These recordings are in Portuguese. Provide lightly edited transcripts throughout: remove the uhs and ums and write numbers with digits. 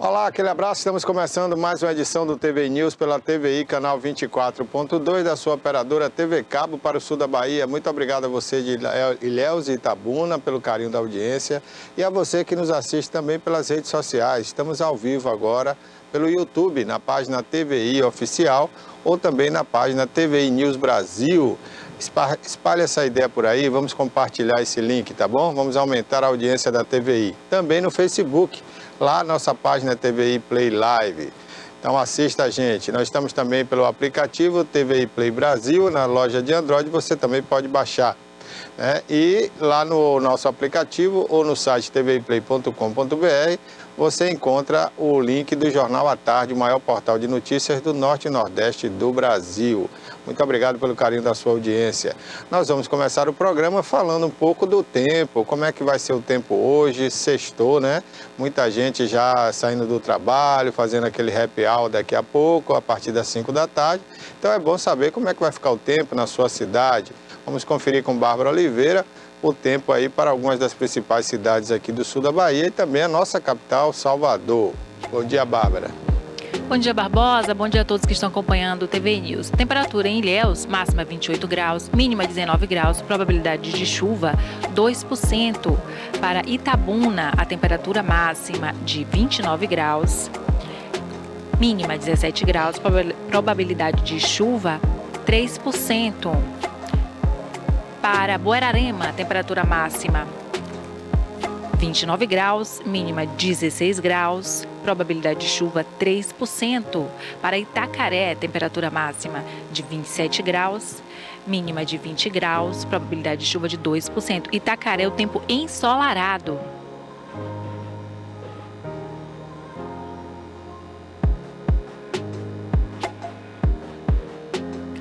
Olá, aquele abraço. Estamos começando mais uma edição do TV News pela TVI, canal 24.2 da sua operadora TV Cabo para o sul da Bahia. Muito obrigado a você de Ilhéus e Itabuna pelo carinho da audiência e a você que nos assiste também pelas redes sociais. Estamos ao vivo agora pelo YouTube, na página TVI Oficial ou também na página TVI News Brasil. Espalhe essa ideia por aí, vamos compartilhar esse link, tá bom? Vamos aumentar a audiência da TVI. Também no Facebook, lá nossa página TVI Play Live. Então assista a gente. Nós estamos também pelo aplicativo TVI Play Brasil, na loja de Android, você também pode baixar. E lá no nosso aplicativo ou no site tviplay.com.br você encontra o link do Jornal à Tarde, o maior portal de notícias do Norte e Nordeste do Brasil. Muito obrigado pelo carinho da sua audiência. Nós vamos começar o programa falando um pouco do tempo, como é que vai ser o tempo hoje, sextou, né? Muita gente já saindo do trabalho, fazendo aquele happy hour daqui a pouco, a partir das 5 da tarde. Então é bom saber como é que vai ficar o tempo na sua cidade. Vamos conferir com Bárbara Oliveira o tempo aí para algumas das principais cidades aqui do sul da Bahia e também a nossa capital, Salvador. Bom dia, Bárbara. Bom dia, Barbosa. Bom dia a todos que estão acompanhando o TV News. Temperatura em Ilhéus, máxima 28 graus, mínima 19 graus, probabilidade de chuva 2%. Para Itabuna, a temperatura máxima de 29 graus, mínima 17 graus, probabilidade de chuva 3%. Para Buerarema, temperatura máxima 29 graus, mínima 16 graus, probabilidade de chuva 3%. Para Itacaré, temperatura máxima de 27 graus, mínima de 20 graus, probabilidade de chuva de 2%. Itacaré, o tempo ensolarado.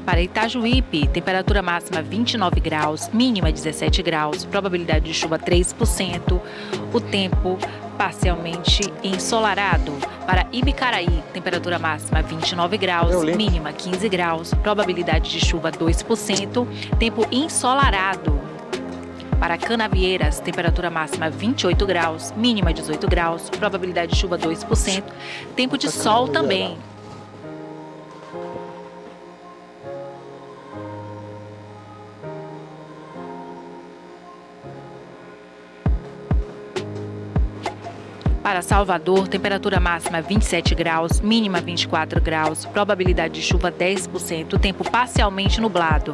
Para Itajuípe, temperatura máxima 29 graus, mínima 17 graus, probabilidade de chuva 3%, o tempo parcialmente ensolarado. Para Ibicaraí, temperatura máxima 29 graus, mínima 15 graus, probabilidade de chuva 2%, tempo ensolarado. Para Canavieiras, temperatura máxima 28 graus, mínima 18 graus, probabilidade de chuva 2%, tempo de sol também. Para Salvador, temperatura máxima 27 graus, mínima 24 graus, probabilidade de chuva 10%, tempo parcialmente nublado.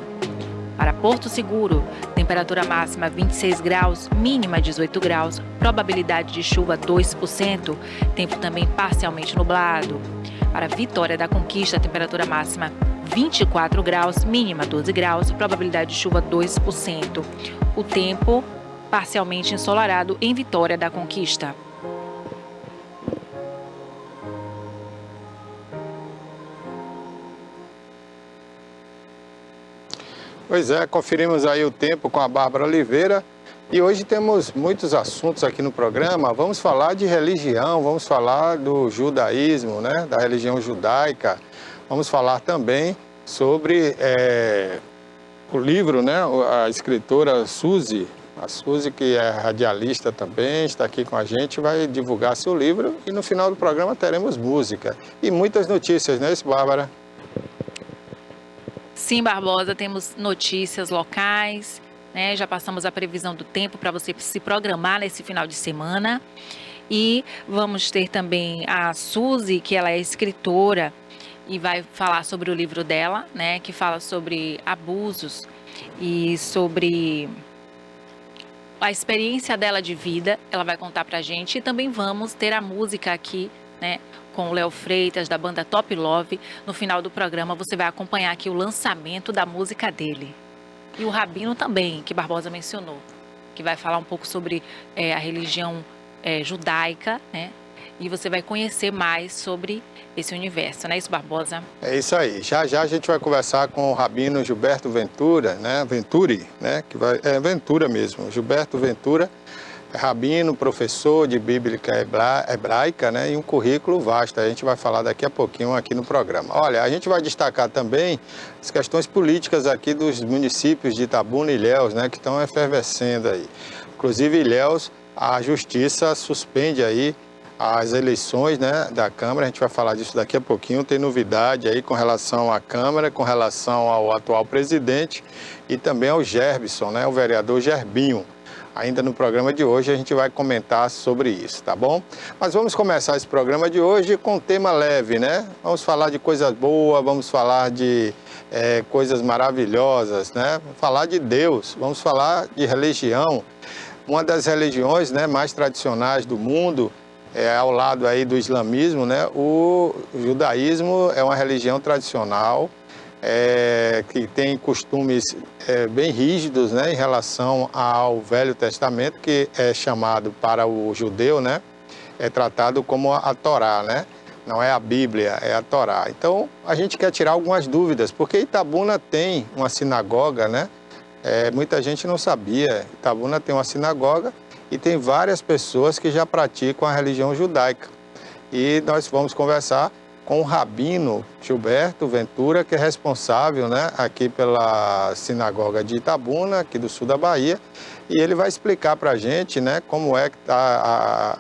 Para Porto Seguro, temperatura máxima 26 graus, mínima 18 graus, probabilidade de chuva 2%, tempo também parcialmente nublado. Para Vitória da Conquista, temperatura máxima 24 graus, mínima 12 graus, probabilidade de chuva 2%. O tempo parcialmente ensolarado em Vitória da Conquista. Pois é, conferimos aí o tempo com a Bárbara Oliveira e hoje temos muitos assuntos aqui no programa. Vamos falar de religião, vamos falar do judaísmo, né, da religião judaica. Vamos falar também sobre o livro, né, a escritora Suzy, a Suzy, que é radialista também, está aqui com a gente, vai divulgar seu livro e no final do programa teremos música e muitas notícias, não é isso, Bárbara? Sim, Barbosa, temos notícias locais, né? Já passamos a previsão do tempo para você se programar nesse final de semana. E vamos ter também a Suzy, que ela é escritora e vai falar sobre o livro dela, né? Que fala sobre abusos e sobre a experiência dela de vida. Ela vai contar pra gente e também vamos ter a música aqui, né? Com o Léo Freitas, da banda Top Love. No final do programa você vai acompanhar aqui o lançamento da música dele. E o Rabino também, que Barbosa mencionou, que vai falar um pouco sobre a religião judaica, né? E você vai conhecer mais sobre esse universo, não é isso, Barbosa? É isso aí. Já já a gente vai conversar com o Rabino Gilberto Ventura, né? Venturi, né? Ventura mesmo, Gilberto Ventura. Rabino, professor de Bíblica Hebraica, né, e um currículo vasto. A gente vai falar daqui a pouquinho aqui no programa. Olha, a gente vai destacar também as questões políticas aqui dos municípios de Itabuna e Ilhéus, né, que estão efervescendo aí. Inclusive, Ilhéus, a Justiça suspende aí as eleições, né, da Câmara. A gente vai falar disso daqui a pouquinho. Tem novidade aí com relação à Câmara, com relação ao atual presidente e também ao Gerbson, né, o vereador Gerbinho. Ainda no programa de hoje a gente vai comentar sobre isso, tá bom? Mas vamos começar esse programa de hoje com um tema leve, né? Vamos falar de coisas boas, vamos falar de coisas maravilhosas, né? Vamos falar de Deus, vamos falar de religião. Uma das religiões, né, mais tradicionais do mundo, ao lado aí do islamismo, né? O judaísmo é uma religião tradicional, que tem costumes bem rígidos, né, em relação ao Velho Testamento, que é chamado para o judeu, né, é tratado como a Torá, né? Não é a Bíblia, é a Torá. Então, a gente quer tirar algumas dúvidas, porque Itabuna tem uma sinagoga, né? Muita gente não sabia. Itabuna tem uma sinagoga e tem várias pessoas que já praticam a religião judaica. E nós vamos conversar com o rabino Gilberto Ventura, que é responsável, né, aqui pela sinagoga de Itabuna, aqui do sul da Bahia, e ele vai explicar para a gente, né, como é que está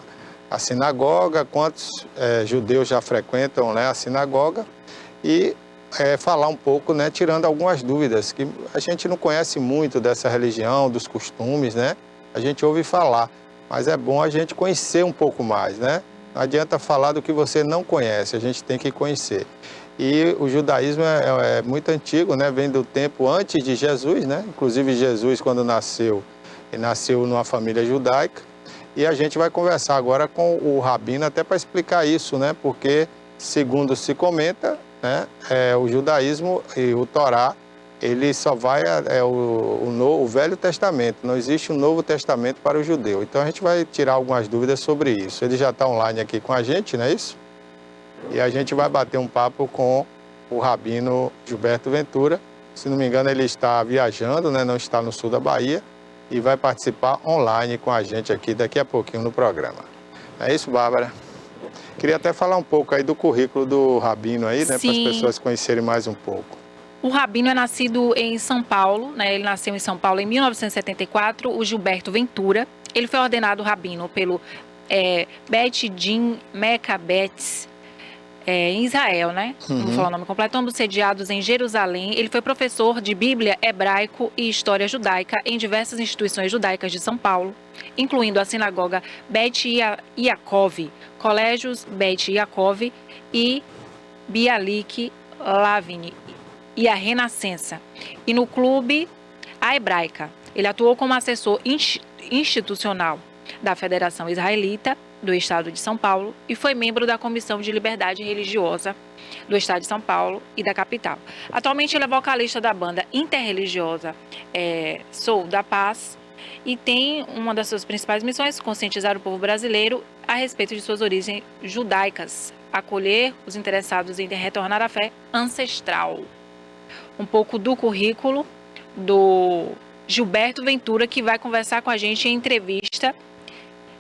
a sinagoga, quantos judeus já frequentam, né, a sinagoga, e falar um pouco, né, tirando algumas dúvidas, que a gente não conhece muito dessa religião, dos costumes, né, a gente ouve falar, mas é bom a gente conhecer um pouco mais, né? Não adianta falar do que você não conhece, a gente tem que conhecer. E o judaísmo é muito antigo, né? Vem do tempo antes de Jesus, né? Inclusive Jesus, quando nasceu, ele nasceu numa família judaica. E a gente vai conversar agora com o rabino até para explicar isso, né? Porque, segundo se comenta, né, o judaísmo e o Torá, ele só vai o Velho Testamento, não existe um Novo Testamento para o judeu. Então a gente vai tirar algumas dúvidas sobre isso. Ele já está online aqui com a gente, não é isso? E a gente vai bater um papo com o rabino Gilberto Ventura. Se não me engano, ele está viajando, né? Não está no sul da Bahia, e vai participar online com a gente aqui daqui a pouquinho no programa. É isso, Bárbara? Queria até falar um pouco aí do currículo do rabino aí, né? Para as pessoas conhecerem mais um pouco. O rabino é nascido em São Paulo, né? Ele nasceu em São Paulo em 1974, o Gilberto Ventura. Ele foi ordenado rabino pelo Bet Din Mekabetz, em Israel, né? Não vou falar o nome completo. Ambos sediados em Jerusalém. Ele foi professor de Bíblia, hebraico e história judaica em diversas instituições judaicas de São Paulo, incluindo a sinagoga Bet Yaakov, colégios Bet Yaakov e Bialik Lavini e a Renascença, e no clube A Hebraica. Ele atuou como assessor institucional da Federação Israelita do Estado de São Paulo e foi membro da Comissão de Liberdade Religiosa do Estado de São Paulo e da capital. Atualmente ele é vocalista da banda interreligiosa Sou da Paz e tem uma das suas principais missões, conscientizar o povo brasileiro a respeito de suas origens judaicas, acolher os interessados em retornar à fé ancestral. Um pouco do currículo do Gilberto Ventura, que vai conversar com a gente em entrevista.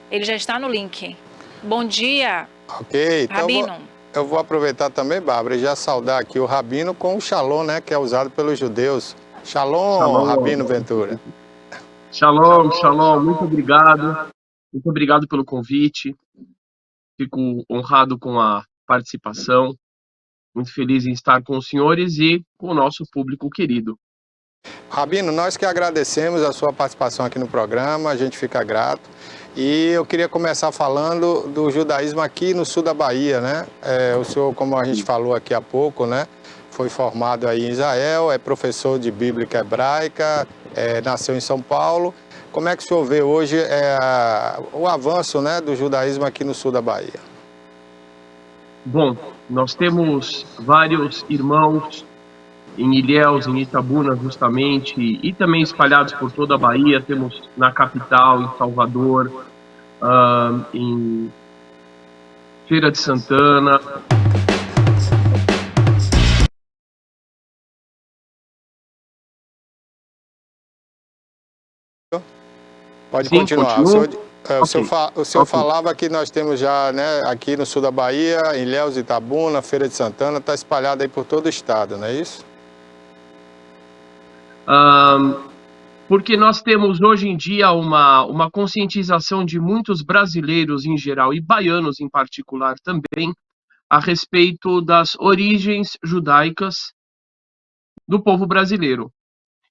Ele já está no link. Bom dia, ok, então rabino. Eu vou aproveitar também, Bárbara, e já saudar aqui o rabino com o shalom, né, que é usado pelos judeus. Shalom, rabino Ventura. Shalom, shalom, muito obrigado. Muito obrigado pelo convite. Fico honrado com a participação. Muito feliz em estar com os senhores e com o nosso público querido. Rabino, nós que agradecemos a sua participação aqui no programa, a gente fica grato. E eu queria começar falando do judaísmo aqui no sul da Bahia, né? O senhor, como a gente falou aqui há pouco, né, foi formado aí em Israel, é professor de Bíblia hebraica, nasceu em São Paulo. Como é que o senhor vê hoje o avanço, né, do judaísmo aqui no sul da Bahia? Bom, nós temos vários irmãos em Ilhéus, em Itabuna, justamente, e também espalhados por toda a Bahia. Temos na capital, em Salvador, em Feira de Santana. Pode Sim, continuar. O senhor Ok. falava que nós temos já, né, aqui no sul da Bahia, em Ilhéus, Itabuna, Feira de Santana, está espalhado aí por todo o estado, não é isso? Porque nós temos hoje em dia uma conscientização de muitos brasileiros em geral e baianos em particular também a respeito das origens judaicas do povo brasileiro.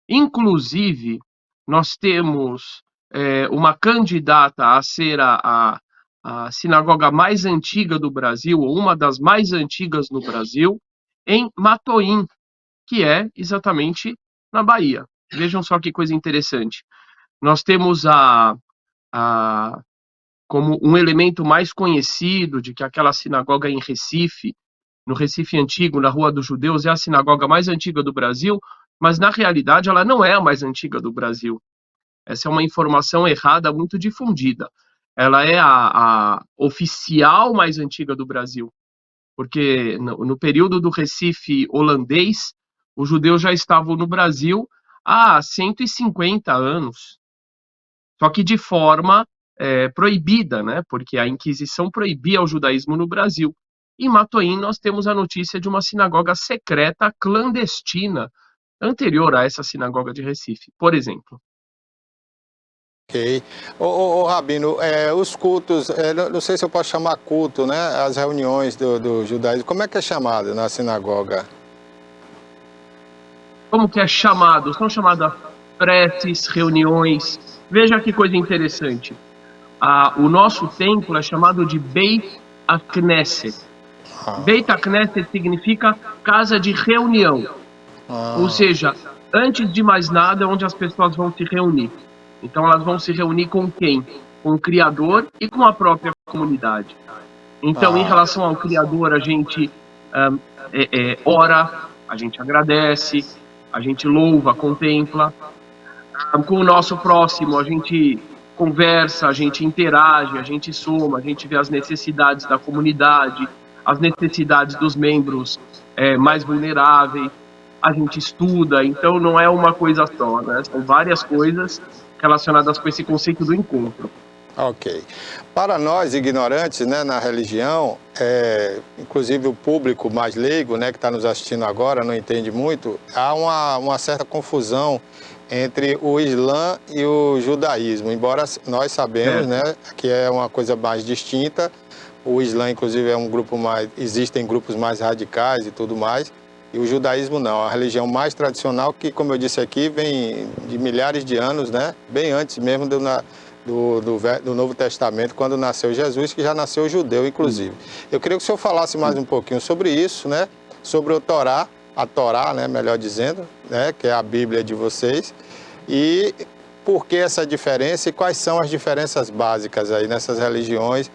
Inclusive, nós temos uma candidata a ser a sinagoga mais antiga do Brasil, ou uma das mais antigas no Brasil, em Matoim, que é exatamente na Bahia. Vejam só que coisa interessante. Nós temos como um elemento mais conhecido de que aquela sinagoga em Recife, no Recife Antigo, na Rua dos Judeus, é a sinagoga mais antiga do Brasil, mas na realidade ela não é a mais antiga do Brasil. Essa é uma informação errada muito difundida. Ela é a oficial mais antiga do Brasil, porque no período do Recife holandês, os judeus já estavam no Brasil há 150 anos, só que de forma proibida, né? Porque a Inquisição proibia o judaísmo no Brasil. Em Matoim, nós temos a notícia de uma sinagoga secreta clandestina anterior a essa sinagoga de Recife, por exemplo. Ok. Ô, Rabino, os cultos, não sei se eu posso chamar culto, né? As reuniões do judaísmo, como é que é chamado na sinagoga? Como que é chamado? São chamadas preces, reuniões. Veja que coisa interessante. O nosso templo é chamado de Beit HaKnesset. Beit HaKnesset significa casa de reunião. Ou seja, antes de mais nada, é onde as pessoas vão se reunir. Então, elas vão se reunir com quem? Com o Criador e com a própria comunidade. Então, em relação ao Criador, a gente ora, a gente agradece, a gente louva, contempla. Com o nosso próximo, a gente conversa, a gente interage, a gente soma, a gente vê as necessidades da comunidade, as necessidades dos membros mais vulneráveis, a gente estuda, então não é uma coisa só, né? São várias coisas relacionadas com esse conceito do encontro. Ok. Para nós ignorantes, né, na religião, inclusive o público mais leigo, né, que está nos assistindo agora, não entende muito, há uma certa confusão entre o Islã e o judaísmo, embora nós sabemos, né, que é uma coisa mais distinta. O Islã, inclusive, é um grupo existem grupos mais radicais e tudo mais, e o judaísmo não, a religião mais tradicional que, como eu disse aqui, vem de milhares de anos, né, bem antes mesmo do Novo Testamento, quando nasceu Jesus, que já nasceu judeu, inclusive. Eu queria que o senhor falasse mais um pouquinho sobre isso, né, sobre a Torá, né, melhor dizendo, né, que é a Bíblia de vocês, e por que essa diferença e quais são as diferenças básicas aí nessas religiões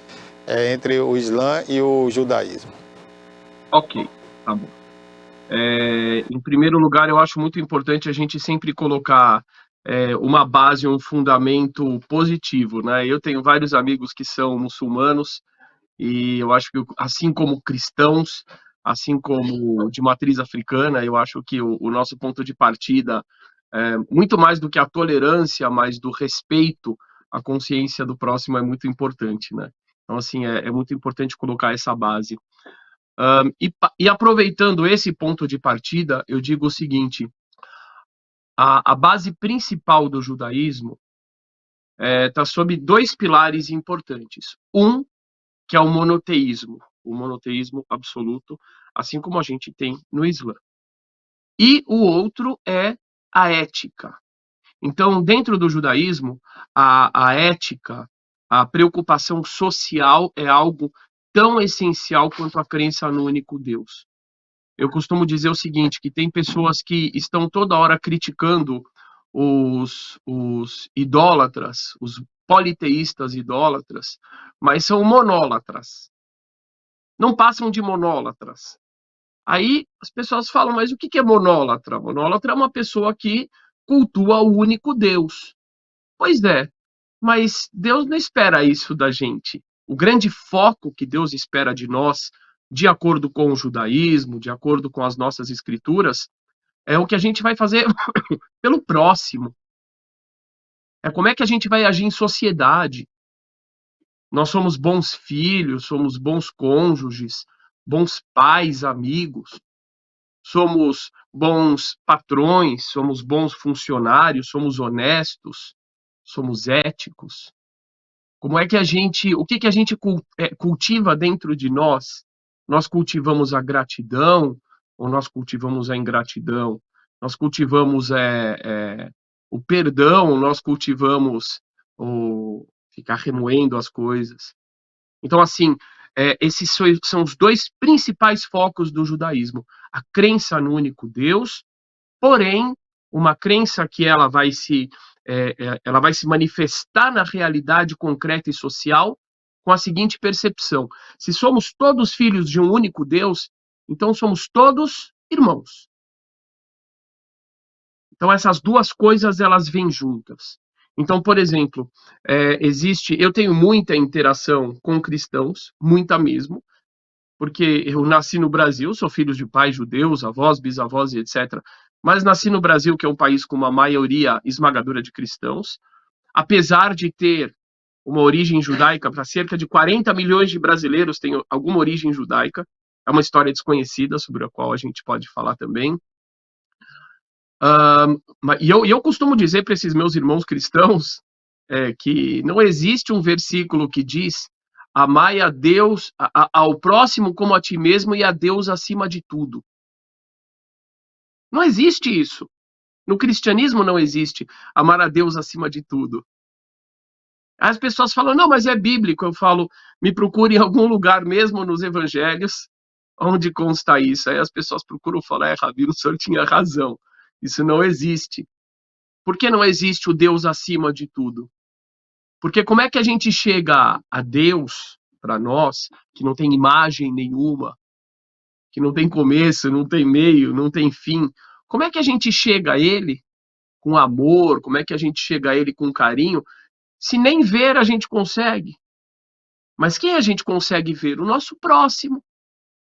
entre o Islã e o judaísmo. Ok, tá bom. Em primeiro lugar, eu acho muito importante a gente sempre colocar uma base, um fundamento positivo, né? Eu tenho vários amigos que são muçulmanos e eu acho que, assim como cristãos, assim como de matriz africana, eu acho que o nosso ponto de partida, muito mais do que a tolerância, mas do respeito à consciência do próximo é muito importante, né? Então, assim, é muito importante colocar essa base. E aproveitando esse ponto de partida, eu digo o seguinte: a base principal do judaísmo está sob dois pilares importantes. Um, que é o monoteísmo absoluto, assim como a gente tem no Islã. E o outro é a ética. Então, dentro do judaísmo, a ética, a preocupação social é algo tão essencial quanto a crença no único Deus. Eu costumo dizer o seguinte, que tem pessoas que estão toda hora criticando os idólatras, os politeístas idólatras, mas são monólatras. Não passam de monólatras. Aí as pessoas falam, mas o que é monólatra? Monólatra é uma pessoa que cultua o único Deus. Pois é, mas Deus não espera isso da gente. O grande foco que Deus espera de nós, de acordo com o judaísmo, de acordo com as nossas escrituras, é o que a gente vai fazer pelo próximo. É como é que a gente vai agir em sociedade. Nós somos bons filhos, somos bons cônjuges, bons pais, amigos. somos bons patrões, somos bons funcionários, somos honestos, somos éticos? Como é que o que a gente cultiva dentro de nós? Nós cultivamos a gratidão ou nós cultivamos a ingratidão? Nós cultivamos o perdão, nós cultivamos o ficar remoendo as coisas. Então, assim, esses são os dois principais focos do judaísmo. A crença no único Deus, porém, uma crença que ela vai se manifestar na realidade concreta e social com a seguinte percepção: se somos todos filhos de um único Deus, então somos todos irmãos. Então essas duas coisas elas vêm juntas. Então, por exemplo, eu tenho muita interação com cristãos, muita mesmo, porque eu nasci no Brasil, sou filho de pais judeus, avós, bisavós e etc. Mas nasci no Brasil, que é um país com uma maioria esmagadora de cristãos, apesar de ter uma origem judaica, para cerca de 40 milhões de brasileiros tem alguma origem judaica, é uma história desconhecida sobre a qual a gente pode falar também. E eu costumo dizer para esses meus irmãos cristãos que não existe um versículo que diz: amai a Deus, ao próximo como a ti mesmo e a Deus acima de tudo. Não existe isso. No cristianismo não existe amar a Deus acima de tudo. As pessoas falam, não, mas é bíblico. Eu falo, me procure em algum lugar mesmo nos evangelhos onde consta isso. Aí as pessoas procuram falar, Rabino, o senhor tinha razão. Isso não existe. Por que não existe o Deus acima de tudo? Porque como é que a gente chega a Deus, para nós, que não tem imagem nenhuma, que não tem começo, não tem meio, não tem fim? Como é que a gente chega a Ele com amor? Como é que a gente chega a Ele com carinho? Se nem ver a gente consegue. Mas quem a gente consegue ver? O nosso próximo.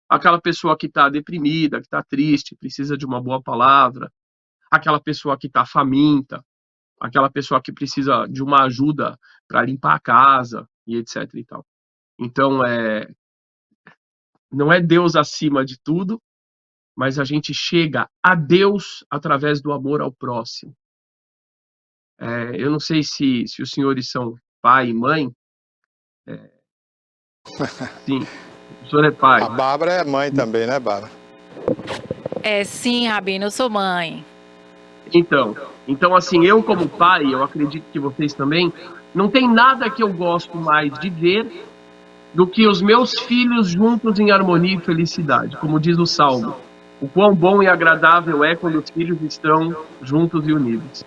Aquela pessoa que está deprimida, que está triste, precisa de uma boa palavra. Aquela pessoa que está faminta, aquela pessoa que precisa de uma ajuda para limpar a casa, e etc. e tal. Então, não é Deus acima de tudo, mas a gente chega a Deus através do amor ao próximo. Eu não sei se os senhores são pai e mãe. Sim, o senhor é pai. A Bárbara é mãe também, né, Bárbara? Sim, Rabino, eu sou mãe. Então, assim, eu como pai, eu acredito que vocês também, não tem nada que eu gosto mais de ver do que os meus filhos juntos em harmonia e felicidade, como diz o Salmo. O quão bom e agradável é quando os filhos estão juntos e unidos.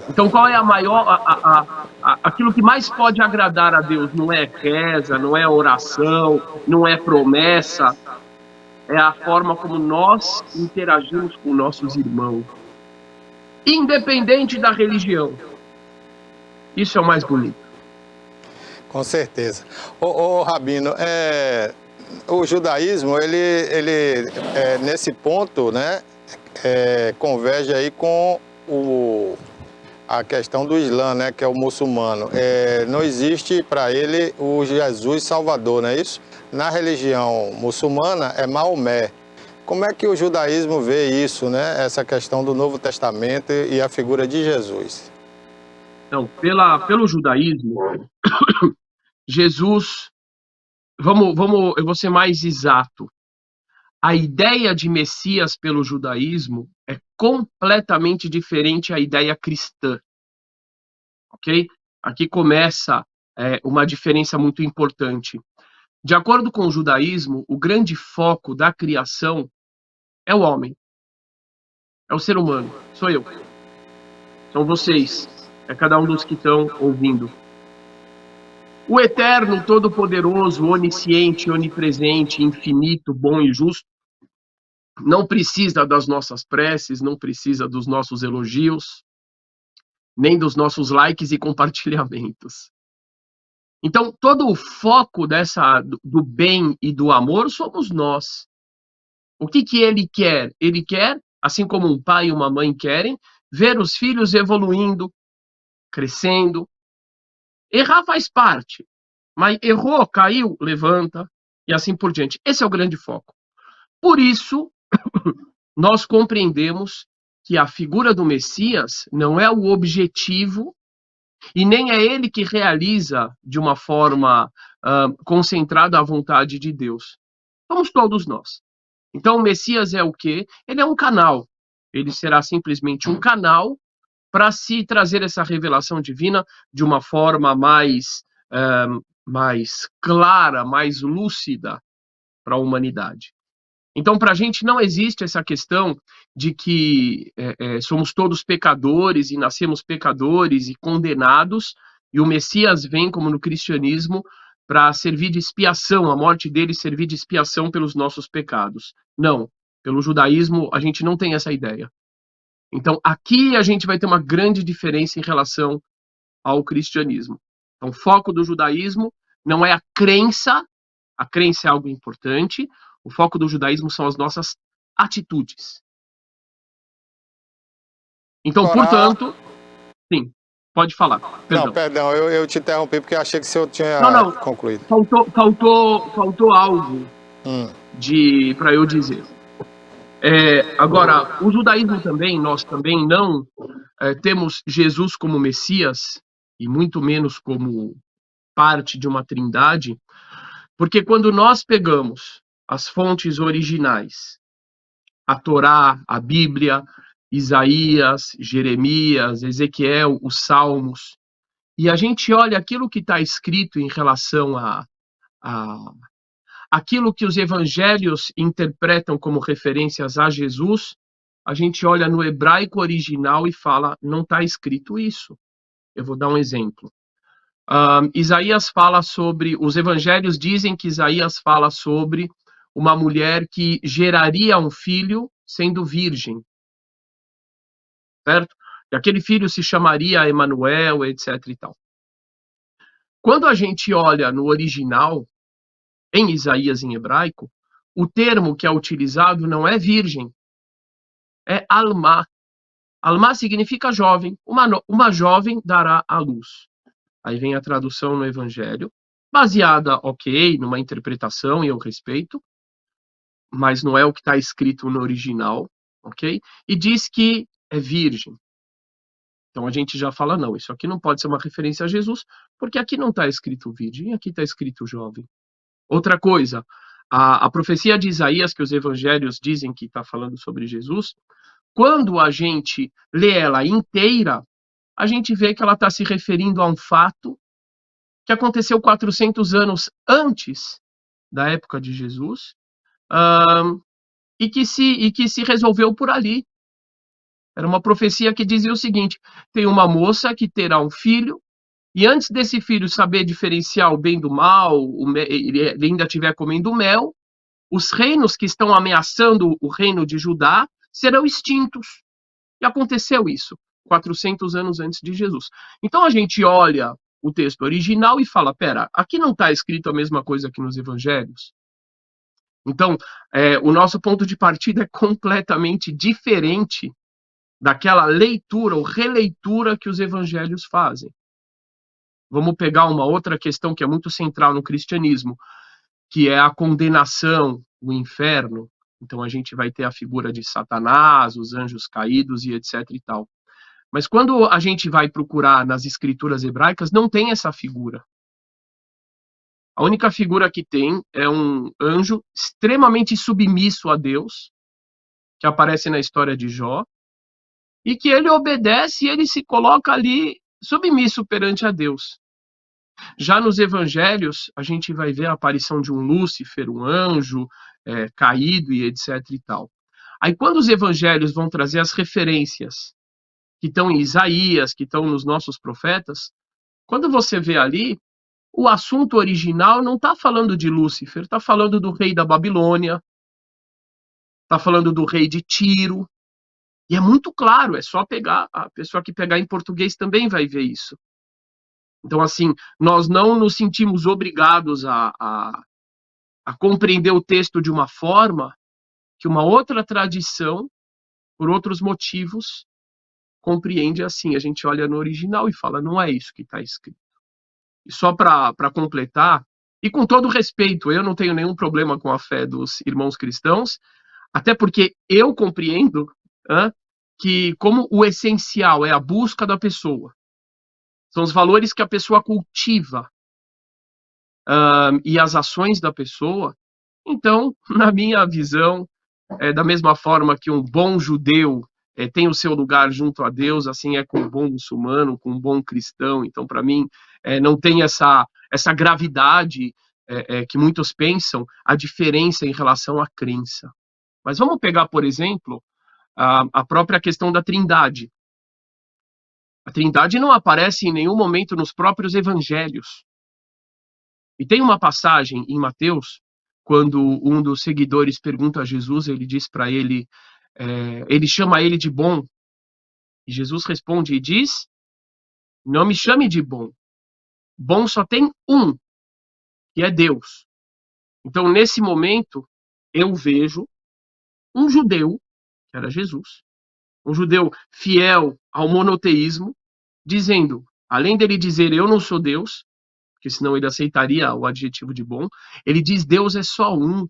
Então, qual é a maior, aquilo que mais pode agradar a Deus? Não é reza, não é oração, não é promessa, é a forma como nós interagimos com nossos irmãos. Independente da religião. Isso é o mais bonito. Com certeza. Ô Rabino, o judaísmo, ele nesse ponto, né, converge aí com a questão do Islã, né, que é o muçulmano. Não existe para ele o Jesus Salvador, não é isso? Na religião muçulmana é Maomé. Como é que o judaísmo vê isso, né? Essa questão do Novo Testamento e a figura de Jesus? Então, pelo judaísmo, Jesus, eu vou ser mais exato. A ideia de Messias pelo judaísmo é completamente diferente à ideia cristã. Ok? Aqui começa uma diferença muito importante. De acordo com o judaísmo, o grande foco da criação é o homem. É o ser humano. Sou eu. São vocês. É cada um dos que estão ouvindo. O eterno, todo-poderoso, onisciente, onipresente, infinito, bom e justo, não precisa das nossas preces, não precisa dos nossos elogios, nem dos nossos likes e compartilhamentos. Então, todo o foco do bem e do amor somos nós. O que ele quer? Ele quer, assim como um pai e uma mãe querem, ver os filhos evoluindo, crescendo. Errar faz parte, mas errou, caiu, levanta, e assim por diante. Esse é o grande foco. Por isso, nós compreendemos que a figura do Messias não é o objetivo e nem é ele que realiza de uma forma concentrada a vontade de Deus. Somos todos nós. Então o Messias é o quê? Ele é um canal. Ele será simplesmente um canal para se trazer essa revelação divina de uma forma mais clara, mais lúcida para a humanidade. Então, para a gente não existe essa questão de que somos todos pecadores e nascemos pecadores e condenados, e o Messias vem, como no cristianismo, para servir de expiação, a morte dele servir de expiação pelos nossos pecados. Não, pelo judaísmo a gente não tem essa ideia. Então, aqui a gente vai ter uma grande diferença em relação ao cristianismo. Então, o foco do judaísmo não é a crença é algo importante, o foco do judaísmo são as nossas atitudes. Então, portanto, sim, pode falar. Perdão. Não, perdão, eu te interrompi porque achei que o senhor tinha concluído. Faltou algo para eu dizer. Agora, o judaísmo também, nós também não temos Jesus como Messias, e muito menos como parte de uma trindade, porque quando nós pegamos as fontes originais, a Torá, a Bíblia, Isaías, Jeremias, Ezequiel, os Salmos, e a gente olha aquilo que está escrito em relação a aquilo que os evangelhos interpretam como referências a Jesus, a gente olha no hebraico original e fala, não está escrito isso. Eu vou dar um exemplo. Isaías fala sobre, os evangelhos dizem que Isaías fala sobre uma mulher que geraria um filho sendo virgem, certo? E aquele filho se chamaria Emanuel, etc. e tal. Quando a gente olha no original, em Isaías em hebraico, o termo que é utilizado não é virgem, é alma. Alma significa jovem, uma jovem dará à luz. Aí vem a tradução no Evangelho, baseada, ok, numa interpretação, e eu respeito, mas não é o que está escrito no original, ok? E diz que é virgem. Então a gente já fala, não, isso aqui não pode ser uma referência a Jesus, porque aqui não está escrito virgem, aqui está escrito jovem. Outra coisa, a profecia de Isaías, que os evangelhos dizem que está falando sobre Jesus, quando a gente lê ela inteira, a gente vê que ela está se referindo a um fato que aconteceu 400 anos antes da época de Jesus, e que se resolveu por ali. Era uma profecia que dizia o seguinte, tem uma moça que terá um filho, e antes desse filho saber diferenciar o bem do mal, ele ainda estiver comendo mel, os reinos que estão ameaçando o reino de Judá serão extintos. E aconteceu isso 400 anos antes de Jesus. Então a gente olha o texto original e fala, pera, aqui não está escrito a mesma coisa que nos evangelhos? Então, o nosso ponto de partida é completamente diferente daquela leitura ou releitura que os evangelhos fazem. Vamos pegar uma outra questão que é muito central no cristianismo, que é a condenação, o inferno. Então a gente vai ter a figura de Satanás, os anjos caídos e etc e tal. Mas quando a gente vai procurar nas escrituras hebraicas, não tem essa figura. A única figura que tem é um anjo extremamente submisso a Deus, que aparece na história de Jó, e que ele obedece e ele se coloca ali submisso perante a Deus. Já nos evangelhos, a gente vai ver a aparição de um Lúcifer, um anjo caído e etc e tal. Aí quando os evangelhos vão trazer as referências que estão em Isaías, que estão nos nossos profetas, quando você vê ali, o assunto original não está falando de Lúcifer, está falando do rei da Babilônia, está falando do rei de Tiro, e é muito claro, é só pegar, a pessoa que pegar em português também vai ver isso. Então, assim, nós não nos sentimos obrigados a compreender o texto de uma forma que uma outra tradição, por outros motivos, compreende assim. A gente olha no original e fala, não é isso que está escrito. E só para completar, e com todo respeito, eu não tenho nenhum problema com a fé dos irmãos cristãos, Até porque eu compreendo que como o essencial é a busca da pessoa, são os valores que a pessoa cultiva e as ações da pessoa, então, na minha visão, da mesma forma que um bom judeu tem o seu lugar junto a Deus, assim é com um bom muçulmano, com um bom cristão. Então, para mim, não tem essa gravidade que muitos pensam, a diferença em relação à crença. Mas vamos pegar, por exemplo, a própria questão da Trindade. A Trindade não aparece em nenhum momento nos próprios evangelhos. E tem uma passagem em Mateus, quando um dos seguidores pergunta a Jesus, ele diz para ele, ele chama ele de bom, e Jesus responde e diz, não me chame de bom. Bom só tem um, que é Deus. Então, nesse momento, eu vejo um judeu, que era Jesus, um judeu fiel ao monoteísmo, dizendo, além dele dizer eu não sou Deus, porque senão ele aceitaria o adjetivo de bom, ele diz Deus é só um.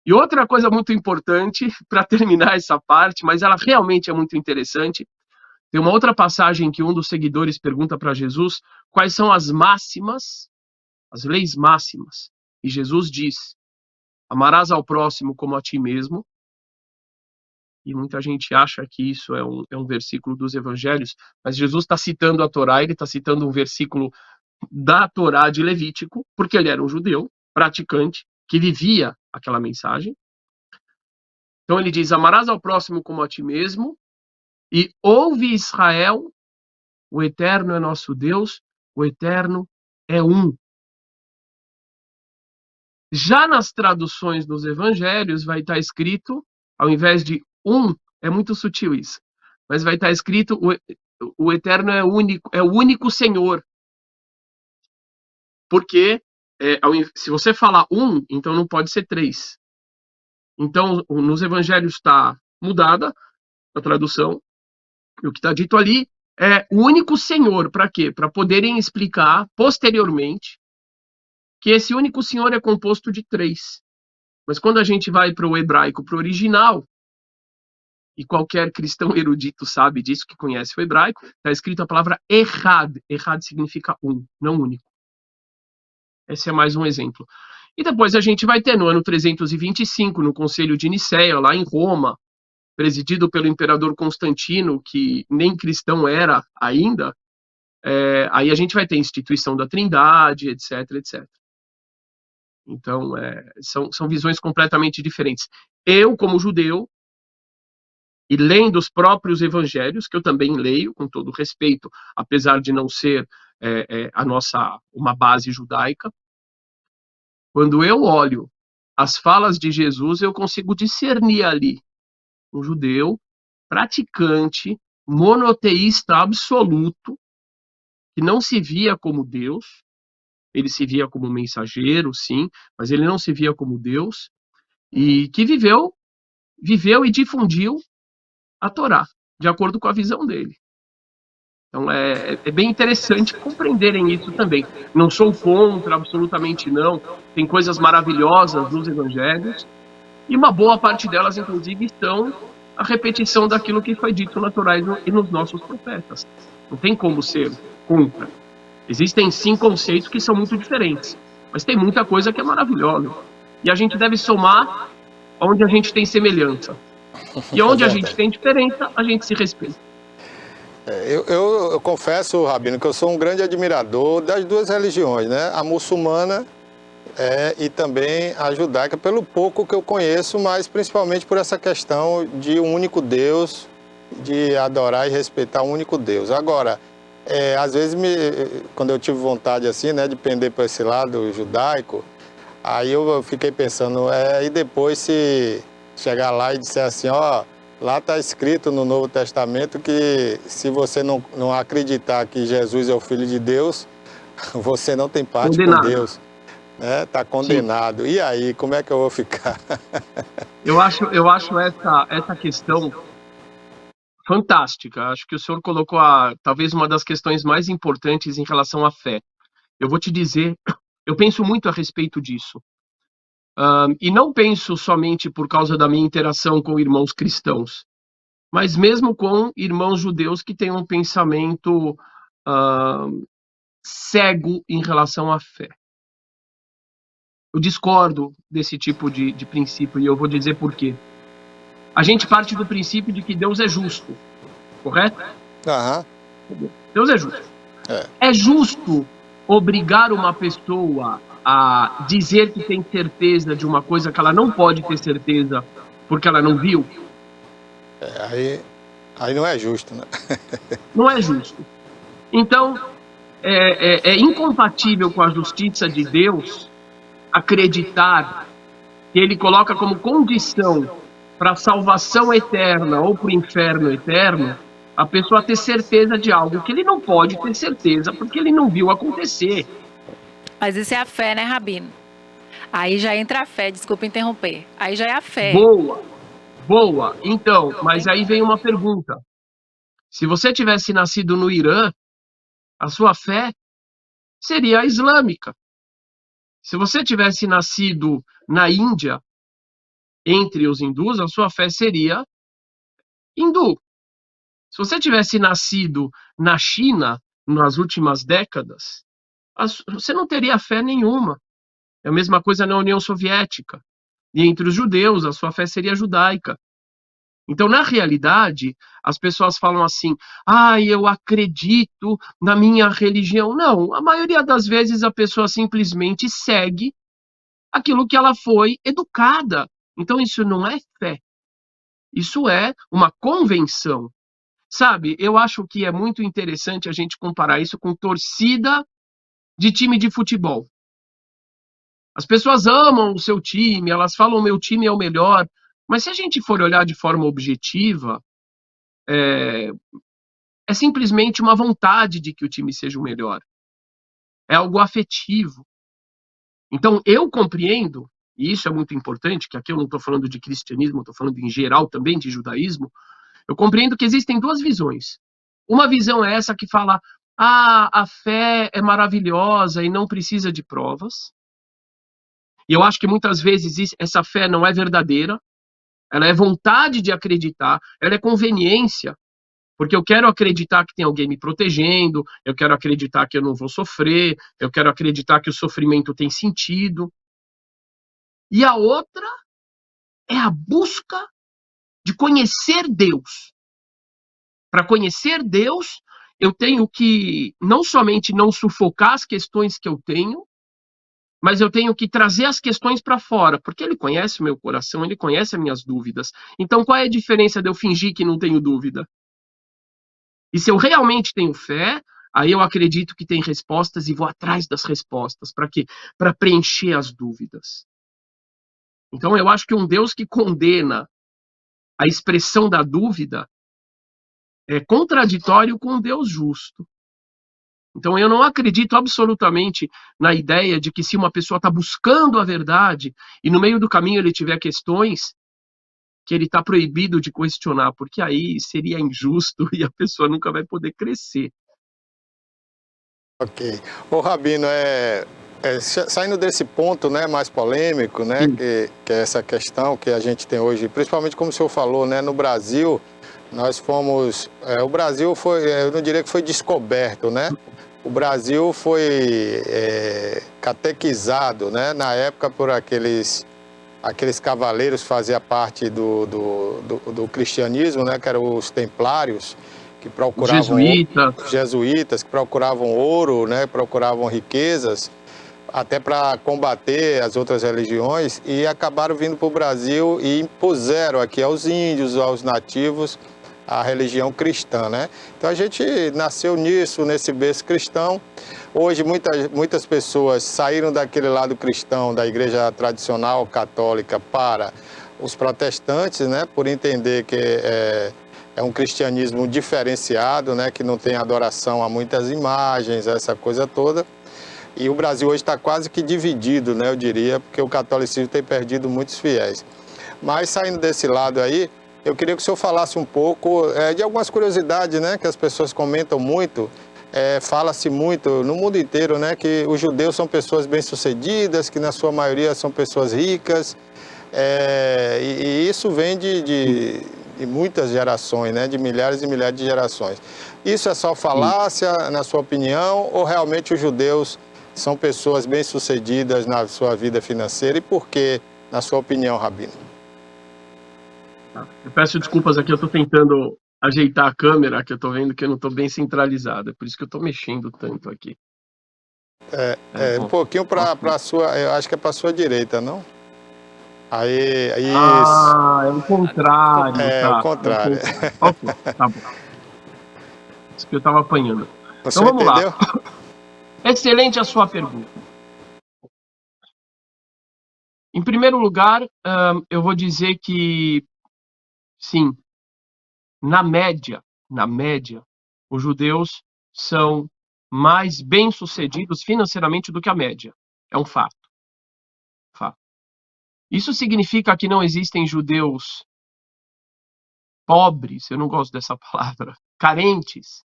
E outra coisa muito importante, para terminar essa parte, mas ela realmente é muito interessante, tem uma outra passagem que um dos seguidores pergunta para Jesus quais são as máximas, as leis máximas. E Jesus diz, amarás ao próximo como a ti mesmo. E muita gente acha que isso é um versículo dos evangelhos, mas Jesus está citando a Torá, ele está citando um versículo da Torá de Levítico, porque ele era um judeu, praticante, que vivia aquela mensagem. Então ele diz, amarás ao próximo como a ti mesmo, e ouve Israel, o Eterno é nosso Deus, o Eterno é um. Já nas traduções dos evangelhos vai estar escrito, ao invés de um, é muito sutil isso, mas vai estar escrito o Eterno é o único Senhor. Porque se você falar um, então não pode ser três. Então, nos evangelhos está mudada a tradução, e o que está dito ali é o único Senhor. Para quê? Para poderem explicar posteriormente que esse único Senhor é composto de três. Mas quando a gente vai para o hebraico, para o original, e qualquer cristão erudito sabe disso, que conhece o hebraico, está escrito a palavra Echad. Echad significa um, não único. Esse é mais um exemplo. E depois a gente vai ter, no ano 325, no Concílio de Nicéia, lá em Roma, presidido pelo imperador Constantino, que nem cristão era ainda, aí a gente vai ter a instituição da Trindade, etc, etc. Então, são visões completamente diferentes. Eu, como judeu, e lendo os próprios evangelhos, que eu também leio, com todo respeito, apesar de não ser uma base judaica, quando eu olho as falas de Jesus, eu consigo discernir ali um judeu praticante, monoteísta absoluto, que não se via como Deus, ele se via como mensageiro, sim, mas ele não se via como Deus, e que viveu e difundiu a Torá, de acordo com a visão dele. Então é bem interessante compreenderem isso também. Não sou contra, absolutamente não. Tem coisas maravilhosas nos evangelhos, e uma boa parte delas, inclusive, são a repetição daquilo que foi dito na Torá e nos nossos profetas. Não tem como ser contra. Existem, sim, conceitos que são muito diferentes, mas tem muita coisa que é maravilhosa. E a gente deve somar onde a gente tem semelhança. E onde a gente tem diferença, a gente se respeita. Eu confesso, Rabino, que eu sou um grande admirador das duas religiões, né? A muçulmana e também a judaica, pelo pouco que eu conheço, mas principalmente por essa questão de um único Deus, de adorar e respeitar um único Deus. Agora, às vezes, quando eu tive vontade assim, né, de pender para esse lado judaico, aí eu fiquei pensando, e depois se chegar lá e disser assim, ó, lá está escrito no Novo Testamento que se você não acreditar que Jesus é o Filho de Deus, você não tem parte com Deus. Está condenado. Sim. E aí, como é que eu vou ficar? Eu acho essa questão fantástica. Acho que o senhor colocou talvez uma das questões mais importantes em relação à fé. Eu vou te dizer, eu penso muito a respeito disso. E não penso somente por causa da minha interação com irmãos cristãos, mas mesmo com irmãos judeus que têm um pensamento cego em relação à fé. Eu discordo desse tipo de princípio, e eu vou dizer por quê. A gente parte do princípio de que Deus é justo, correto? Aham. Deus é justo. É justo obrigar uma pessoa a dizer que tem certeza de uma coisa que ela não pode ter certeza porque ela não viu? Aí não é justo, né? Não é justo. Então, é incompatível com a justiça de Deus acreditar que ele coloca como condição para a salvação eterna ou para o inferno eterno a pessoa ter certeza de algo que ele não pode ter certeza porque ele não viu acontecer. Mas isso é a fé, né, Rabino? Aí já entra a fé, desculpa interromper. Aí já é a fé. Boa. Então, mas aí vem uma pergunta. Se você tivesse nascido no Irã, a sua fé seria a islâmica. Se você tivesse nascido na Índia, entre os hindus, a sua fé seria hindu. Se você tivesse nascido na China, nas últimas décadas, você não teria fé nenhuma. É a mesma coisa na União Soviética. E entre os judeus, a sua fé seria judaica. Então, na realidade, as pessoas falam assim, eu acredito na minha religião. Não, a maioria das vezes a pessoa simplesmente segue aquilo que ela foi educada. Então, isso não é fé. Isso é uma convenção. Sabe, eu acho que é muito interessante a gente comparar isso com torcida de time de futebol. As pessoas amam o seu time, elas falam meu time é o melhor, mas se a gente for olhar de forma objetiva, é simplesmente uma vontade de que o time seja o melhor. É algo afetivo. Então, eu compreendo, e isso é muito importante, que aqui eu não estou falando de cristianismo, eu estou falando em geral também de judaísmo, eu compreendo que existem duas visões. Uma visão é essa que fala, a fé é maravilhosa e não precisa de provas. E eu acho que muitas vezes essa fé não é verdadeira, ela é vontade de acreditar, ela é conveniência, porque eu quero acreditar que tem alguém me protegendo, eu quero acreditar que eu não vou sofrer, eu quero acreditar que o sofrimento tem sentido. E a outra é a busca de conhecer Deus. Para conhecer Deus, eu tenho que não somente não sufocar as questões que eu tenho, mas eu tenho que trazer as questões para fora, porque ele conhece o meu coração, ele conhece as minhas dúvidas. Então, qual é a diferença de eu fingir que não tenho dúvida? E se eu realmente tenho fé, aí eu acredito que tem respostas e vou atrás das respostas. Para quê? Para preencher as dúvidas. Então, eu acho que um Deus que condena a expressão da dúvida é contraditório com um Deus justo. Então, eu não acredito absolutamente na ideia de que se uma pessoa está buscando a verdade e no meio do caminho ele tiver questões, que ele está proibido de questionar, porque aí seria injusto e a pessoa nunca vai poder crescer. Ok. Ô, Rabino, saindo desse ponto, né, mais polêmico, né, que é essa questão que a gente tem hoje, principalmente como o senhor falou, né, no Brasil, nós fomos... o Brasil foi, eu não diria que foi descoberto, né? O Brasil foi catequizado, né, na época por aqueles cavaleiros que faziam parte do cristianismo, né, que eram os templários, que procuravam... Jesuítas, que procuravam ouro, né, procuravam riquezas, até para combater as outras religiões, e acabaram vindo para o Brasil e impuseram aqui aos índios, aos nativos, a religião cristã, né? Então a gente nasceu nesse berço cristão. Hoje muitas pessoas saíram daquele lado cristão, da igreja tradicional católica, para os protestantes, né? Por entender que é um cristianismo diferenciado, né? Que não tem adoração a muitas imagens, essa coisa toda. E o Brasil hoje está quase que dividido, né? Eu diria, porque o catolicismo tem perdido muitos fiéis. Mas saindo desse lado aí, eu queria que o senhor falasse um pouco de algumas curiosidades, né, que as pessoas comentam muito fala-se muito no mundo inteiro, né, que os judeus são pessoas bem-sucedidas, que na sua maioria são pessoas ricas, e isso vem de muitas gerações, né, de milhares e milhares de gerações. Isso é só falácia, na sua opinião, ou realmente os judeus são pessoas bem-sucedidas na sua vida financeira, e por que, na sua opinião, Rabino? Eu peço desculpas aqui, eu estou tentando ajeitar a câmera, que eu estou vendo que eu não estou bem centralizado, é por isso que eu estou mexendo tanto aqui. Um pouquinho para a sua, eu acho que é para a sua direita, não? Aí, isso. É o contrário. O contrário. Ok, tá bom. Isso que eu estava apanhando. Você Então vamos entendeu? lá. Excelente a sua pergunta. Em primeiro lugar, eu vou dizer que, sim, na média, os judeus são mais bem-sucedidos financeiramente do que a média. É um fato. Isso significa que não existem judeus pobres, eu não gosto dessa palavra, carentes.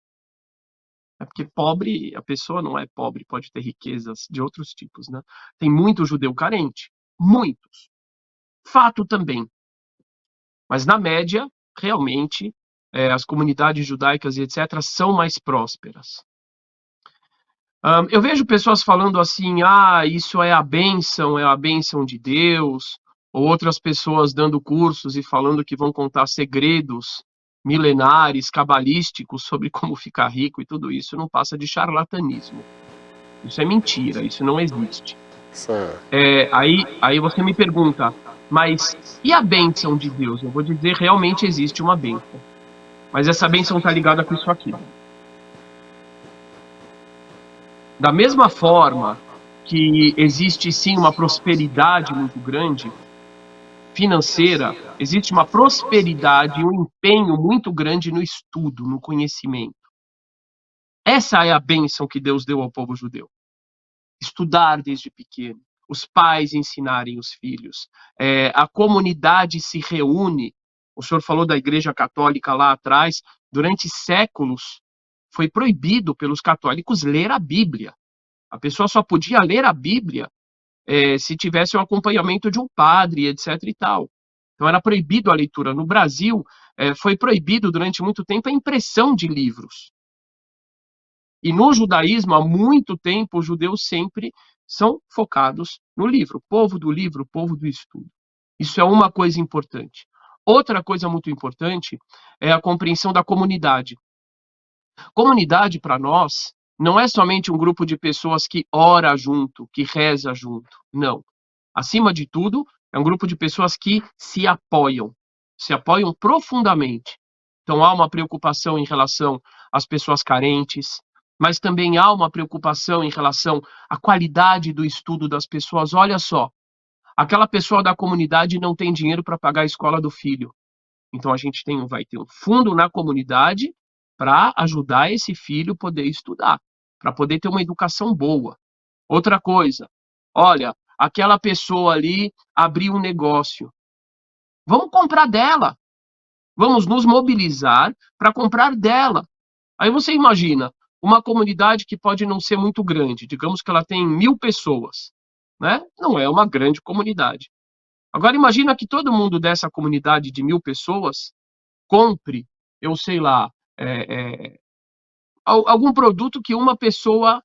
É porque pobre, a pessoa não é pobre, pode ter riquezas de outros tipos, né? Tem muito judeu carente, muitos. Fato também. Mas na média, realmente, as comunidades judaicas e etc. são mais prósperas. Eu vejo pessoas falando assim, isso é a bênção de Deus, ou outras pessoas dando cursos e falando que vão contar segredos milenares, cabalísticos sobre como ficar rico e tudo isso não passa de charlatanismo. Isso é mentira, isso não existe. Aí você me pergunta, mas e a bênção de Deus? Eu vou dizer, realmente existe uma bênção. Mas essa bênção está ligada com isso aqui. Da mesma forma que existe sim uma prosperidade muito grande financeira, existe uma prosperidade e um empenho muito grande no estudo, no conhecimento. Essa é a bênção que Deus deu ao povo judeu. Estudar desde pequeno, os pais ensinarem os filhos, a comunidade se reúne. O senhor falou da Igreja Católica lá atrás, durante séculos foi proibido pelos católicos ler a Bíblia. A pessoa só podia ler a Bíblia se tivesse o acompanhamento de um padre, etc. e tal. Então era proibido a leitura. No Brasil, foi proibido durante muito tempo a impressão de livros. E no judaísmo, há muito tempo, os judeus sempre são focados no livro. Povo do livro, povo do estudo. Isso é uma coisa importante. Outra coisa muito importante é a compreensão da comunidade. Comunidade, para nós, não é somente um grupo de pessoas que ora junto, que reza junto. Não. Acima de tudo, é um grupo de pessoas que se apoiam profundamente. Então, há uma preocupação em relação às pessoas carentes, mas também há uma preocupação em relação à qualidade do estudo das pessoas. Olha só, aquela pessoa da comunidade não tem dinheiro para pagar a escola do filho. Então, a gente vai ter um fundo na comunidade para ajudar esse filho a poder estudar, para poder ter uma educação boa. Outra coisa, olha, aquela pessoa ali abriu um negócio. Vamos comprar dela. Vamos nos mobilizar para comprar dela. Aí você imagina, uma comunidade que pode não ser muito grande, digamos que ela tem 1000 pessoas, né? Não é uma grande comunidade. Agora imagina que todo mundo dessa comunidade de 1000 pessoas compre, eu sei lá, algum produto que uma pessoa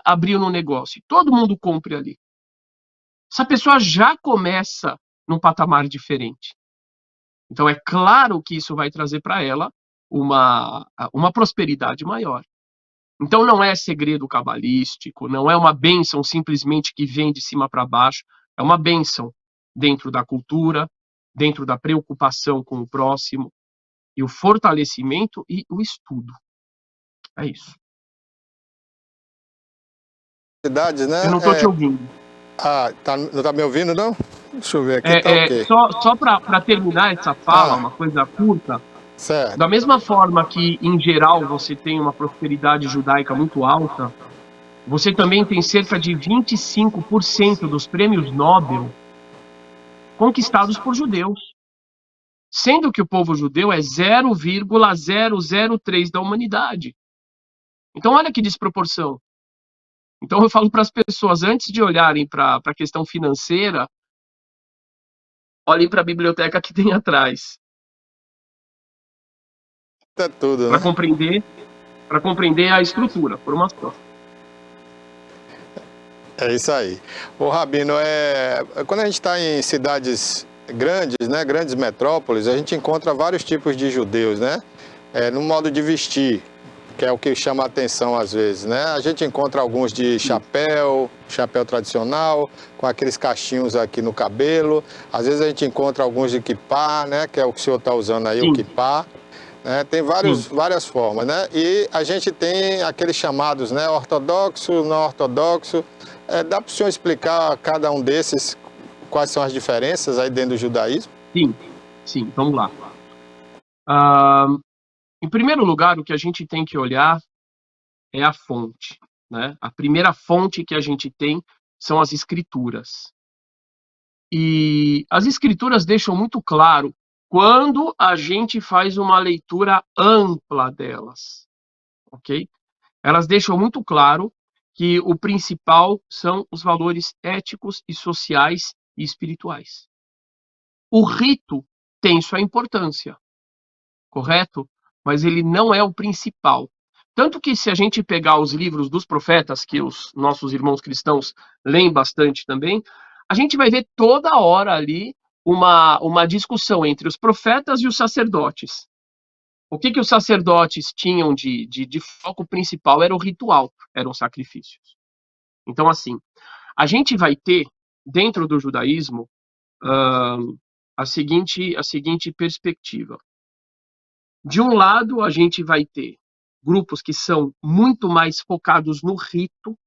abriu no negócio. Todo mundo compre ali. Essa pessoa já começa num patamar diferente. Então é claro que isso vai trazer para ela uma prosperidade maior. Então não é segredo cabalístico, não é uma bênção simplesmente que vem de cima para baixo, é uma bênção dentro da cultura, dentro da preocupação com o próximo, e o fortalecimento e o estudo. É isso. Né? Eu não estou te ouvindo. Não está me ouvindo, não? Deixa eu ver aqui, ok. Só para terminar essa fala, uma coisa curta. Certo. Da mesma forma que, em geral, você tem uma prosperidade judaica muito alta, você também tem cerca de 25% dos prêmios Nobel conquistados por judeus. Sendo que o povo judeu é 0,003 da humanidade. Então, olha que desproporção. Então, eu falo para as pessoas, antes de olharem para a questão financeira, olhem para a biblioteca que tem atrás, É tudo, para né? compreender a estrutura, formação. É isso aí. Ô Rabino, quando a gente está em cidades grandes, né, grandes metrópoles, a gente encontra vários tipos de judeus, né? No modo de vestir, que é o que chama a atenção às vezes, né? A gente encontra alguns de chapéu tradicional, com aqueles cachinhos aqui no cabelo. Às vezes a gente encontra alguns de kippá, né? Que é o que o senhor está usando aí, Sim. o kippá. Tem várias formas, né? E a gente tem aqueles chamados, né? Ortodoxo, não ortodoxo. Dá para o senhor explicar cada um desses, quais são as diferenças aí dentro do judaísmo? Sim, vamos lá. Em primeiro lugar, o que a gente tem que olhar é a fonte, né? A primeira fonte que a gente tem são as escrituras. E as escrituras deixam muito claro quando a gente faz uma leitura ampla delas, ok? Elas deixam muito claro que o principal são os valores éticos e sociais e espirituais. O rito tem sua importância, correto? Mas ele não é o principal. Tanto que se a gente pegar os livros dos profetas, que os nossos irmãos cristãos leem bastante também, a gente vai ver toda hora ali uma discussão entre os profetas e os sacerdotes. O que os sacerdotes tinham de foco principal era o ritual, eram os sacrifícios. Então, assim, a gente vai ter, dentro do judaísmo, a seguinte perspectiva. De um lado, a gente vai ter grupos que são muito mais focados no rito.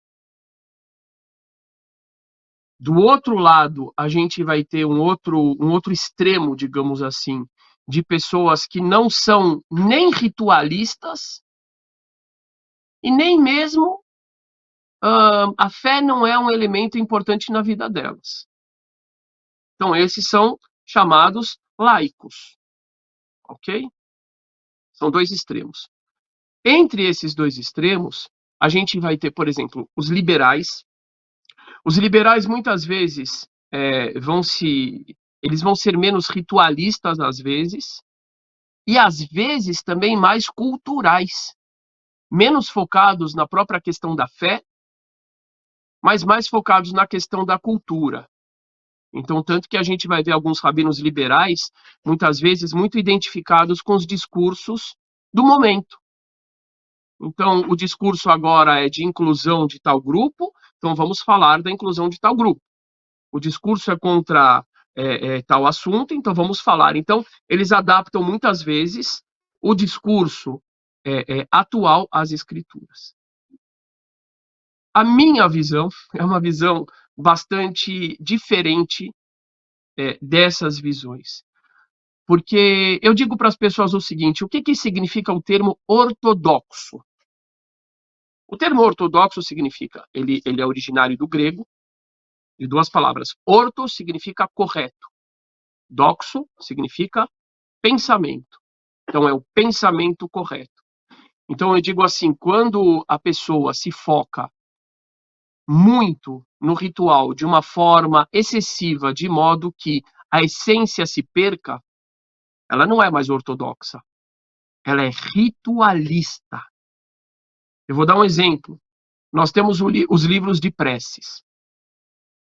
Do outro lado, a gente vai ter um outro extremo, digamos assim, de pessoas que não são nem ritualistas e nem mesmo a fé não é um elemento importante na vida delas. Então, esses são chamados laicos, ok? São dois extremos. Entre esses dois extremos, a gente vai ter, por exemplo, os liberais. Os liberais, muitas vezes, eles vão ser menos ritualistas, às vezes, e às vezes também mais culturais, menos focados na própria questão da fé, mas mais focados na questão da cultura. Então, tanto que a gente vai ver alguns rabinos liberais, muitas vezes, muito identificados com os discursos do momento. Então, o discurso agora é de inclusão de tal grupo, então vamos falar da inclusão de tal grupo. O discurso é contra tal assunto, então vamos falar. Então, eles adaptam muitas vezes o discurso atual às escrituras. A minha visão é uma visão bastante diferente dessas visões. Porque eu digo para as pessoas o seguinte, o que significa o termo ortodoxo? O termo ortodoxo significa, ele é originário do grego, de duas palavras. Orto significa correto. Doxo significa pensamento. Então, é o pensamento correto. Então, eu digo assim, quando a pessoa se foca muito no ritual de uma forma excessiva, de modo que a essência se perca, ela não é mais ortodoxa. Ela é ritualista. Eu vou dar um exemplo. Nós temos os livros de preces.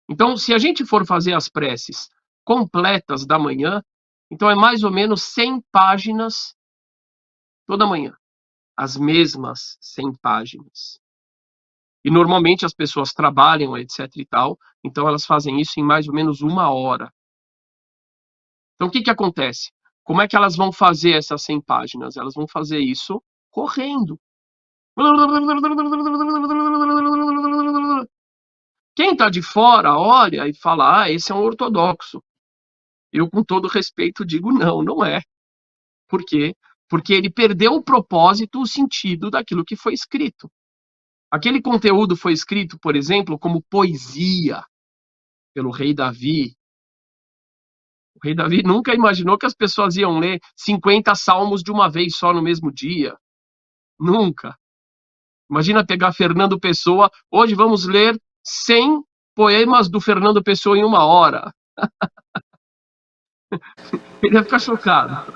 Então, se a gente for fazer as preces completas da manhã, então é mais ou menos 100 páginas toda manhã. As mesmas 100 páginas. E normalmente as pessoas trabalham, etc e tal, então elas fazem isso em mais ou menos 1 hora. Então o que acontece? Como é que elas vão fazer essas 100 páginas? Elas vão fazer isso correndo. Quem está de fora olha e fala, esse é um ortodoxo. Eu, com todo respeito, digo, não é. Por quê? Porque ele perdeu o propósito, o sentido daquilo que foi escrito. Aquele conteúdo foi escrito, por exemplo, como poesia pelo rei Davi. O rei Davi nunca imaginou que as pessoas iam ler 50 salmos de uma vez só no mesmo dia. Nunca. Imagina pegar Fernando Pessoa, hoje vamos ler 100 poemas do Fernando Pessoa em 1 hora. Ele ia ficar chocado.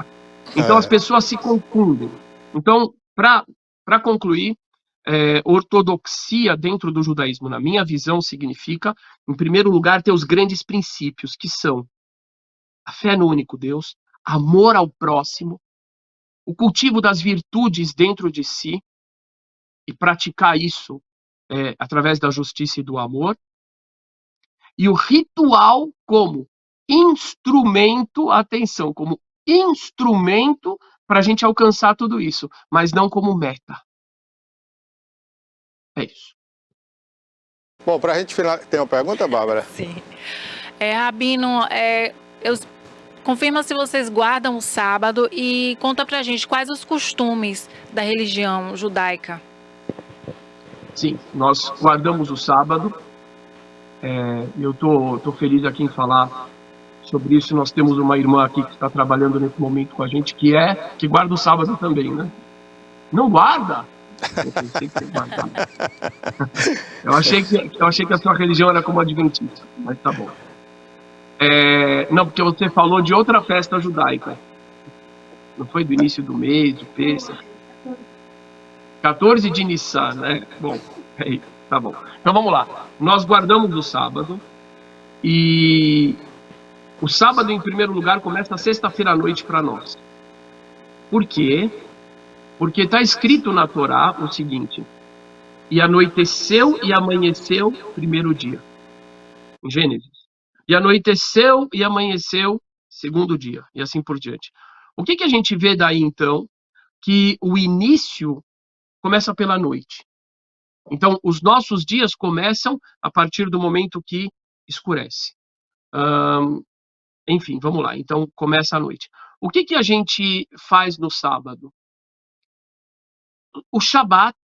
Então as pessoas se confundem. Então, para concluir, ortodoxia dentro do judaísmo, na minha visão, significa, em primeiro lugar, ter os grandes princípios, que são a fé no único Deus, amor ao próximo, o cultivo das virtudes dentro de si, e praticar isso através da justiça e do amor, e o ritual como instrumento, atenção, como instrumento para a gente alcançar tudo isso, mas não como meta. É isso. Bom, para a gente finalizar, tem uma pergunta, Bárbara? Sim. Rabino, confirma se vocês guardam o sábado e conta pra gente quais os costumes da religião judaica. Sim, nós guardamos o sábado. Eu tô feliz aqui em falar sobre isso. Nós temos uma irmã aqui que está trabalhando nesse momento com a gente, que guarda o sábado também, né? Não guarda? Eu pensei que você guardava. Eu achei que a sua religião era como adventista, mas tá bom. Não, porque você falou de outra festa judaica. Não foi do início do mês, do Pêssego? 14 de Nissan, né? Bom, tá bom. Então vamos lá. Nós guardamos o sábado e o sábado, em primeiro lugar, começa sexta-feira à noite para nós. Por quê? Porque está escrito na Torá o seguinte: e anoiteceu e amanheceu primeiro dia. Em Gênesis. E anoiteceu e amanheceu segundo dia. E assim por diante. O que a gente vê daí, então? Que o início começa pela noite. Então, os nossos dias começam a partir do momento que escurece. Enfim, vamos lá. Então, começa a noite. O que a gente faz no sábado? O Shabat,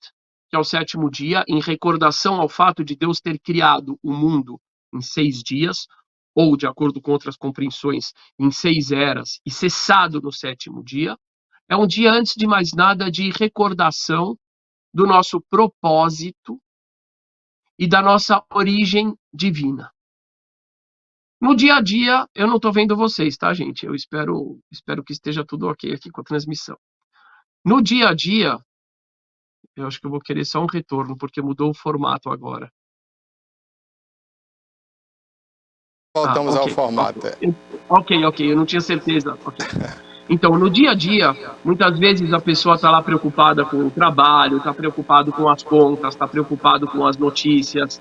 que é o 7º dia, em recordação ao fato de Deus ter criado o mundo em 6 dias, ou, de acordo com outras compreensões, em 6 eras, e cessado no 7º dia, é um dia, antes de mais nada, de recordação do nosso propósito e da nossa origem divina. No dia a dia, eu não estou vendo vocês, tá, gente? Eu espero que esteja tudo ok aqui com a transmissão. No dia a dia, eu acho que eu vou querer só um retorno, porque mudou o formato agora. Voltamos ao formato. Ok, eu não tinha certeza. Okay. Então, no dia a dia, muitas vezes a pessoa está lá preocupada com o trabalho, está preocupado com as contas, está preocupado com as notícias,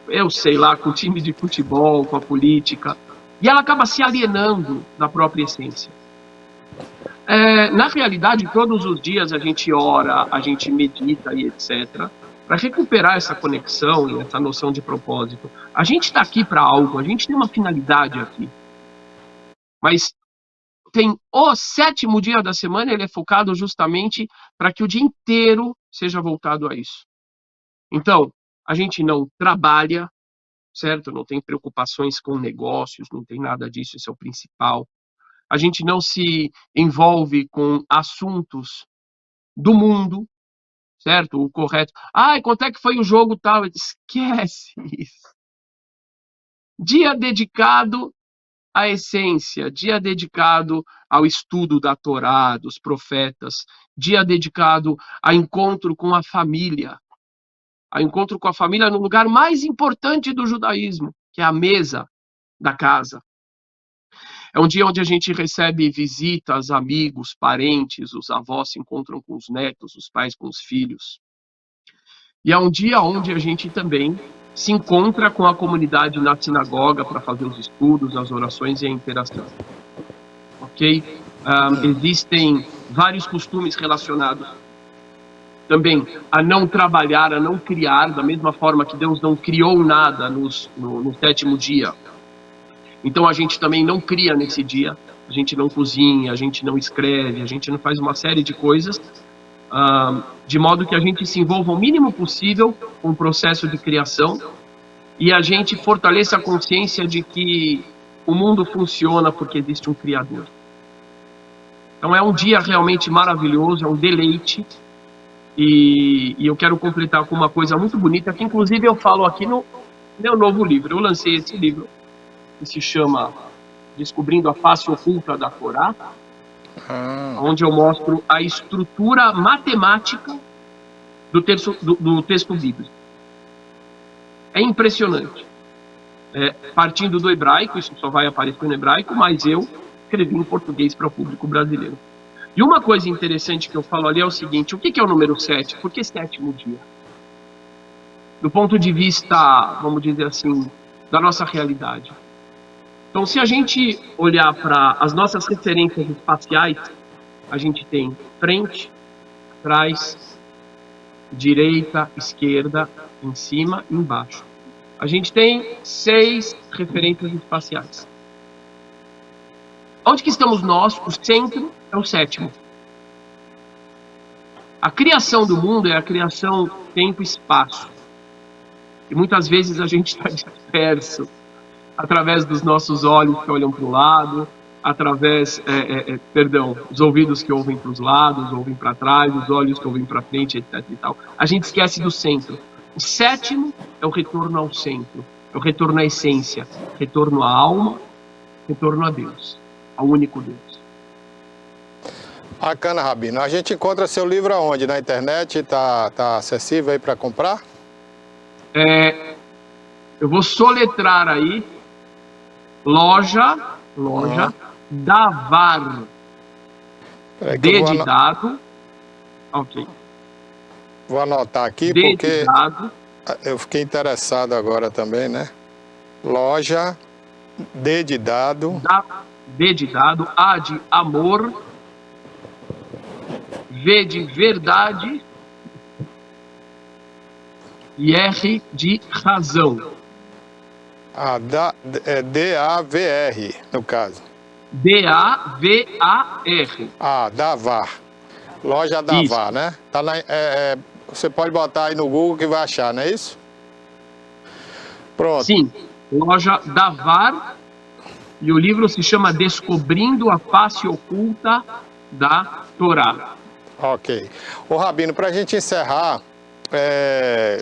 eu sei lá, com o time de futebol, com a política, e ela acaba se alienando da própria essência. Na realidade, todos os dias a gente ora, a gente medita e etc., para recuperar essa conexão e essa noção de propósito. A gente está aqui para algo, a gente tem uma finalidade aqui. Mas tem o 7º dia da semana, ele é focado justamente para que o dia inteiro seja voltado a isso. Então, a gente não trabalha, certo? Não tem preocupações com negócios, não tem nada disso, esse é o principal. A gente não se envolve com assuntos do mundo, certo? O correto. Quanto é que foi o jogo tal? Esquece isso. Dia dedicado à essência, dia dedicado ao estudo da Torá, dos profetas, dia dedicado a encontro com a família no lugar mais importante do judaísmo, que é a mesa da casa. É um dia onde a gente recebe visitas, amigos, parentes, os avós se encontram com os netos, os pais com os filhos. E é um dia onde a gente também se encontra com a comunidade na sinagoga para fazer os estudos, as orações e a interação. Ok? Existem vários costumes relacionados também a não trabalhar, a não criar, da mesma forma que Deus não criou nada no 7º dia. Então a gente também não cria nesse dia, a gente não cozinha, a gente não escreve, a gente não faz uma série de coisas, de modo que a gente se envolva o mínimo possível com o processo de criação e a gente fortaleça a consciência de que o mundo funciona porque existe um Criador. Então é um dia realmente maravilhoso, é um deleite, E eu quero completar com uma coisa muito bonita, que inclusive eu falo aqui no meu novo livro. Eu lancei esse livro, que se chama Descobrindo a Face Oculta da Torá, onde eu mostro a estrutura matemática do texto bíblico. É impressionante. Partindo do hebraico, isso só vai aparecer no hebraico, mas eu escrevi em português para o público brasileiro. E uma coisa interessante que eu falo ali é o seguinte: o que é o número 7? Por que 7º dia? Do ponto de vista, vamos dizer assim, da nossa realidade. Então, se a gente olhar para as nossas referências espaciais, a gente tem frente, trás, direita, esquerda, em cima e embaixo. A gente tem 6 referências espaciais. Onde que estamos nós? O centro é o 7º. A criação do mundo é a criação tempo e espaço. E muitas vezes a gente está disperso através dos nossos olhos que olham para o lado, através, os ouvidos que ouvem para os lados, ouvem para trás, os olhos que ouvem para frente, etc. e tal. A gente esquece do centro. O 7º é o retorno ao centro, é o retorno à essência, retorno à alma, retorno a Deus, ao único Deus. Bacana, Rabino. A gente encontra seu livro aonde? Na internet? Tá acessível aí para comprar? Eu vou soletrar aí, loja Davar, D de dado, ok. Vou anotar aqui D porque de dado, eu fiquei interessado agora também, né? Loja, D de dado. D de dado, A de amor, V de verdade e R de razão. D-A-V-R, no caso. D-A-V-A-R. Davar. Loja Davar, né? Tá você pode botar aí no Google que vai achar, não é isso? Pronto. Sim, loja Davar. E o livro se chama Descobrindo a Face Oculta da Torá. Ok. Ô Rabino, para a gente encerrar,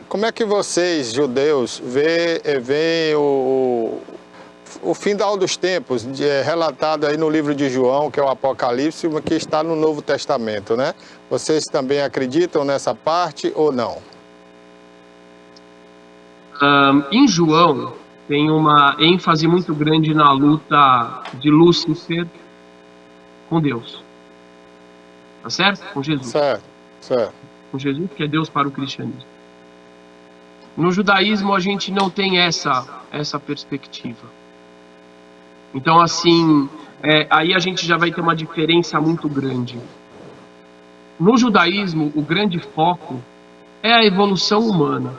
como é que vocês, judeus, veem o final dos tempos, relatado aí no livro de João, que é o Apocalipse, que está no Novo Testamento, né? Vocês também acreditam nessa parte ou não? Em João, tem uma ênfase muito grande na luta de Lúcifer com Deus. Tá certo? Com Jesus. Certo. Com Jesus, que é Deus para o cristianismo. No judaísmo, a gente não tem essa perspectiva. Então, assim, aí a gente já vai ter uma diferença muito grande. No judaísmo, o grande foco é a evolução humana,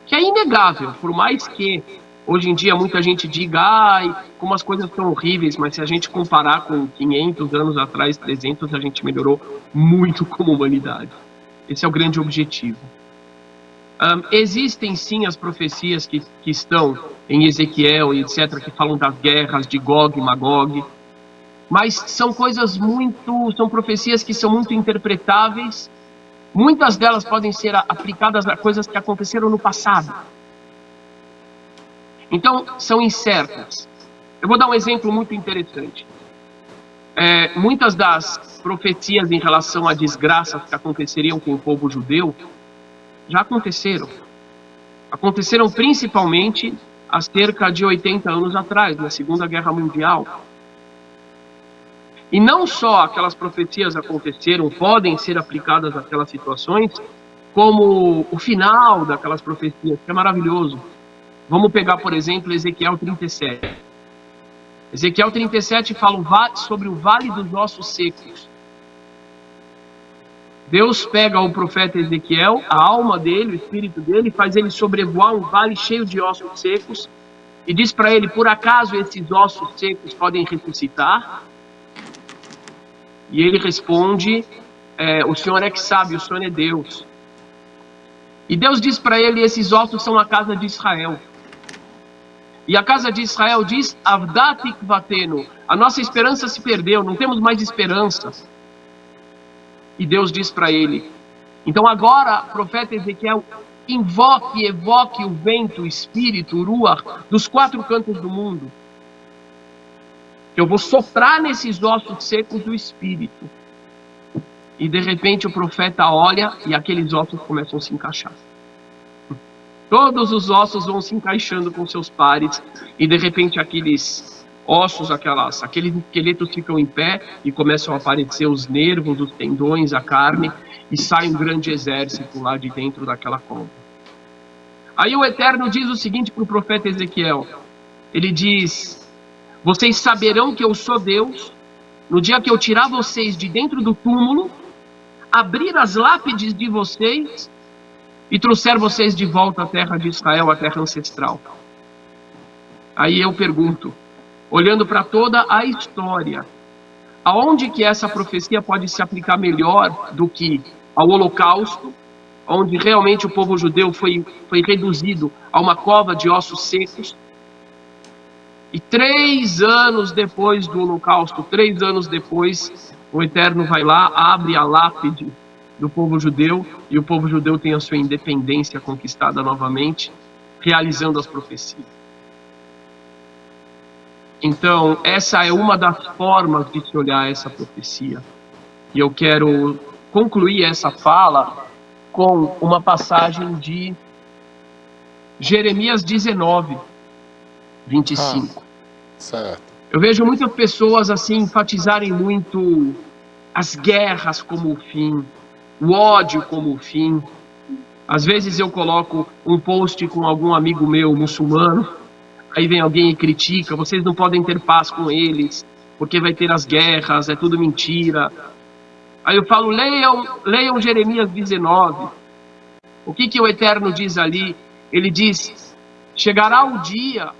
que é inegável, por mais que hoje em dia muita gente diga, como as coisas são horríveis, mas se a gente comparar com 500 anos atrás, 300, a gente melhorou muito como humanidade. Esse é o grande objetivo. Existem sim as profecias que estão em Ezequiel e etc., que falam das guerras de Gog e Magog, mas são são profecias que são muito interpretáveis. Muitas delas podem ser aplicadas a coisas que aconteceram no passado. Então, são incertas. Eu vou dar um exemplo muito interessante. Muitas das profecias em relação a desgraças que aconteceriam com o povo judeu já aconteceram. Aconteceram principalmente há cerca de 80 anos atrás, na Segunda Guerra Mundial. E não só aquelas profecias aconteceram, podem ser aplicadas àquelas situações, como o final daquelas profecias, que é maravilhoso. Vamos pegar, por exemplo, Ezequiel 37. Ezequiel 37 fala sobre o vale dos ossos secos. Deus pega o profeta Ezequiel, a alma dele, o espírito dele, faz ele sobrevoar um vale cheio de ossos secos e diz para ele, por acaso esses ossos secos podem ressuscitar? E ele responde, o Senhor é que sabe, o Senhor é Deus. E Deus diz para ele, esses ossos são a casa de Israel. E a casa de Israel diz, Avdat Ikvatenu, a nossa esperança se perdeu, não temos mais esperança. E Deus diz para ele, então agora, profeta Ezequiel, evoque o vento, o espírito, o ruach, dos 4 cantos do mundo. Eu vou soprar nesses ossos secos do espírito. E de repente o profeta olha e aqueles ossos começam a se encaixar. Todos os ossos vão se encaixando com seus pares. E de repente aqueles ossos, aqueles esqueletos ficam em pé e começam a aparecer os nervos, os tendões, a carne. E sai um grande exército lá de dentro daquela cova. Aí o Eterno diz o seguinte para o profeta Ezequiel. Ele diz, vocês saberão que eu sou Deus no dia que eu tirar vocês de dentro do túmulo, abrir as lápides de vocês e trouxer vocês de volta à terra de Israel, à terra ancestral. Aí eu pergunto, olhando para toda a história, aonde que essa profecia pode se aplicar melhor do que ao Holocausto, onde realmente o povo judeu foi reduzido a uma cova de ossos secos? E 3 anos depois do Holocausto, 3 anos depois, o Eterno vai lá, abre a lápide do povo judeu, e o povo judeu tem a sua independência conquistada novamente, realizando as profecias. Então, essa é uma das formas de se olhar essa profecia. E eu quero concluir essa fala com uma passagem de Jeremias 19, 25. Certo. Eu vejo muitas pessoas assim enfatizarem muito as guerras como o fim, o ódio como o fim. Às vezes eu coloco um post com algum amigo meu muçulmano, aí vem alguém e critica, vocês não podem ter paz com eles, porque vai ter as guerras, é tudo mentira. Aí eu falo, leiam Jeremias 19. O que o Eterno diz ali? Ele diz, chegará o dia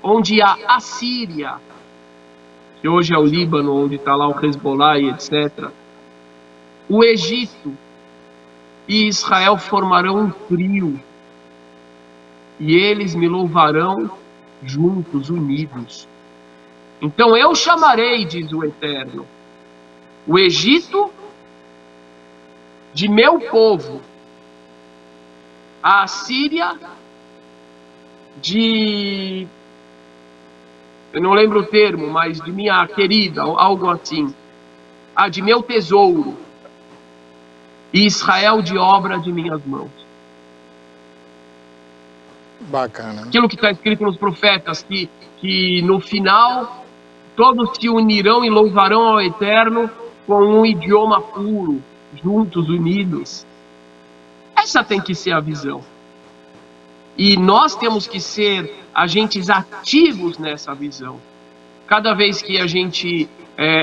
onde a Assíria, que hoje é o Líbano, onde está lá o Hezbollah e etc., o Egito e Israel formarão um trio, e eles me louvarão juntos, unidos. Então eu chamarei, diz o Eterno, o Egito de meu povo, a Assíria de... eu não lembro o termo, mas de minha querida, algo assim. De meu tesouro. E Israel de obra de minhas mãos. Bacana. Aquilo que está escrito nos profetas, que no final todos se unirão e louvarão ao Eterno com um idioma puro, juntos, unidos. Essa tem que ser a visão. E nós temos que ser agentes ativos nessa visão. Cada vez que a gente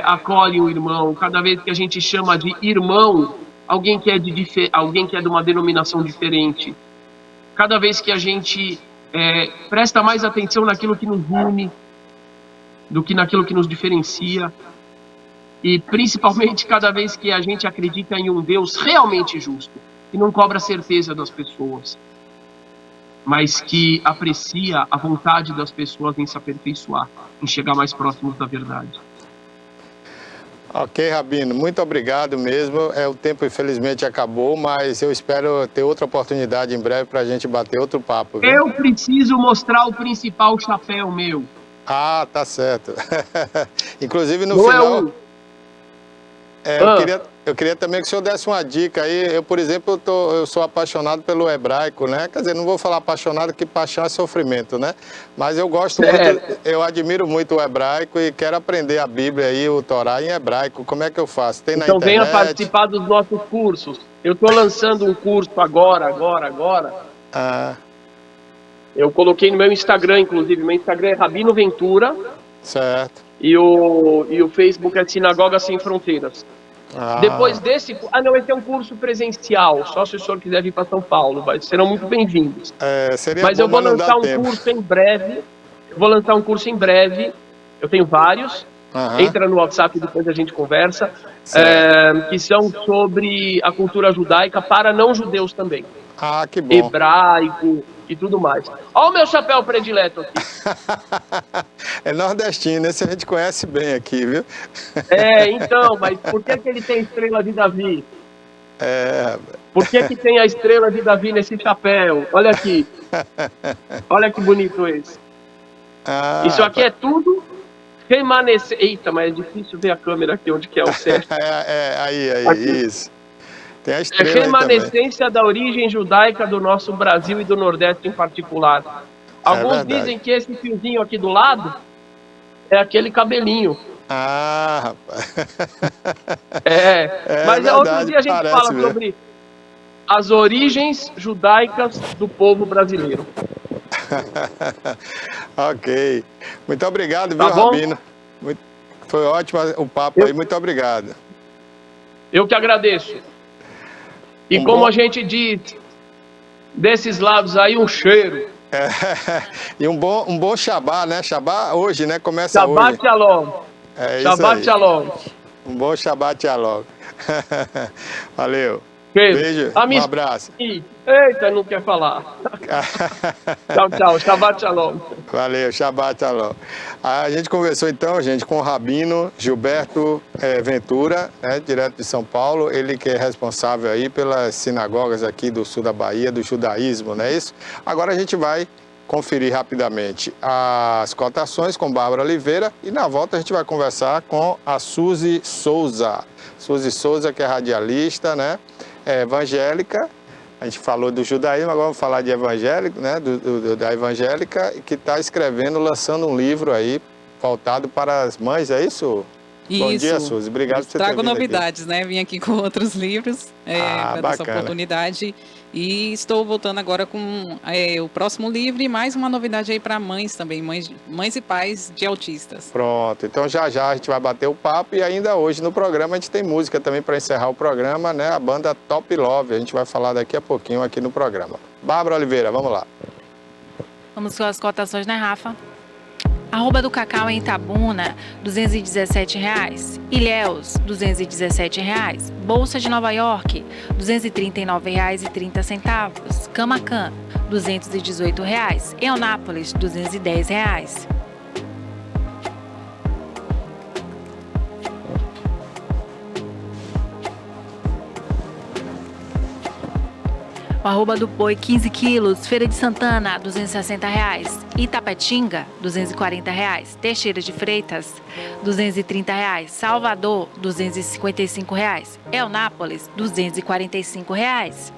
acolhe um irmão, cada vez que a gente chama de irmão alguém que é de uma denominação diferente, cada vez que a gente presta mais atenção naquilo que nos une do que naquilo que nos diferencia, e principalmente cada vez que a gente acredita em um Deus realmente justo, que não cobra a certeza das pessoas, mas que aprecia a vontade das pessoas em se aperfeiçoar, em chegar mais próximos da verdade. Ok, Rabino, muito obrigado mesmo. O tempo infelizmente acabou, mas eu espero ter outra oportunidade em breve para a gente bater outro papo. Viu? Eu preciso mostrar o principal chapéu meu. Ah, tá certo. Inclusive no não final... eu queria também que o senhor desse uma dica aí. Eu, por exemplo, eu sou apaixonado pelo hebraico, né? Quer dizer, não vou falar apaixonado, que paixão é sofrimento, né? Mas eu gosto muito, eu admiro muito o hebraico e quero aprender a Bíblia e o Torá em hebraico. Como é que eu faço? Tem na então internet? Venha participar dos nossos cursos. Eu estou lançando um curso agora. Eu coloquei no meu Instagram, inclusive. Meu Instagram é Rabino Ventura. Certo. E o Facebook é Sinagoga Sem Fronteiras. Depois desse... esse é um curso presencial, só se o senhor quiser vir para São Paulo, serão muito bem-vindos. Mas eu vou lançar um curso em breve. Eu tenho vários. Entra no WhatsApp e depois a gente conversa. Que são sobre a cultura judaica para não-judeus também. Que bom. Hebraico e tudo mais. Olha o meu chapéu predileto aqui. É nordestino, esse a gente conhece bem aqui, viu? Então, mas por que ele tem estrela de Davi? É, Por que tem a estrela de Davi nesse chapéu? Olha aqui. Olha que bonito esse. Isso aqui é tudo remanescente. Eita, mas é difícil ver a câmera aqui, onde que é o certo. aí, Aqui. isso. Tem a É estrela aí também. remanescência da origem judaica do nosso Brasil e do Nordeste em particular. Alguns verdade. dizem que esse fiozinho aqui do lado é aquele cabelinho. Ah, rapaz. Mas verdade, outro dia a gente parece fala mesmo. sobre as origens judaicas do povo brasileiro. Ok. Muito obrigado, Tá viu, bom? Rabino? Foi ótimo o papo aí, muito obrigado. Eu que agradeço. E Um como bom- a gente diz, desses lados aí, um cheiro. E um bom Shabá, né? Shabá hoje, né? Começa hoje. Shabbat Shalom. É isso Shabbat aí. Shalom. Um bom Shabbat Shalom. Valeu. Pedro, Beijo, a minha um abraço. Eita, não quer falar. Tchau, tchau. Shabbat Shalom. Valeu, Shabbat Shalom. A gente conversou então, gente, com o Rabino Gilberto Ventura, né, direto de São Paulo, ele que é responsável aí pelas sinagogas aqui do sul da Bahia, do judaísmo, não é isso? Agora a gente vai conferir rapidamente as cotações com Bárbara Oliveira e na volta a gente vai conversar com a Suzy Souza. Suzy Souza, que é radialista, né, evangélica. A gente falou do judaísmo, agora vamos falar de evangélico, né? Da evangélica, que está escrevendo, lançando um livro aí, voltado para as mães, é isso? Isso. Bom dia, Suzy. Obrigado por você ter Trago vindo novidades, né? Vim aqui com outros livros para dar essa bacana. oportunidade. E estou voltando agora com o próximo livro e mais uma novidade aí para mães também, mães e pais de autistas. Pronto, então já a gente vai bater o papo e ainda hoje no programa a gente tem música também para encerrar o programa, né? A banda Top Love, a gente vai falar daqui a pouquinho aqui no programa. Bárbara Oliveira, vamos lá. Vamos com as cotações, né, Rafa? Arroba do cacau em Itabuna, R$ 217,00. Ilhéus, R$ 217,00. Bolsa de Nova York, R$ 239,30. Camacan, R$ 218,00. Eunápolis, R$ 210,00. O arroba do boi, 15 quilos. Feira de Santana, R$ 260,00. Itapetinga, R$ 240,00. Teixeira de Freitas, R$ 230,00. Salvador, R$ 255,00. Eunápolis, R$ 245,00.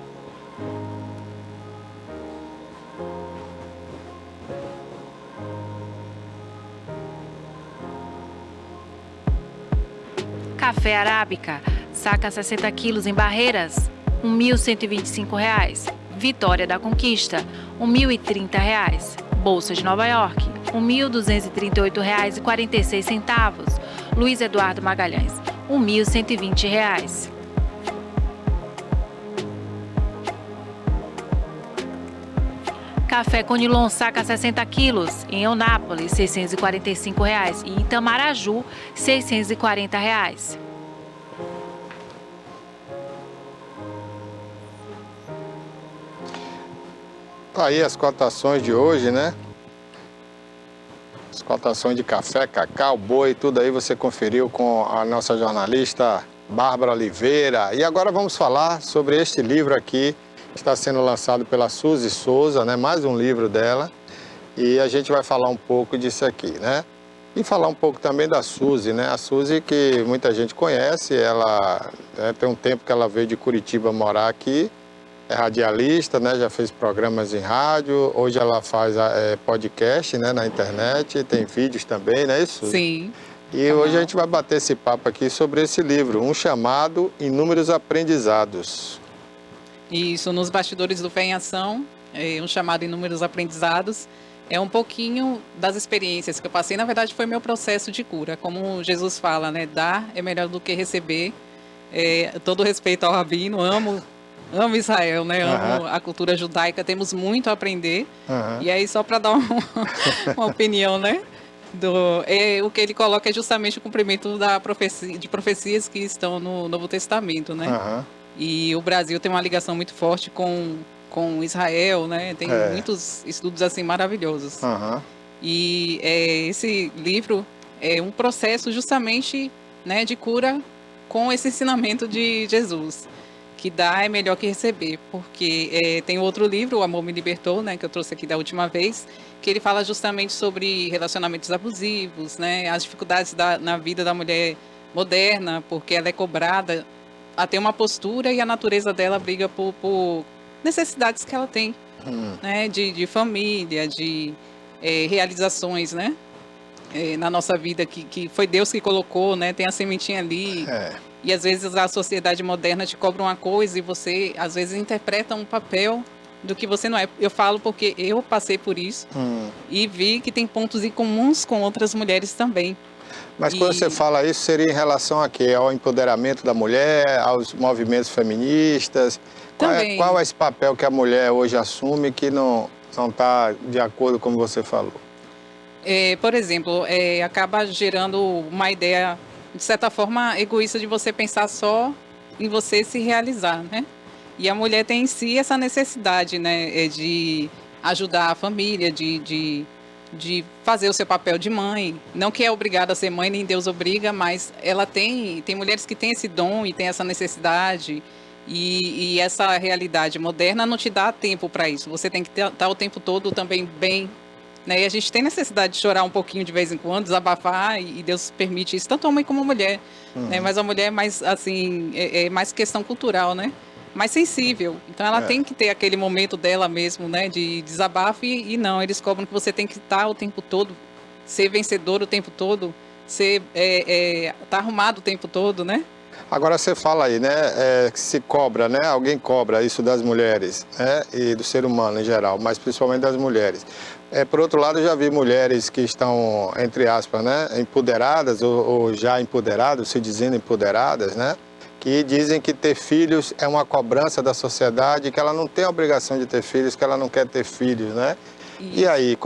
Café Arábica, saca 60 quilos em Barreiras, R$ 1.125,00. Vitória da Conquista, R$ 1.030,00. Bolsa de Nova York, R$ 1.238,46. Luiz Eduardo Magalhães, R$ 1.120,00. Café Conilon, saca 60 quilos, em Eunápolis, R$ 645,00. E em Itamaraju, R$ 640,00. Tá aí as cotações de hoje, né? As cotações de café, cacau, boi, tudo aí você conferiu com a nossa jornalista Bárbara Oliveira. E agora vamos falar sobre este livro aqui, que está sendo lançado pela Suzy Souza, né? Mais um livro dela. E a gente vai falar um pouco disso aqui, né? E falar um pouco também da Suzy, né? A Suzy, que muita gente conhece, ela tem um tempo que ela veio de Curitiba morar aqui. É radialista, né? Já fez programas em rádio. Hoje ela faz podcast, né? Na internet. Tem vídeos também, não é isso? Sim. E hoje a gente vai bater esse papo aqui sobre esse livro, Um Chamado, Inúmeros Aprendizados. Isso, nos bastidores do Fé em Ação, um chamado Inúmeros Aprendizados. É um pouquinho das experiências que eu passei. Na verdade, foi meu processo de cura. Como Jesus fala, né? Dar é melhor do que receber. Todo respeito ao Rabino, amo Israel, né? Amo a cultura judaica, temos muito a aprender. E aí, só para dar uma opinião, né? O que ele coloca é justamente o cumprimento de profecias que estão no Novo Testamento, né? E o Brasil tem uma ligação muito forte com Israel, né? Tem muitos estudos assim maravilhosos. E esse livro é um processo justamente, né, de cura com esse ensinamento de Jesus, que dar é melhor que receber, porque tem outro livro, O Amor Me Libertou, né, que eu trouxe aqui da última vez, que ele fala justamente sobre relacionamentos abusivos, né, as dificuldades na vida da mulher moderna, porque ela é cobrada a ter uma postura e a natureza dela briga por necessidades que ela tem, né, de família, de realizações, né, na nossa vida, que foi Deus que colocou, né, tem a sementinha ali. E às vezes a sociedade moderna te cobra uma coisa e você às vezes interpreta um papel do que você não é. Eu falo porque eu passei por isso e vi que tem pontos em comuns com outras mulheres também. Mas quando você fala isso, seria em relação a quê? Ao empoderamento da mulher, aos movimentos feministas? Também. Qual é esse papel que a mulher hoje assume que não está de acordo com o que você falou? Por exemplo, acaba gerando uma ideia, de certa forma, egoísta de você pensar só em você se realizar, né? E a mulher tem em si essa necessidade, né, de ajudar a família, de fazer o seu papel de mãe. Não que é obrigada a ser mãe, nem Deus obriga, mas ela tem mulheres que têm esse dom e têm essa necessidade. E essa realidade moderna não te dá tempo para isso. Você tem que estar o tempo todo também bem, né? E a gente tem necessidade de chorar um pouquinho de vez em quando, desabafar, e Deus permite isso, tanto homem como mulher. Né? Mas a mulher é mais, assim, é mais questão cultural, né? Mais sensível. Então ela tem que ter aquele momento dela mesmo, né? De desabafo, e não, eles cobram que você tem que estar o tempo todo, ser vencedor o tempo todo, estar arrumado o tempo todo, né? Agora você fala aí, né, que se cobra, né, alguém cobra isso das mulheres, né, e do ser humano em geral, mas principalmente das mulheres. Por outro lado, eu já vi mulheres que estão, entre aspas, né, empoderadas ou já empoderadas, se dizendo empoderadas, né, que dizem que ter filhos é uma cobrança da sociedade, que ela não tem a obrigação de ter filhos, que ela não quer ter filhos, né? Isso. E aí,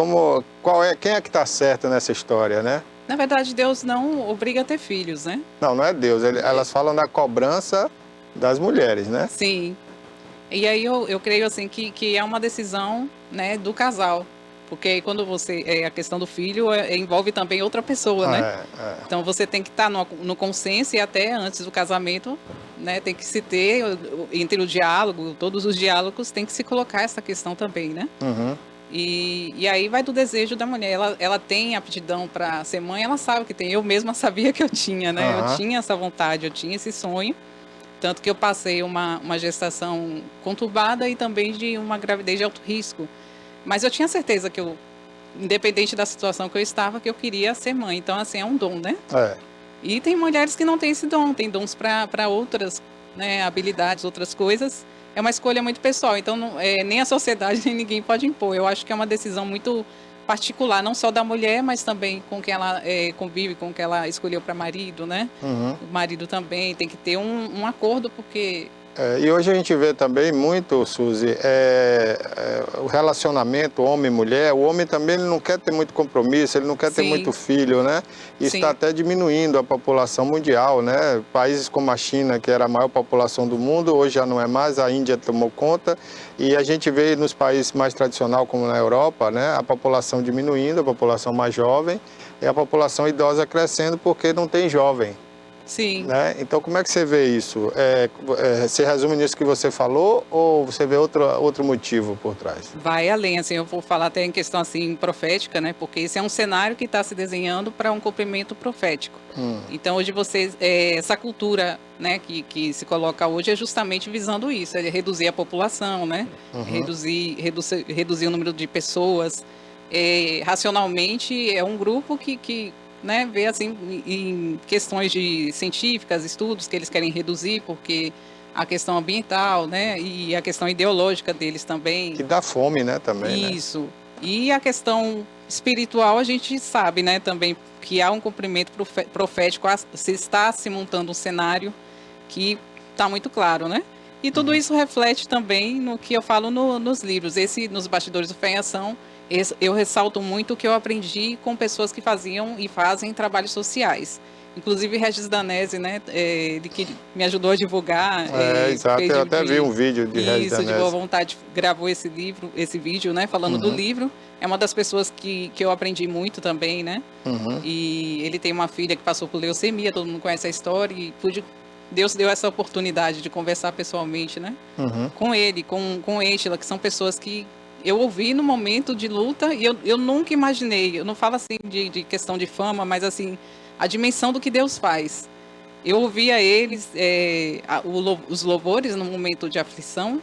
quem é que está certo nessa história, né? Na verdade, Deus não obriga a ter filhos, né? Não, não é Deus. Elas falam da cobrança das mulheres, né? Sim. E aí eu creio assim que é uma decisão, né, do casal. Porque quando a questão do filho envolve também outra pessoa, né? Então você tem que estar no consenso, e até antes do casamento, né, tem que se ter, entre o diálogo, todos os diálogos, tem que se colocar essa questão também, né? E aí vai do desejo da mulher. Ela tem aptidão para ser mãe, ela sabe que tem. Eu mesma sabia que eu tinha, né? Eu tinha essa vontade, eu tinha esse sonho. Tanto que eu passei uma gestação conturbada e também de uma gravidez de alto risco. Mas eu tinha certeza que independente da situação que eu estava, que eu queria ser mãe. Então, assim, é um dom, né? E tem mulheres que não têm esse dom, tem dons para outras, né, habilidades, outras coisas. É uma escolha muito pessoal, então nem a sociedade nem ninguém pode impor. Eu acho que é uma decisão muito particular, não só da mulher, mas também com quem ela convive, com quem ela escolheu para marido, né? O marido também tem que ter um acordo, porque... E hoje a gente vê também muito, Suzy, o relacionamento homem-mulher. O homem também ele não quer ter muito compromisso, ele não quer ter muito filho, né? Isso está até diminuindo a população mundial, né? Países como a China, que era a maior população do mundo, hoje já não é mais, a Índia tomou conta. E a gente vê nos países mais tradicionais, como na Europa, né? A população diminuindo, a população mais jovem, e a população idosa crescendo porque não tem jovem. Sim. Né? Então, como é que você vê isso? Você resume nisso que você falou ou você vê outro motivo por trás? Vai além, assim, eu vou falar até em questão assim, profética, né? Porque esse é um cenário que está se desenhando para um cumprimento profético. Então, hoje essa cultura, né, que se coloca hoje é justamente visando isso, reduzir a população, né? Reduzir o número de pessoas. Racionalmente, é um grupo que né, ver assim em questões científicas, estudos que eles querem reduzir, porque a questão ambiental, né, e a questão ideológica deles também. Que dá fome, né, também. Isso. Né? E a questão espiritual, a gente sabe, né, também que há um cumprimento profético, está se montando um cenário que está muito claro, né? E tudo isso reflete também no que eu falo nos livros. Nos Bastidores do Fé em Ação, eu ressalto muito o que eu aprendi com pessoas que faziam e fazem trabalhos sociais. Inclusive Regis Danese, né? Ele que me ajudou a divulgar. Exato, eu até vi um vídeo de Regis Isso, Danese. de boa vontade, gravou esse vídeo, né? Falando do livro. É uma das pessoas que eu aprendi muito também, né? E ele tem uma filha que passou por leucemia, todo mundo conhece a história, e Deus deu essa oportunidade de conversar pessoalmente, né? Com ele, com Êntila, que são pessoas que eu ouvi no momento de luta e eu nunca imaginei, eu não falo assim de questão de fama, mas assim, a dimensão do que Deus faz. Eu ouvia eles, os louvores no momento de aflição,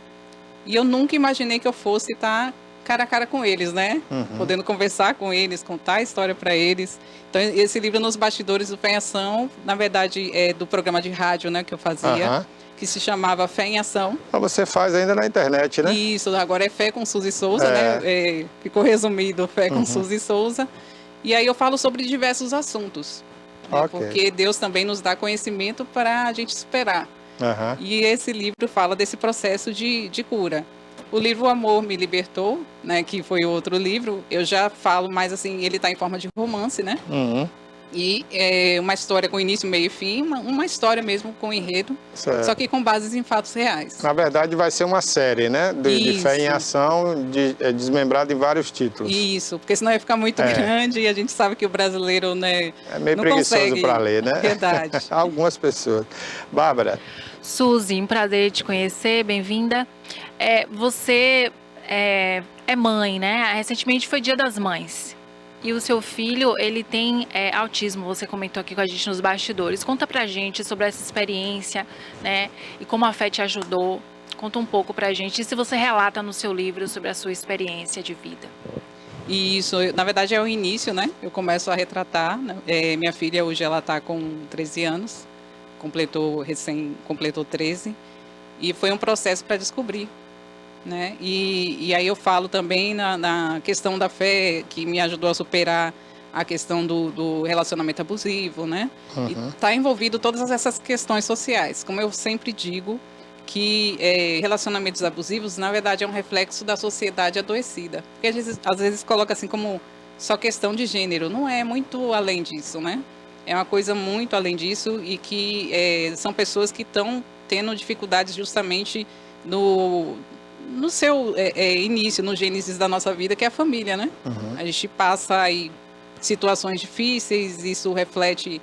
e eu nunca imaginei que eu fosse estar cara a cara com eles, né? Podendo conversar com eles, contar a história para eles. Então, esse livro Nos Bastidores do Fé em Ação, na verdade, é do programa de rádio, né, que eu fazia, que se chamava Fé em Ação. Mas você faz ainda na internet, né? Isso, agora é Fé com Suzy Souza, né? Ficou resumido, Fé com Suzy Souza. E aí eu falo sobre diversos assuntos. Porque Deus também nos dá conhecimento para a gente superar. E esse livro fala desse processo de cura. O livro O Amor Me Libertou, né, que foi outro livro, eu já falo mais assim, ele está em forma de romance, né? E é uma história com início, meio e fim, uma história mesmo com enredo, só que com bases em fatos reais. Na verdade, vai ser uma série, né? De Fé em Ação, desmembrada em vários títulos. Isso, porque senão ia ficar muito grande e a gente sabe que o brasileiro, né, é meio não preguiçoso consegue para ler, né? Verdade. Algumas pessoas. Bárbara. Suzy, um prazer te conhecer, bem-vinda. Você é mãe, né? Recentemente foi Dia das Mães. E o seu filho, ele tem autismo, você comentou aqui com a gente nos bastidores. Conta pra gente sobre essa experiência, né? E como a fé te ajudou. Conta um pouco pra gente. E se você relata no seu livro sobre a sua experiência de vida. Isso, na verdade é o início, né? Eu começo a retratar, né? Minha filha hoje ela está com 13 anos, completou 13, e foi um processo para descobrir, né? E aí eu falo também na questão da fé, que me ajudou a superar a questão do relacionamento abusivo, né? E está envolvido todas essas questões sociais. Como eu sempre digo, que relacionamentos abusivos, na verdade, é um reflexo da sociedade adoecida. Porque às vezes coloca assim como só questão de gênero. Não é muito além disso, né? É uma coisa muito além disso e que são pessoas que estão tendo dificuldades justamente no seu início, no gênesis da nossa vida, que é a família, né? A gente passa aí situações difíceis, isso reflete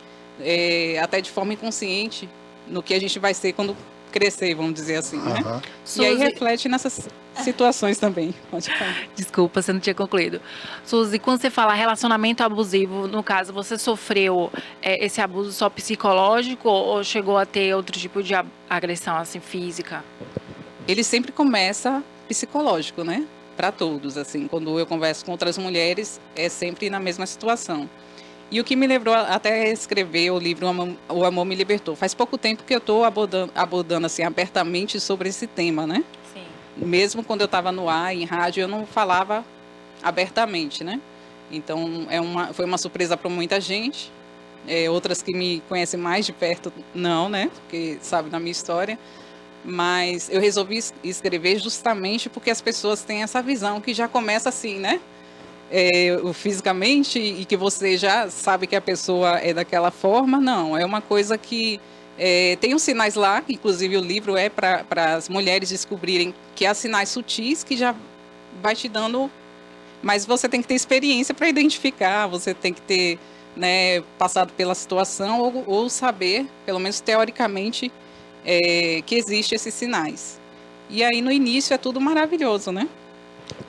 até de forma inconsciente no que a gente vai ser quando crescer, vamos dizer assim, né? E aí reflete nessas situações também. Pode falar. Desculpa, você não tinha concluído. Suzy, quando você fala relacionamento abusivo, no caso, você sofreu esse abuso só psicológico ou chegou a ter outro tipo de agressão, assim, física? Ele sempre começa psicológico, né? Para todos, assim. Quando eu converso com outras mulheres, é sempre na mesma situação. E o que me levou até escrever o livro O Amor Me Libertou. Faz pouco tempo que eu estou abordando assim, abertamente sobre esse tema, né? Sim. Mesmo quando eu estava no ar, em rádio, eu não falava abertamente, né? Então, foi uma surpresa para muita gente. Outras que me conhecem mais de perto, não, né? Porque sabe da minha história. Mas eu resolvi escrever justamente porque as pessoas têm essa visão que já começa assim, né? Fisicamente, e que você já sabe que a pessoa é daquela forma, não. É uma coisa que tem os sinais lá, inclusive o livro é para as mulheres descobrirem que há sinais sutis que já vai te dando, mas você tem que ter experiência para identificar, você tem que ter, né, passado pela situação ou saber, pelo menos teoricamente, que existem esses sinais. E aí no início é tudo maravilhoso, né?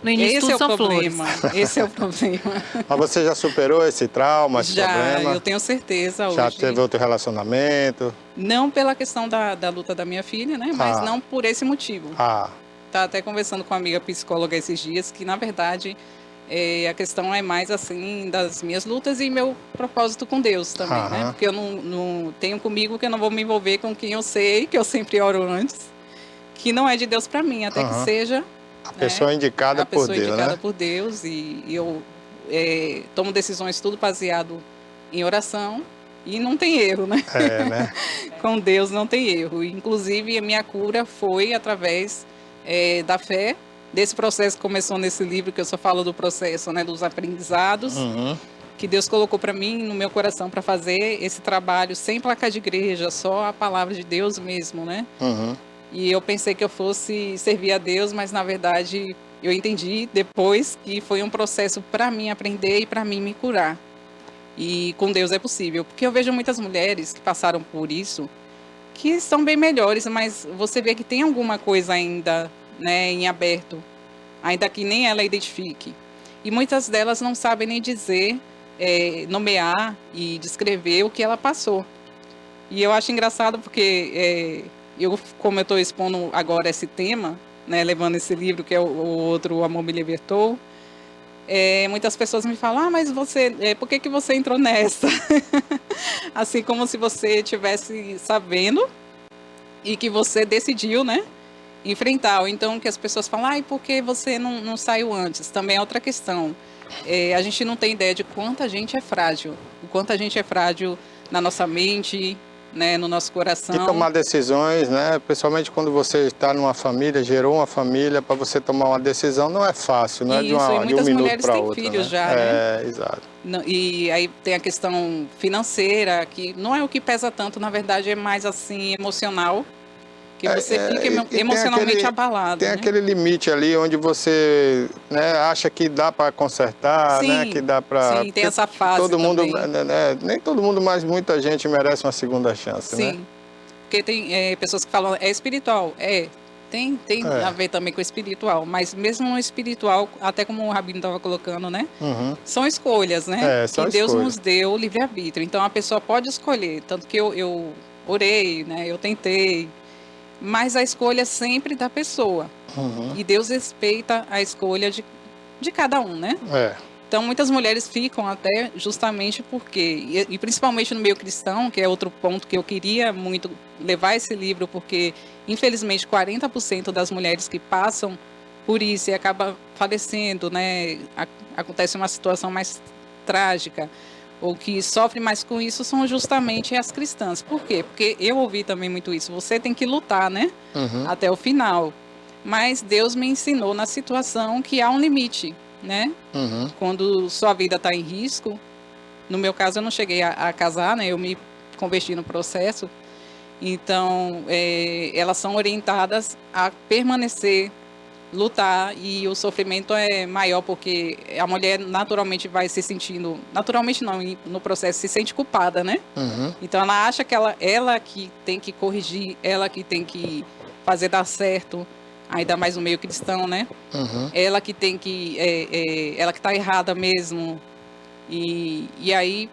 No início Esse é o são problema. flores. Esse é o problema. Mas você já superou esse trauma, esse problema? Eu tenho certeza Já hoje. teve outro relacionamento? Não pela questão da luta da minha filha, né? Mas não por esse motivo. Tá até conversando com uma amiga psicóloga esses dias que, na verdade, a questão é mais assim das minhas lutas e meu propósito com Deus também, né? Porque eu não tenho comigo que eu não vou me envolver com quem eu sei, que eu sempre oro antes, que não é de Deus para mim, até que seja a pessoa indicada por Deus, né? A pessoa indicada por Deus, e eu tomo decisões tudo baseado em oração e não tem erro, né? Né? Com Deus não tem erro. Inclusive, a minha cura foi através da fé desse processo que começou nesse livro, que eu só falo do processo, né, dos aprendizados, que Deus colocou para mim, no meu coração, para fazer esse trabalho sem placa de igreja, só a palavra de Deus mesmo, né? E eu pensei que eu fosse servir a Deus, mas na verdade eu entendi depois que foi um processo para mim aprender e para mim me curar. E com Deus é possível, porque eu vejo muitas mulheres que passaram por isso, que são bem melhores, mas você vê que tem alguma coisa ainda, né, em aberto, ainda que nem ela identifique. E muitas delas não sabem nem dizer, nomear e descrever o que ela passou. E eu acho engraçado porque como eu estou expondo agora esse tema, né, levando esse livro que é o outro, O Amor Me Libertou, muitas pessoas me falam, mas você, por que você entrou nessa? Assim como se você estivesse sabendo e que você decidiu, né, enfrentar. Ou então que as pessoas falam, e por que você não saiu antes? Também é outra questão. A gente não tem ideia de quanto a gente é frágil, o quanto a gente é frágil na nossa mente, né, no nosso coração. E tomar decisões, né? Principalmente quando você está numa família, gerou uma família, para você tomar uma decisão não é fácil, não é de um minuto para outro. Filhos, né? já, né? Exato. E aí tem a questão financeira, que não é o que pesa tanto, na verdade é mais assim emocional, que você fica emocionalmente abalado. Tem, né? Aquele limite ali onde você, né, acha que dá para consertar, sim, né, que dá para... Sim, tem essa fase todo mundo, também. nem todo mundo, mas muita gente merece uma segunda chance, sim, né? Porque tem pessoas que falam, é espiritual, tem a ver também com o espiritual, mas mesmo no espiritual, até como o Rabino estava colocando, né? São escolhas, né? Que Deus nos deu livre-arbítrio. Então a pessoa pode escolher, tanto que eu orei, né? Eu tentei, mas a escolha é sempre da pessoa. E Deus respeita a escolha de cada um, né? Então, muitas mulheres ficam até justamente porque, e principalmente no meio cristão, que é outro ponto que eu queria muito levar esse livro, porque, infelizmente, 40% das mulheres que passam por isso e acabam falecendo, né? Acontece uma situação mais trágica, ou que sofrem mais com isso, são justamente as cristãs. Por quê? Porque eu ouvi também muito isso. Você tem que lutar, né? Até o final. Mas Deus me ensinou na situação que há um limite, né? Quando sua vida está em risco. No meu caso, eu não cheguei a casar, né? Eu me converti no processo. Então, elas são orientadas a permanecer, lutar, e o sofrimento é maior porque a mulher naturalmente vai se sentindo, naturalmente não, no processo se sente culpada, né? Então ela acha que ela que tem que corrigir, ela que tem que fazer dar certo, ainda mais no meio cristão, né? Ela que tem que, ela que está errada mesmo, e aí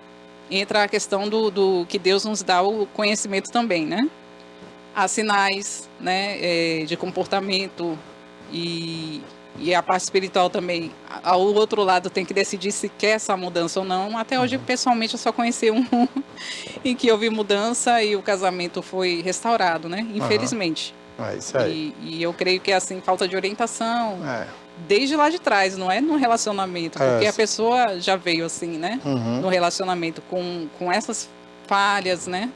entra a questão do que Deus nos dá o conhecimento também, né? Há sinais, né, de comportamento, e a parte espiritual também. O outro lado tem que decidir se quer essa mudança ou não. Até hoje, pessoalmente, eu só conheci um em que houve mudança e o casamento foi restaurado, né? Infelizmente. Isso aí. E eu creio que é assim, falta de orientação. Desde lá de trás, não é no relacionamento, porque a pessoa já veio assim, né? No relacionamento com essas falhas, né?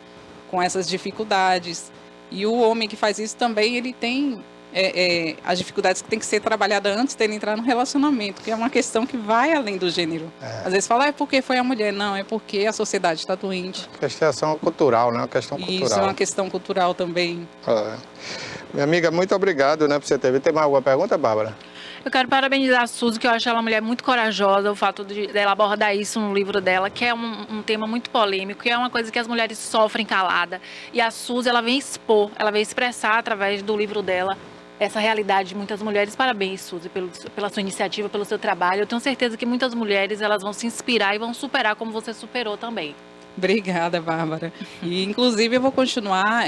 Com essas dificuldades. E o homem que faz isso também, ele tem as dificuldades que tem que ser trabalhada antes dele entrar no relacionamento, que é uma questão que vai além do gênero. Às vezes fala, é porque foi a mulher. Não, é porque a sociedade está doente. Questão cultural, né? Uma questão cultural. Isso é uma questão cultural também. Minha amiga, muito obrigado, né, por você ter vindo. Tem mais alguma pergunta, Bárbara? Eu quero parabenizar a Suzy, que eu acho ela uma mulher muito corajosa, o fato dela abordar isso no livro dela, que é um tema muito polêmico, que é uma coisa que as mulheres sofrem calada. E a Suzy, ela vem expor, ela vem expressar através do livro dela essa realidade de muitas mulheres. Parabéns, Suzy, pela sua iniciativa, pelo seu trabalho. Eu tenho certeza que muitas mulheres elas vão se inspirar e vão superar como você superou também. Obrigada, Bárbara. E, inclusive, eu vou continuar,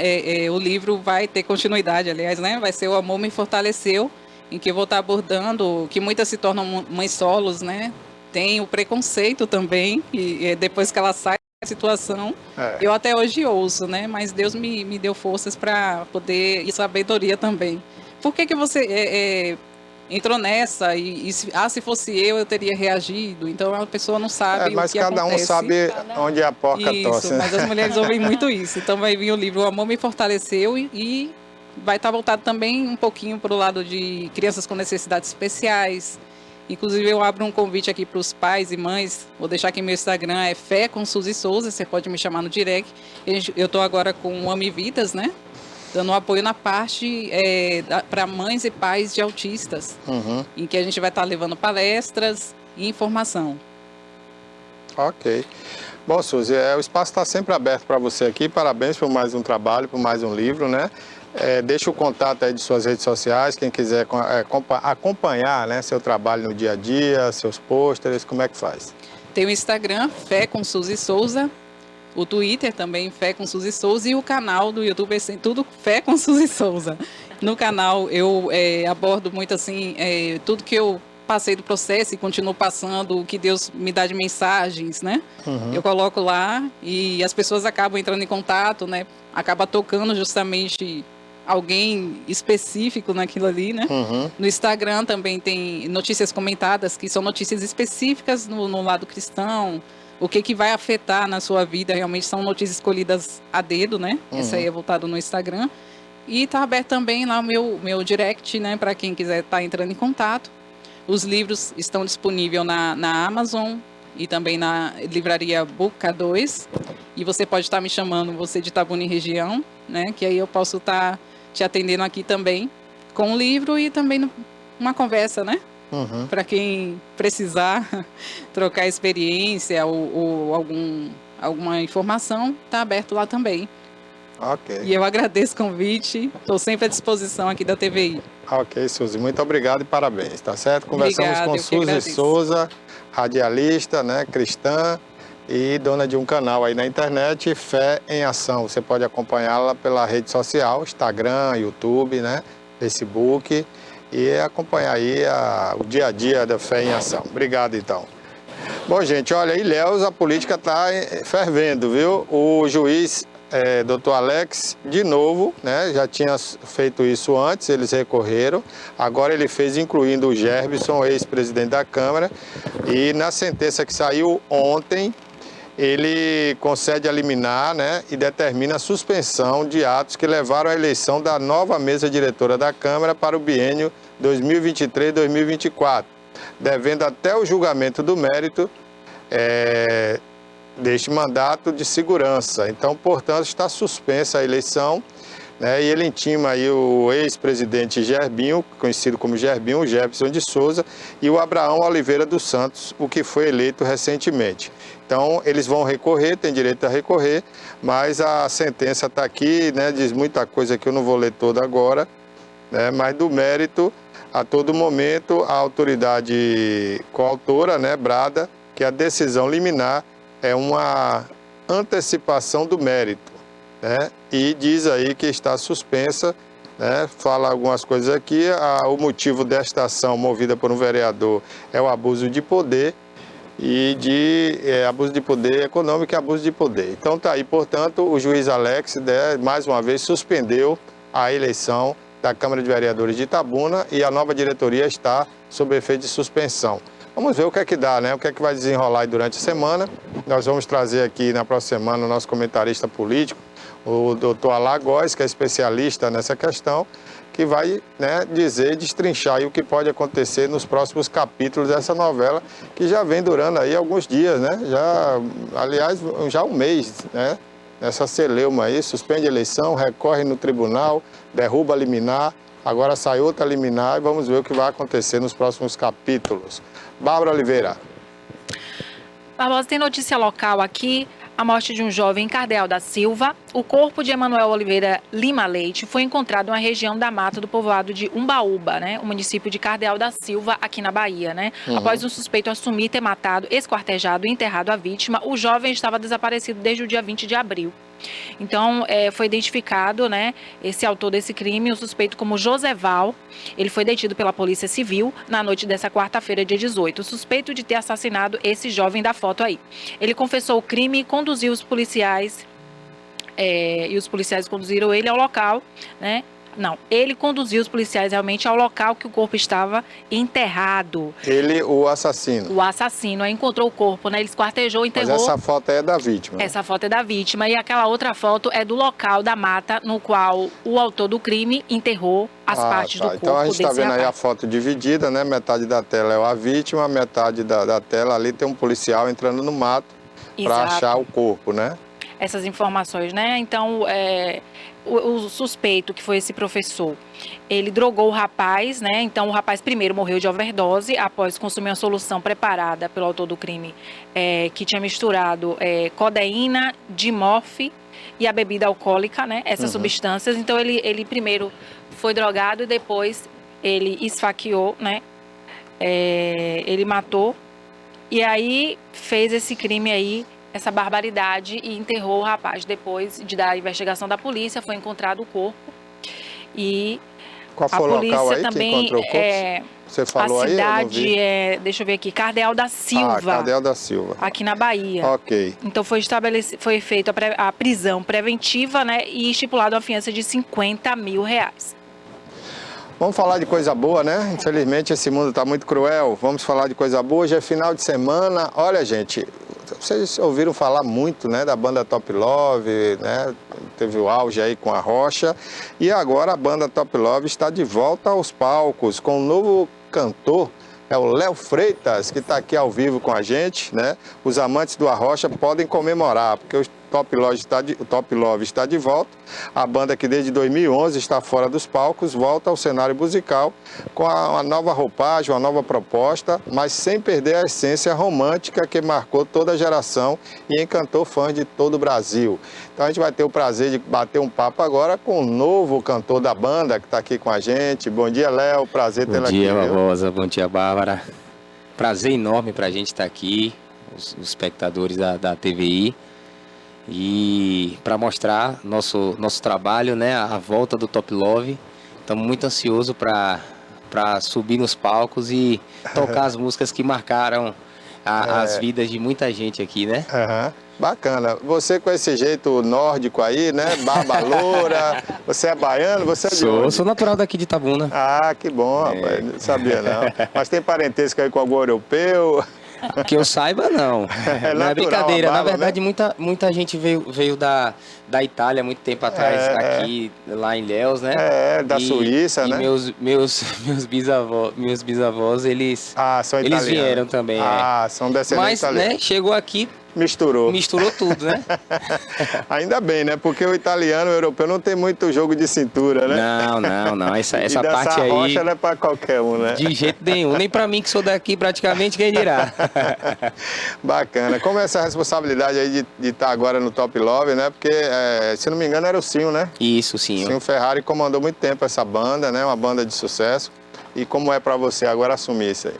o livro vai ter continuidade, aliás, né? Vai ser O Amor Me Fortaleceu, em que eu vou estar abordando que muitas se tornam mães solos, né? Tem o preconceito também, e depois que ela sai da situação, eu até hoje ouço, né? Mas Deus me deu forças para poder, e sabedoria também. Por que você entrou nessa se fosse eu teria reagido? Então a pessoa não sabe o que acontece. Mas cada um sabe onde a porca tosse. Mas as mulheres ouvem muito isso. Então vai vir o livro O Amor Me Fortaleceu e vai estar voltado também um pouquinho para o lado de crianças com necessidades especiais. Inclusive, eu abro um convite aqui para os pais e mães. Vou deixar aqui meu Instagram, é Fé com Suzy Souza. Você pode me chamar no direct. Eu estou agora com o Ami Vidas, né? Dando um apoio na parte para mães e pais de autistas, em que a gente vai estar levando palestras e informação. Ok. Bom, Suzy, o espaço está sempre aberto para você aqui. Parabéns por mais um trabalho, por mais um livro, né? Deixa o contato aí de suas redes sociais, quem quiser acompanhar, né, seu trabalho no dia a dia, seus pôsteres, como é que faz? Tem o Instagram, Fé com Suzy Souza, o Twitter também, Fé com Suzy Souza, e o canal do YouTube, assim, tudo Fé com Suzy Souza. No canal eu abordo muito assim, tudo que eu passei do processo e continuo passando, o que Deus me dá de mensagens, né? Eu coloco lá e as pessoas acabam entrando em contato, né? Acaba tocando justamente alguém específico naquilo ali, né? No Instagram também tem notícias comentadas, que são notícias específicas no lado cristão, o que vai afetar na sua vida, realmente são notícias escolhidas a dedo, né? Essa aí é voltado no Instagram. E tá aberto também lá o meu direct, né? Para quem quiser estar entrando em contato. Os livros estão disponíveis na Amazon e também na livraria Book K2. E você pode estar me chamando, você de Itabuna e região, né? Que aí eu posso estar te atendendo aqui também com o livro e também uma conversa, né? Para quem precisar trocar experiência ou alguma informação, está aberto lá também. Ok. E eu agradeço o convite, estou sempre à disposição aqui da TVI. Ok, Suzy, muito obrigado e parabéns, tá certo? Conversamos Obrigada, com eu que Suzy agradeço. Souza, radialista, né, cristã e dona de um canal aí na internet, Fé em Ação. Você pode acompanhá-la pela rede social, Instagram, YouTube, né, Facebook, e acompanhar aí o dia a dia da Fé em Ação. Obrigado, então. Bom, gente, olha, Ilhéus, a política está fervendo, viu? O juiz, Dr. Alex, de novo, né, já tinha feito isso antes, eles recorreram. Agora ele fez incluindo o Gerbson, ex-presidente da Câmara, e na sentença que saiu ontem, ele concede a liminar, né, e determina a suspensão de atos que levaram à eleição da nova mesa diretora da Câmara para o biênio 2023-2024, devendo até o julgamento do mérito deste mandato de segurança. Então, portanto, está suspensa a eleição, né, e ele intima aí o ex-presidente Gerbinho, conhecido como Gerbinho, o Jefferson de Souza, e o Abraão Oliveira dos Santos, o que foi eleito recentemente. Então, eles vão recorrer, tem direito a recorrer, mas a sentença está aqui, né, diz muita coisa que eu não vou ler toda agora, né, mas do mérito, a todo momento, a autoridade coautora, né, brada, que a decisão liminar é uma antecipação do mérito, né, e diz aí que está suspensa, né, fala algumas coisas aqui, o motivo desta ação movida por um vereador é o abuso de poder, e de abuso de poder econômico e abuso de poder. Então tá aí, portanto, o juiz Alex, né, mais uma vez suspendeu a eleição da Câmara de Vereadores de Itabuna e a nova diretoria está sob efeito de suspensão. Vamos ver o que é que dá, né? O que é que vai desenrolar aí durante a semana. Nós vamos trazer aqui na próxima semana o nosso comentarista político, o doutor Alagoas, que é especialista nessa questão, que vai, né, dizer, destrinchar aí o que pode acontecer nos próximos capítulos dessa novela, que já vem durando aí alguns dias, né? Aliás, já um mês, né? Essa celeuma aí, suspende a eleição, recorre no tribunal, derruba a liminar, agora sai outra liminar e vamos ver o que vai acontecer nos próximos capítulos. Bárbara Oliveira. Barbosa, tem notícia local aqui. A morte de um jovem em Cardeal da Silva. O corpo de Emanuel Oliveira Lima Leite foi encontrado na região da mata do povoado de Umbaúba, né? O município de Cardeal da Silva, aqui na Bahia, né? Após um suspeito assumir ter matado, esquartejado e enterrado a vítima, o jovem estava desaparecido desde o dia 20 de abril. Então, foi identificado, né, esse autor desse crime, o suspeito como Joseval. Ele foi detido pela Polícia Civil na noite dessa quarta-feira, dia 18. O suspeito de ter assassinado esse jovem da foto aí. Ele confessou o crime e conduziu os policiais, e os policiais conduziram ele ao local, né, Não, ele conduziu os policiais realmente ao local que o corpo estava enterrado. Ele, o assassino. O assassino aí encontrou o corpo, né? Ele esquartejou, enterrou. Mas essa foto é da vítima. Essa foto é da vítima e aquela outra foto é do local da mata no qual o autor do crime enterrou as partes do corpo. Então a gente está vendo aí a rapaz. foto dividida, né? Metade da tela é a vítima, metade da tela ali tem um policial entrando no mato para Exato. achar o corpo, né? Essas informações, né? Então, o suspeito, que foi esse professor, ele drogou o rapaz, né? Então, o rapaz primeiro morreu de overdose após consumir uma solução preparada pelo autor do crime, que tinha misturado codeína, dimorfe e a bebida alcoólica, né? Essas substâncias. Então, ele primeiro foi drogado e depois ele esfaqueou, né? Ele matou e aí fez esse crime aí, essa barbaridade, e enterrou o rapaz. Depois da investigação da polícia, foi encontrado o corpo. E Qual a foi o polícia local aí que também, encontrou o corpo? Você falou a aí? Eu não cidade vi. deixa eu ver aqui, Cardeal da Silva, Cardeal da Silva. aqui na Bahia. Ok. Então foi feita a prisão preventiva, né, e estipulado uma fiança de R$50 mil. Vamos falar de coisa boa, né? Infelizmente esse mundo está muito cruel. Vamos falar de coisa boa. Hoje é final de semana. Olha, gente, vocês ouviram falar muito, né, da banda Top Love, né? Teve o auge aí com a Rocha. E agora a banda Top Love está de volta aos palcos com um novo cantor. É o Léo Freitas, que está aqui ao vivo com a gente, né? Os amantes do Arrocha podem comemorar, porque o Top Love está de volta. A banda que desde 2011 está fora dos palcos, volta ao cenário musical com uma nova roupagem, uma nova proposta, mas sem perder a essência romântica que marcou toda a geração e encantou fãs de todo o Brasil. Então a gente vai ter o prazer de bater um papo agora com o novo cantor da banda que está aqui com a gente. Bom dia, Léo. Prazer tê-lo aqui. Bom dia, viu? Barbosa. Bom dia, Bárbara. Prazer enorme para a gente estar aqui, os espectadores da TVI, e para mostrar nosso trabalho, né, a volta do Top Love. Estamos muito ansiosos para subir nos palcos e tocar as músicas que marcaram as vidas de muita gente aqui, né? Bacana. Você com esse jeito nórdico aí, né? Barba loura. Você é baiano? Você é de onde? Sou natural daqui de Itabuna. Ah, que bom, rapaz. Não sabia, não. Mas tem parentesco aí com algum europeu? Que eu saiba, não. Não é natural, brincadeira. a Na barba, verdade, muita gente veio da Itália há muito tempo atrás, aqui, lá em Ilhéus, né? Da Suíça, né? Meus bisavós, eles são italianos. Eles vieram também. São descendentes Mas, italianos. né, chegou aqui, Misturou tudo, né? Ainda bem, né? Porque o italiano, o europeu não tem muito jogo de cintura, né? Não. Essa e parte aí... rocha não é pra qualquer um, né? De jeito nenhum. Nem pra mim, que sou daqui praticamente, quem dirá. Bacana. Como é essa responsabilidade aí de estar agora no Top Love, né? Porque, se não me engano, era o Sinho, né? Isso, Sinho. Sinho Ferrari comandou muito tempo essa banda, né? Uma banda de sucesso. E como é pra você agora assumir isso aí?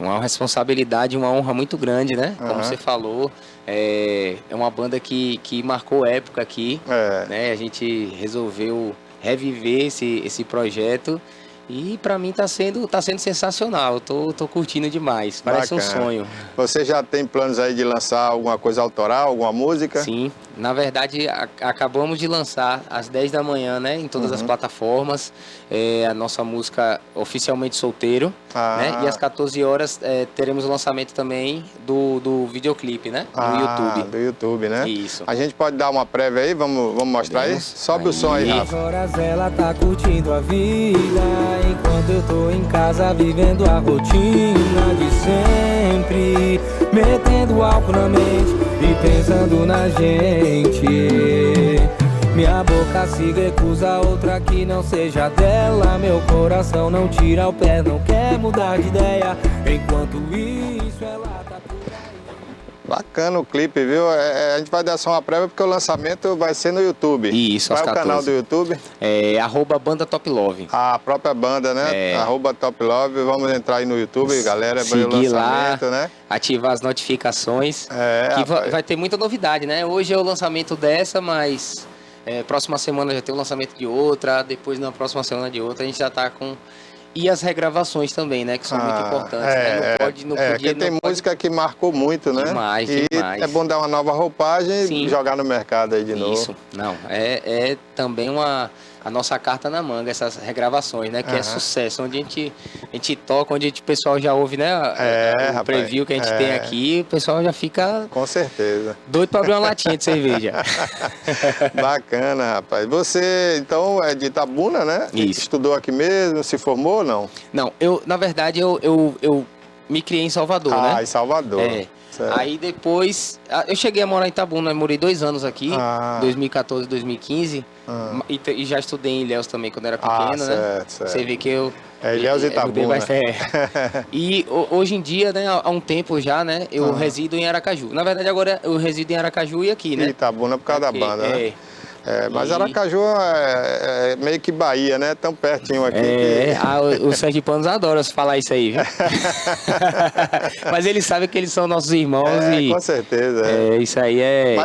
Uma responsabilidade, uma honra muito grande, né? Como você falou, é uma banda que marcou época aqui, né? A gente resolveu reviver esse projeto e para mim tá sendo sensacional. Eu tô curtindo demais, parece um sonho. Você já tem planos aí de lançar alguma coisa autoral, alguma música? Sim, na verdade acabamos de lançar às 10 da manhã, né? Em todas as plataformas, a nossa música Oficialmente Solteiro, né? E às 14 horas teremos o lançamento também do videoclipe, né? No YouTube. Do YouTube, né? Isso. A gente pode dar uma prévia aí? Vamos mostrar aí? Sobe o som aí, Rafa. Horas ela tá curtindo a vida, enquanto eu tô em casa vivendo a rotina de sempre, metendo álcool na mente e pensando na gente. Minha boca se recusa a outra que não seja dela. Meu coração não tira o pé, não quer mudar de ideia. Enquanto isso ela tá... Bacana o clipe, viu? A gente vai dar só uma prévia porque o lançamento vai ser no YouTube. Isso, Qual às é o 14. canal do YouTube? @Banda Top Love. A própria banda, né? @Top Love. Vamos entrar aí no YouTube, galera. Vai o Seguir lançamento, lá, né? Ativar as notificações. Que vai ter muita novidade, né? Hoje é o lançamento dessa, mas próxima semana já tem o lançamento de outra, depois na próxima semana de outra, a gente já tá com... E as regravações também, né? Que são muito importantes. Né? Porque tem música que marcou muito, né? Demais. É bom dar uma nova roupagem e jogar no mercado aí de novo. Isso. Não, é também a nossa carta na manga, essas regravações, né? Que é sucesso, onde a gente toca, onde o pessoal já ouve, né? O preview que a gente tem aqui, o pessoal já fica... Com certeza. Doido para abrir uma latinha de cerveja. Bacana, rapaz. Você, então, é de Itabuna, né? Isso. Estudou aqui mesmo, se formou ou não? Não, na verdade, eu me criei em Salvador, né? Em Salvador. Certo. Aí depois, eu cheguei a morar em Itabuna, eu morei 2 anos aqui, 2014, 2015, e já estudei em Ilhéus também quando era pequeno, né? Certo. Você vê que eu... Ilhéus e Itabuna. E hoje em dia, né, há um tempo já, né, eu resido em Aracaju. Na verdade, agora eu resido em Aracaju e aqui, né? E Itabuna por causa da banda, né? Mas Aracaju é meio que Bahia, né? Tão pertinho aqui. Os sergipanos adoram falar isso aí, viu? Mas eles sabem que eles são nossos irmãos e... Com certeza. Isso aí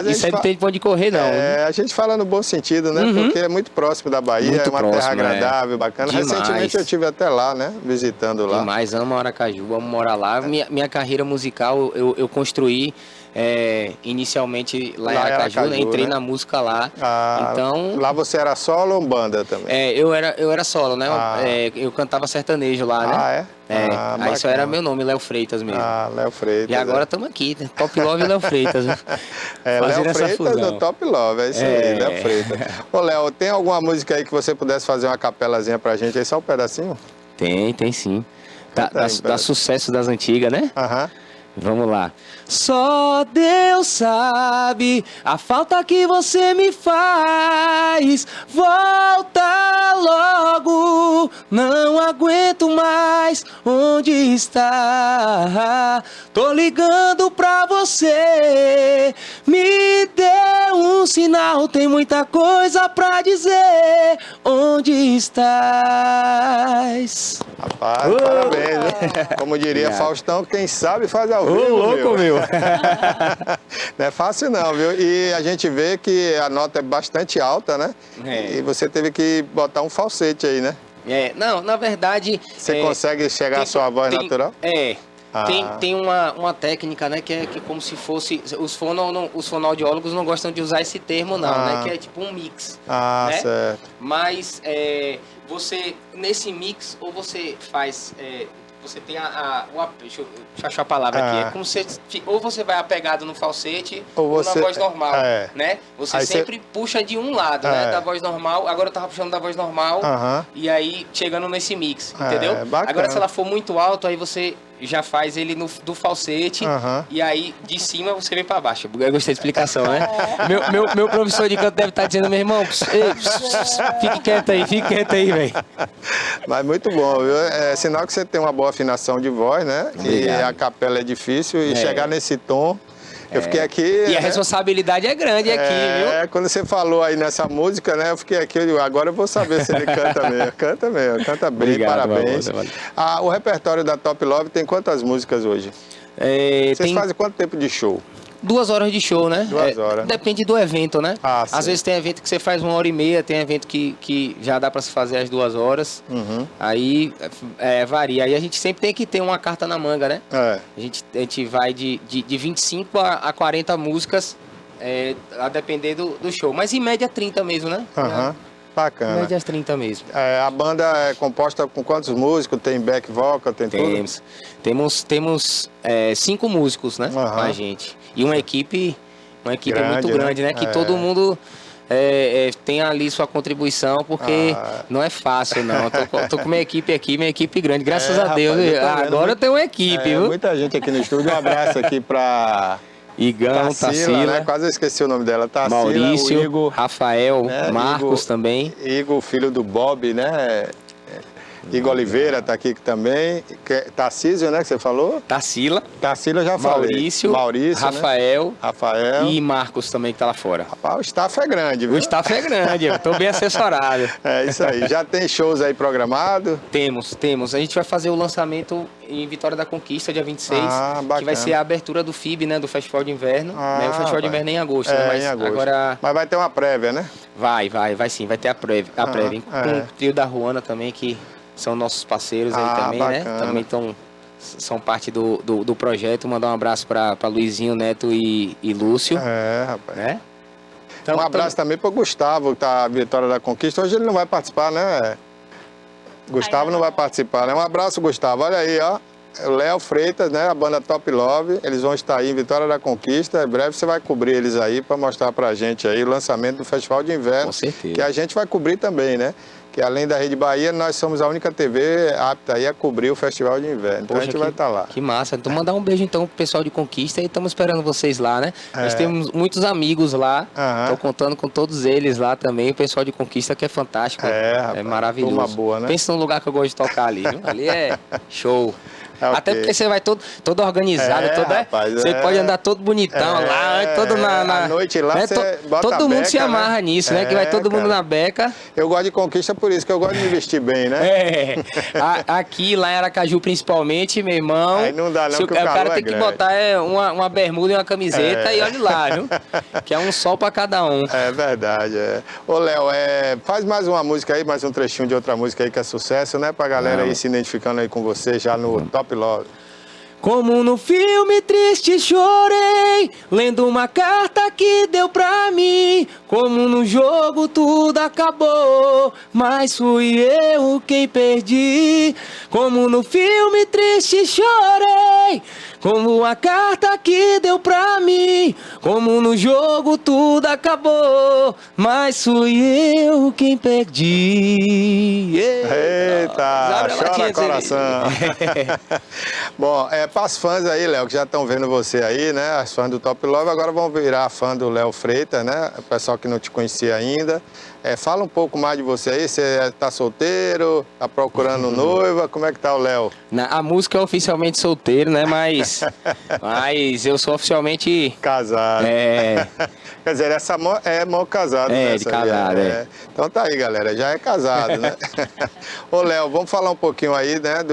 isso aí não tem pra onde correr, não. A gente fala no bom sentido, né? Porque é muito próximo da Bahia, muito é uma terra agradável, bacana. Demais. Recentemente eu estive até lá, né? Visitando lá. Demais, amo Aracaju, amo morar lá. Minha carreira musical eu construí... inicialmente lá em Aracaju, né? Entrei na música lá. Então, lá você era solo ou banda também? Eu era solo, né? Eu cantava sertanejo lá, né? Aí só era meu nome, Léo Freitas mesmo. Léo Freitas. E agora estamos aqui, né? Top Love e Léo Freitas. Léo Freitas no Top Love, é isso aí, Léo Freitas. Ô, Léo, tem alguma música aí que você pudesse fazer uma capelazinha pra gente aí, só um pedacinho? Tem sim. Da sucesso das antigas, né? Vamos lá. Só Deus sabe a falta que você me faz. Volta logo, não aguento mais. Onde está? Tô ligando pra você. Me dê um sinal, tem muita coisa pra dizer. Onde estás? Rapaz, parabéns, né? Como diria Faustão, quem sabe faz ao vivo, louco, meu. Não é fácil não, viu? E a gente vê que a nota é bastante alta, né? E você teve que botar um falsete aí, né? Não, na verdade... Você consegue chegar à sua voz natural? Tem uma técnica, né, que é como se fosse... Os fonoaudiólogos não gostam de usar esse termo, não, né? Que é tipo um mix. Né? Certo. Mas você, nesse mix, ou você faz... você tem deixa eu achar a palavra aqui. É como se ou você vai apegado no falsete ou na voz normal, né? Você aí sempre puxa de um lado, né? Da voz normal. Agora eu tava puxando da voz normal e aí chegando nesse mix, entendeu? Agora se ela for muito alto, aí você já faz ele do falsete e aí de cima você vem pra baixo. Eu gostei da explicação, né? meu professor de canto deve estar dizendo, meu irmão, fique quieto aí, velho. Mas muito bom, viu? É sinal que você tem uma boa afinação de voz, né? Obrigado. E a capela é difícil e chegar nesse tom... Eu fiquei aqui... E a responsabilidade é grande aqui, viu? Quando você falou aí nessa música, né? Eu fiquei aqui, agora eu vou saber se ele canta mesmo. Canta bem, obrigado, parabéns. O repertório da Top Love tem quantas músicas hoje? Vocês fazem quanto tempo de show? 2 horas de show, né? 2 horas. Depende do evento, né? Às sim. vezes tem evento que você faz 1h30, tem evento que já dá para se fazer as 2 horas. Aí varia. Aí a gente sempre tem que ter uma carta na manga, né? A gente vai de 25 a 40 músicas, a depender do show. Mas em média 30 mesmo, né? Bacana. Média 30 mesmo. A banda é composta com quantos músicos? Tem back vocal, tem tudo? Temos 5 músicos, né? Com a gente. E uma equipe grande, muito grande, né? Que todo mundo tem ali sua contribuição, porque não é fácil, não. Tô com minha equipe aqui, minha equipe grande, graças a Deus. Rapaz, agora eu tenho uma equipe, viu? Muita gente aqui no estúdio. Um abraço aqui pra... Igão, Tarsila, né? Quase eu esqueci o nome dela. Tarsila, Maurício, o Igor, Rafael, Marcos também. Igor, filho do Bob, né? Igor Oliveira tá aqui também. Tarcísio, né, que você falou? Tarsila eu já falei. Maurício, Rafael, né? Rafael e Marcos também, que tá lá fora. Rapaz, o staff é grande, viu? O staff é grande, eu tô bem assessorado. É isso aí. Já tem shows aí programados? Temos. A gente vai fazer o lançamento em Vitória da Conquista, dia 26, que vai ser a abertura do FIB, né, do Festival de Inverno. O Festival de Inverno é em agosto, né? Mas em agosto. Agora... Mas vai ter uma prévia, né? Vai sim, vai ter a prévia. Com o trio da Ruana também, que são nossos parceiros aí também, bacana. Né? Também são parte do projeto. Mandar um abraço para Luizinho, Neto e Lúcio. Rapaz. Né? Então, um abraço também para o Gustavo, que tá a Vitória da Conquista. Hoje ele não vai participar, né? Gustavo não vai participar, né? Um abraço, Gustavo. Olha aí, ó. O Léo Freitas, né? A banda Top Love. Eles vão estar aí em Vitória da Conquista. Em breve você vai cobrir eles aí para mostrar pra gente aí o lançamento do Festival de Inverno. Com certeza. Que a gente vai cobrir também, né? Que além da Rede Bahia, nós somos a única TV apta aí a cobrir o Festival de Inverno. Então a gente vai estar lá. Que massa. Então mandar um beijo então pro pessoal de Conquista e estamos esperando vocês lá, né? Nós temos muitos amigos lá. Tô contando com todos eles lá também. O pessoal de Conquista que é fantástico. Rapaz, é maravilhoso. turma boa, né? Pensa num lugar que eu gosto de tocar ali, viu? Ali é show. Okay. Até porque você vai todo organizado, rapaz, você pode andar todo bonitão lá, todo na à noite lá, né? você bota todo a mundo beca, se amarra né? nisso, né? Que vai todo mundo cara. na beca. Eu gosto de Conquista por isso, que eu gosto de me vestir bem, né? Aqui, lá em Aracaju, principalmente, meu irmão. Aí não dá não, que o cara calor tem é que grande. botar uma bermuda e uma camiseta e olha lá, viu? Que é um sol pra cada um. É verdade, Ô, Léo, faz mais uma música aí, mais um trechinho de outra música aí que é sucesso, né? Pra galera aí se identificando aí com você já no Top Love. Como no filme triste chorei, lendo uma carta que deu pra mim. Como no jogo tudo acabou, mas fui eu quem perdi. Como no filme triste chorei, como a carta que deu pra mim. Como no jogo tudo acabou, mas fui eu quem perdi. Eita, chora coração. Bom, para as fãs aí, Léo, que já estão vendo você aí, né? As fãs do Top Love, agora vão virar fã do Léo Freitas, né? O pessoal que não te conhecia ainda. Fala um pouco mais de você aí, você tá solteiro, tá procurando noiva, como é que tá o Léo? A música é oficialmente solteiro, né? Mas eu sou oficialmente... Casado. Quer dizer, essa é mó casado, né? De casado, Então tá aí, galera, já é casado, né? Ô, Léo, vamos falar um pouquinho aí, né,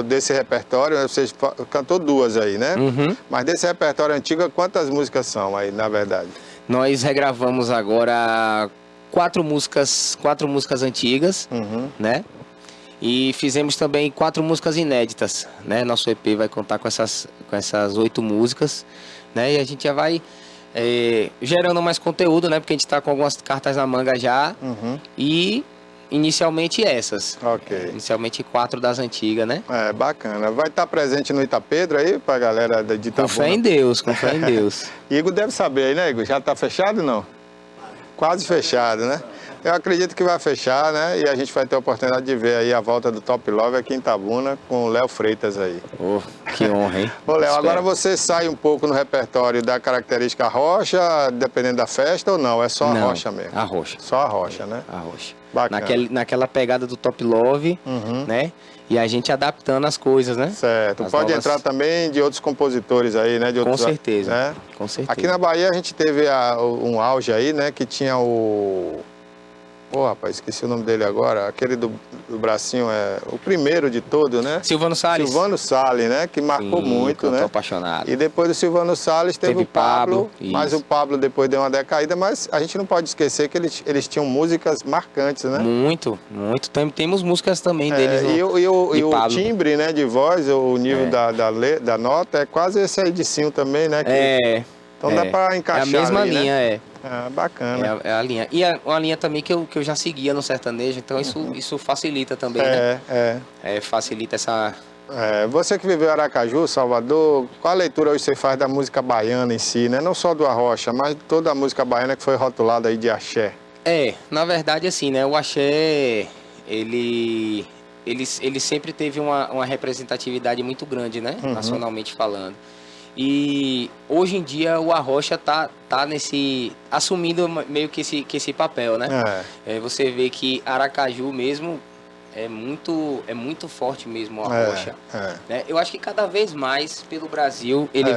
desse repertório. Você cantou duas aí, né? Mas desse repertório antigo, quantas músicas são aí, na verdade? Nós regravamos agora quatro músicas antigas, né? E fizemos também 4 músicas inéditas, né? Nosso EP vai contar com essas 8 músicas, né? E a gente já vai gerando mais conteúdo, né? Porque a gente está com algumas cartas na manga já. E inicialmente essas. Ok. Inicialmente 4 das antigas, né? Bacana. Vai estar presente no Itapedro aí, pra galera de Itabuna? Com fé em Deus, com fé em Deus. Igor deve saber aí, né, Igor? Já tá fechado ou não? Quase fechado, né? Eu acredito que vai fechar, né? E a gente vai ter a oportunidade de ver aí a volta do Top Love aqui em Itabuna com o Léo Freitas aí. Que honra, hein? Ô, Léo, agora você sai um pouco no repertório da característica rocha, dependendo da festa, ou não? É só a rocha mesmo? A rocha. Só a rocha, né? A rocha. Bacana. Naquela pegada do Top Love, né? E a gente adaptando as coisas, né? Certo. As Pode novas... entrar também de outros compositores aí, né? De outros, com certeza, né? Com certeza. Aqui na Bahia a gente teve um auge aí, né? Que tinha o... Pô, rapaz, esqueci o nome dele agora. Aquele do bracinho, o primeiro de todo, né? Silvano Salles. Silvano Salles, né? Que marcou muito, né? Tô apaixonado. E depois do Silvano Salles teve o Pablo. Mas isso. o Pablo depois deu uma decaída. Mas a gente não pode esquecer que eles tinham músicas marcantes, né? Muito. Temos músicas também deles. E o timbre, né, de voz, o nível da nota, é quase esse aí de Sim também, né? Então dá pra encaixar. É a mesma ali, linha, né? Bacana. É a linha. E uma linha também que eu já seguia no sertanejo, então isso facilita também, né? Facilita essa... Você que viveu em Aracaju, Salvador, qual a leitura hoje você faz da música baiana em si, né? Não só do Arrocha, mas toda a música baiana que foi rotulada aí de axé. Na verdade, assim, né? O axé, ele sempre teve uma representatividade muito grande, né? Nacionalmente falando. E hoje em dia o Arrocha tá assumindo meio que esse papel, né? Você vê que Aracaju mesmo é muito forte mesmo o Arrocha. Né? Eu acho que cada vez mais pelo Brasil ele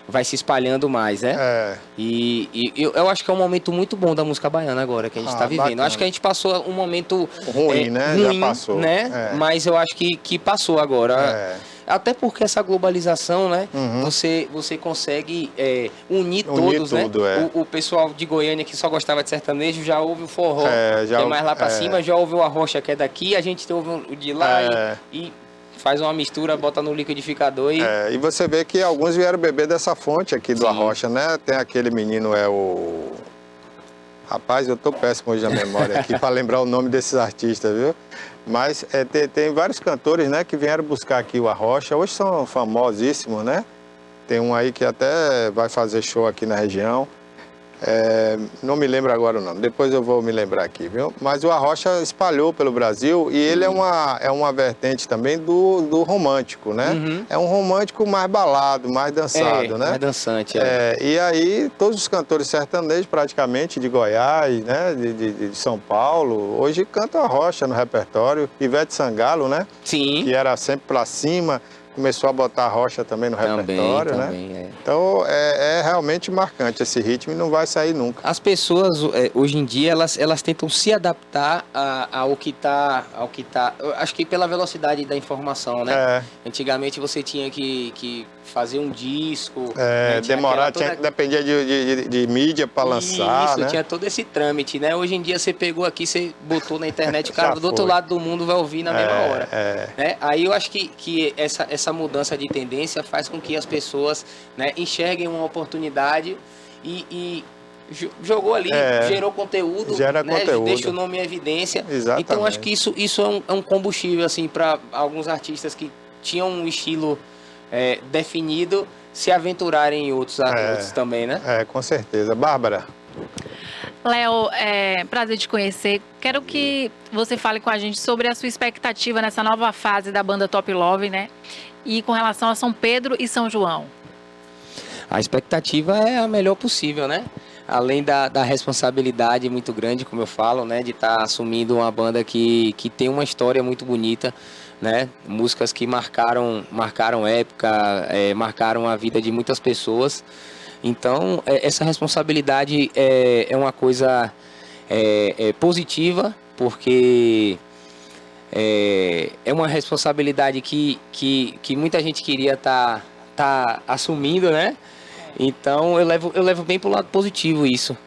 vai se espalhando mais, né? E eu acho que é um momento muito bom da música baiana agora que a gente está vivendo. Bacana. Eu acho que a gente passou um momento ruim, né? Ruim, já passou. Né? Mas eu acho que passou agora. Até porque essa globalização, né? Você consegue unir todos, tudo, né? O pessoal de Goiânia que só gostava de sertanejo já ouve o forró, que é mais lá pra cima, já ouve o Arrocha que é daqui, a gente ouve o de lá e faz uma mistura, bota no liquidificador e... E você vê que alguns vieram beber dessa fonte aqui do Arrocha, né? Tem aquele menino, Rapaz, eu tô péssimo hoje na memória aqui para lembrar o nome desses artistas, viu? Mas tem vários cantores, né, que vieram buscar aqui o Arrocha. Hoje são famosíssimos, né? Tem um aí que até vai fazer show aqui na região. Não me lembro agora o nome, depois eu vou me lembrar aqui, viu? Mas o Arrocha espalhou pelo Brasil e ele é uma vertente também do romântico, né? É um romântico mais balado, mais dançado, né? mais dançante. E aí todos os cantores sertanejos praticamente de Goiás, né? De São Paulo, hoje cantam Arrocha no repertório. Ivete Sangalo, né? Sim. Que era sempre pra cima. Começou a botar a Rocha também no repertório, né? Então é realmente marcante esse ritmo e não vai sair nunca. As pessoas hoje em dia elas tentam se adaptar ao que tá, acho que pela velocidade da informação, né? Antigamente você tinha que fazer um disco, né? Demorar, dependia de mídia para lançar, isso, né? tinha todo esse trâmite, né? Hoje em dia você pegou aqui, você botou na internet, o cara do outro lado do mundo vai ouvir na mesma hora. Né? Aí eu acho que essa mudança de tendência faz com que as pessoas, né, enxerguem uma oportunidade e jogou ali, gerou conteúdo, gera conteúdo, deixa o nome em evidência. Exatamente. Então acho que isso é um combustível assim para alguns artistas que tinham um estilo definido se aventurarem em outros também, né? Com certeza. Bárbara. Léo, prazer te conhecer. Quero que você fale com a gente sobre a sua expectativa nessa nova fase da banda Top Love, né? E com relação a São Pedro e São João. A expectativa é a melhor possível, né? Além da responsabilidade muito grande, como eu falo, né? De estar assumindo uma banda que tem uma história muito bonita, né? Músicas que marcaram época, marcaram a vida de muitas pessoas. Então, essa responsabilidade é uma coisa positiva, porque é uma responsabilidade que muita gente queria tá assumindo, né? Então, eu levo bem pro lado positivo isso.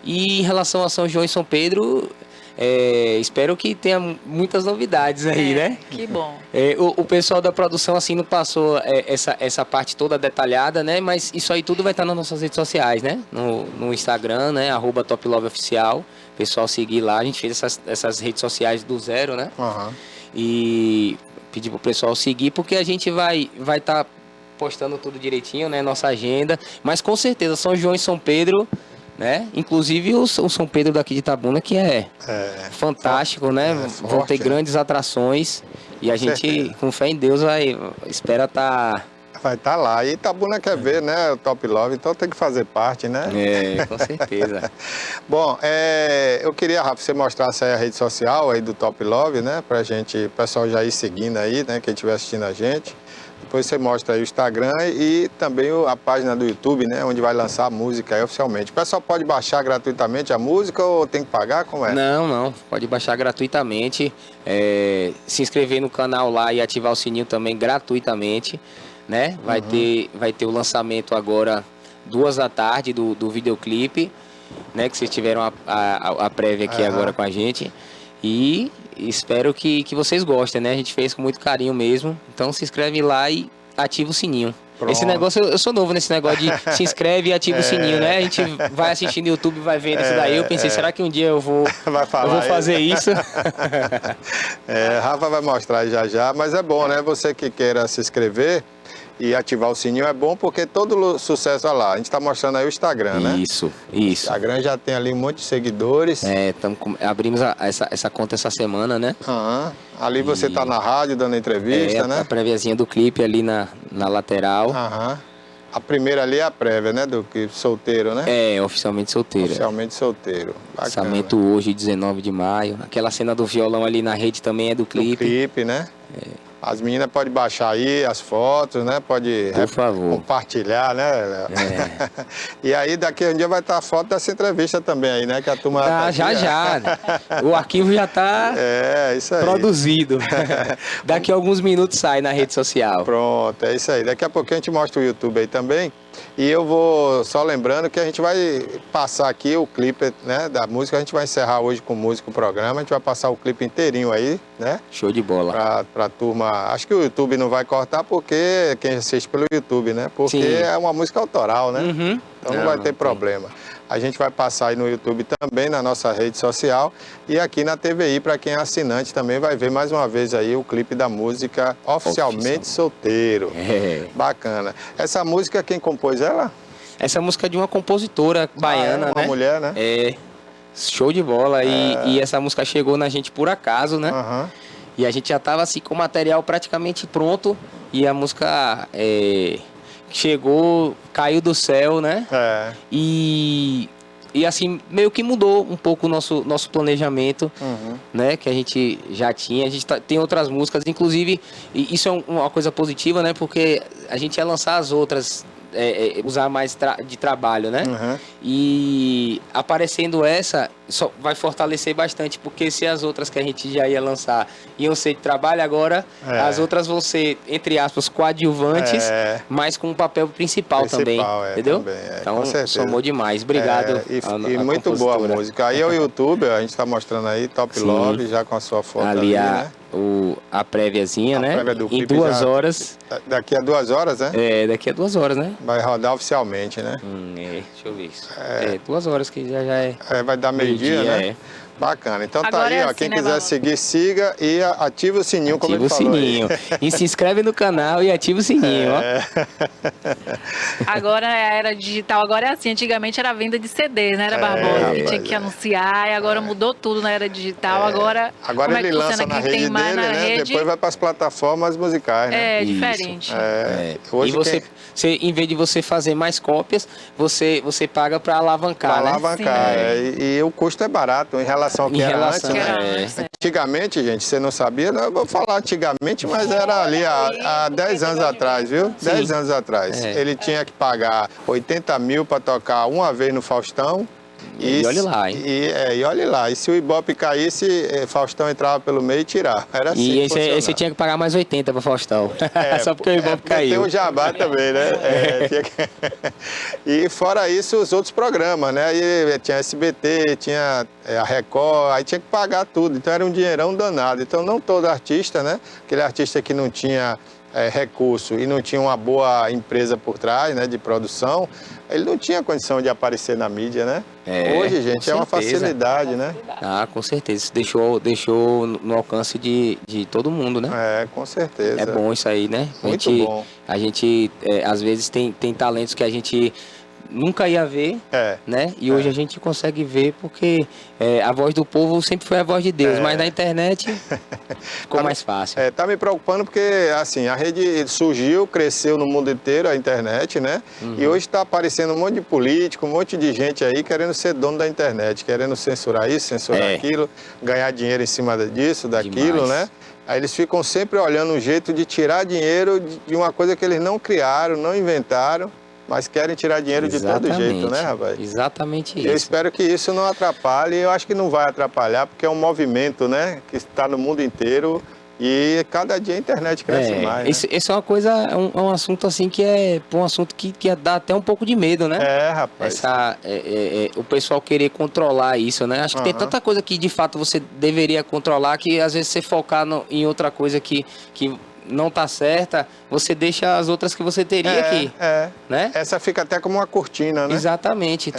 E em relação a São João e São Pedro, espero que tenha muitas novidades aí, né? Que bom. O pessoal da produção assim não passou essa parte toda detalhada, né? Mas isso aí tudo vai estar nas nossas redes sociais, né? No Instagram, né? @TopLoveOficial. O pessoal seguir lá. A gente fez essas redes sociais do zero, né? E pedir pro pessoal seguir, porque a gente vai estar postando tudo direitinho, né? Nossa agenda. Mas com certeza, São João e São Pedro, né? Inclusive o São Pedro daqui de Itabuna, que é fantástico, né? Vão ter grandes atrações e a gente, com fé em Deus, espera vai estar lá. E Itabuna quer ver, né? O Top Love, então tem que fazer parte, né? Com certeza. Bom, eu queria, Rafa, você mostrasse aí a rede social aí do Top Love, né? Pra gente, o pessoal já ir seguindo aí, né? Quem estiver assistindo a gente. Depois você mostra aí o Instagram e também a página do YouTube, né? Onde vai lançar a música aí oficialmente. O pessoal pode baixar gratuitamente a música ou tem que pagar? Como é? Não. Pode baixar gratuitamente. Se inscrever no canal lá e ativar o sininho também gratuitamente, né? Vai ter o lançamento agora 14h do videoclipe, né? Que vocês tiveram a prévia aqui agora com a gente. E espero que vocês gostem, né? A gente fez com muito carinho mesmo. Então se inscreve lá e ativa o sininho. Pronto. Esse negócio, eu sou novo nesse negócio de se inscreve e ativa o sininho, né? A gente vai assistindo no YouTube, vai vendo isso daí. Eu pensei, será que um dia eu vou fazer isso? Rafa vai mostrar já. Mas é bom, né? Você que queira se inscrever e ativar o sininho é bom, porque todo sucesso, olha lá, a gente está mostrando aí o Instagram, né? Isso. O Instagram já tem ali um monte de seguidores. Abrimos essa conta essa semana, né? Ali você está na rádio dando entrevista, né? A préviazinha do clipe ali na lateral. A primeira ali é a prévia, né? Do clipe solteiro, né? Oficialmente solteiro. Oficialmente solteiro. Lançamento hoje, 19 de maio. Aquela cena do violão ali na rede também é do clipe. Do clipe, né? As meninas podem baixar aí as fotos, né? Pode compartilhar, né? E aí daqui a um dia vai estar a foto dessa entrevista também aí, né? Que a turma já. O arquivo já está isso aí. Produzido. Daqui a alguns minutos sai na rede social. Pronto, é isso aí. Daqui a pouquinho a gente mostra o YouTube aí também. E eu vou só lembrando que a gente vai passar aqui o clipe, né, da música. A gente vai encerrar hoje com música o programa. A gente vai passar o clipe inteirinho aí, né? Show de bola. Pra turma. Acho que o YouTube não vai cortar porque quem assiste pelo YouTube, né? Porque Sim. é uma música autoral, né? Uhum. Então não vai ter tem. problema. A gente vai passar aí no YouTube também, na nossa rede social. E aqui na TVI, para quem é assinante, também vai ver mais uma vez aí o clipe da música Oficialmente Solteiro. É. Bacana. Essa música, quem compôs ela? Essa música é de uma compositora baiana, uma né? mulher, né? É. Show de bola. E essa música chegou na gente por acaso, né? Aham. E a gente já tava assim com o material praticamente pronto. E a música chegou, caiu do céu, né? É. E assim, meio que mudou um pouco o nosso planejamento, Uhum. né? Que a gente já tinha. A gente tem outras músicas, inclusive, e isso é uma coisa positiva, né? Porque a gente ia lançar as outras, usar mais de trabalho, né? Uhum. E aparecendo essa, só vai fortalecer bastante, porque se as outras que a gente já ia lançar iam ser de trabalho, agora as outras vão ser, entre aspas, coadjuvantes, mas com um papel principal também, entendeu? Também, então, com certeza. somou demais. Obrigado. E muito boa a música. Aí é o YouTube, a gente está mostrando aí, Top Sim. Love, já com a sua foto Ali né? a préviazinha, né? prévia do Em clipe 2 já- horas. Daqui a 2 horas, né? Daqui a 2 horas, né? Vai rodar oficialmente, né? Deixa eu ver isso. 2 horas que já é. Vai dar meio-dia, né? é. Bacana. Então tá Agora aí, é ó. assim, Quem né, quiser Valor? seguir, siga e ativa o sininho, como Ativa ele o falou aí. sininho. E se inscreve no canal e ativa o sininho, ó. Agora é a era digital, agora é assim. Antigamente era venda de CD, né? Era Barbosa, que tinha que anunciar, e agora mudou tudo na era digital. Agora Agora como ele é que lança funciona? na Quem rede tem mais dele, na né? rede Depois vai para as plataformas musicais, né? é Isso. diferente. Hoje E você, em vez de você fazer mais cópias, você paga para alavancar, Pra né? alavancar. E o custo é barato em relação ao que Em era relação, antes, Que né? era antes, Antigamente, gente, você não sabia, não, eu vou falar antigamente, mas era ali há 10 anos atrás, viu? 10 anos atrás. Ele tinha que pagar 80 mil para tocar uma vez no Faustão. E olhe lá, hein? E olhe lá. E se o Ibope caísse, Faustão entrava pelo meio e tirava. Era assim E que esse funcionava. você tinha que pagar mais 80 para Faustão. Só porque o Ibope porque tem caiu. o Jabá também, né? E fora isso, os outros programas, né? Aí tinha SBT, tinha a Record, aí tinha que pagar tudo. Então era um dinheirão danado. Então não todo artista, né? Aquele artista que não tinha recurso e não tinha uma boa empresa por trás, né? De produção, ele não tinha condição de aparecer na mídia, né? Hoje, gente, é uma certeza. facilidade, né? Ah, com certeza. Isso deixou no alcance de todo mundo, né? Com certeza. É bom isso aí, né? Muito bom. A gente às vezes tem talentos que a gente nunca ia ver, né? E hoje a gente consegue ver porque a voz do povo sempre foi a voz de Deus, mas na internet ficou mais fácil. Tá me preocupando porque, assim, a rede surgiu, cresceu no mundo inteiro, a internet, né? E hoje está aparecendo um monte de político, um monte de gente aí querendo ser dono da internet, querendo censurar isso, censurar aquilo, ganhar dinheiro em cima disso, daquilo, Demais. né? Aí eles ficam sempre olhando um jeito de tirar dinheiro de uma coisa que eles não criaram, não inventaram, mas querem tirar dinheiro de todo jeito, né, rapaz? Exatamente Eu isso. espero que isso não atrapalhe, eu acho que não vai atrapalhar, porque é um movimento, né, que está no mundo inteiro e cada dia a internet cresce mais, né? Isso é uma coisa, é um assunto assim que um assunto que dá até um pouco de medo, né? Rapaz. O pessoal querer controlar isso, né? Acho que tem tanta coisa que de fato você deveria controlar que às vezes você focar em outra coisa que não tá certa, você deixa as outras que você teria aqui, né? Essa fica até como uma cortina, né? Exatamente.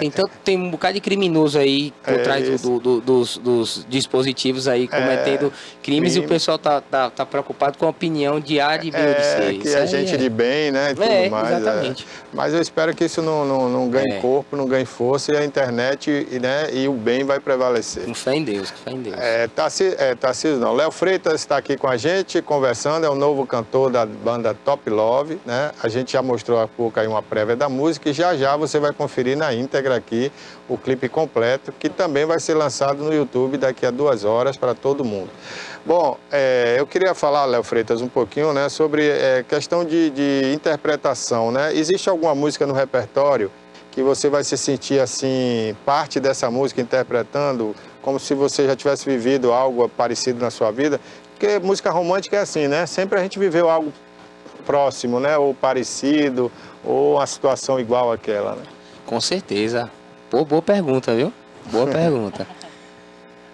Tem um bocado de criminoso aí por trás dos dispositivos aí cometendo crimes e o pessoal tá preocupado com a opinião de A, de B ou de C. Que é gente de bem, né? E tudo mais. Exatamente. Mas eu espero que isso não ganhe corpo, não ganhe força e a internet, né, e o bem vai prevalecer. Com fé em Deus, com fé em Deus. Tarcísio não. Léo Freitas está aqui com a gente, conversando, é o novo cantor da banda Top Love, né? A gente já mostrou há pouco aí uma prévia da música e já você vai conferir na íntegra aqui o clipe completo, que também vai ser lançado no YouTube daqui a 2 horas para todo mundo. Bom, eu queria falar, Léo Freitas, um pouquinho, né, sobre questão de interpretação, né? Existe alguma música no repertório que você vai se sentir, assim, parte dessa música interpretando, como se você já tivesse vivido algo parecido na sua vida? Porque música romântica é assim, né? Sempre a gente viveu algo próximo, né? Ou parecido, ou uma situação igual àquela, né? Com certeza. Pô, boa pergunta, viu? Boa pergunta.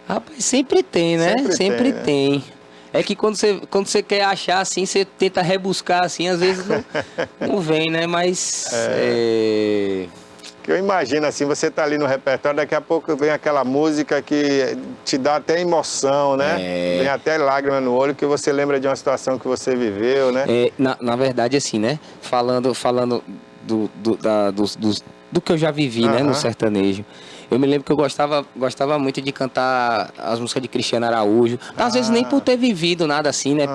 Rapaz, sempre tem, né? Sempre né? tem. É que quando você quer achar assim, você tenta rebuscar assim, às vezes não vem, né? Mas Que eu imagino assim, você tá ali no repertório, daqui a pouco vem aquela música que te dá até emoção, né? Vem até lágrima no olho, que você lembra de uma situação que você viveu, né? Na verdade, assim, né? Falando do que eu já vivi, né? No sertanejo. Eu me lembro que eu gostava muito de cantar as músicas de Cristiano Araújo. Às vezes nem por ter vivido nada assim, né?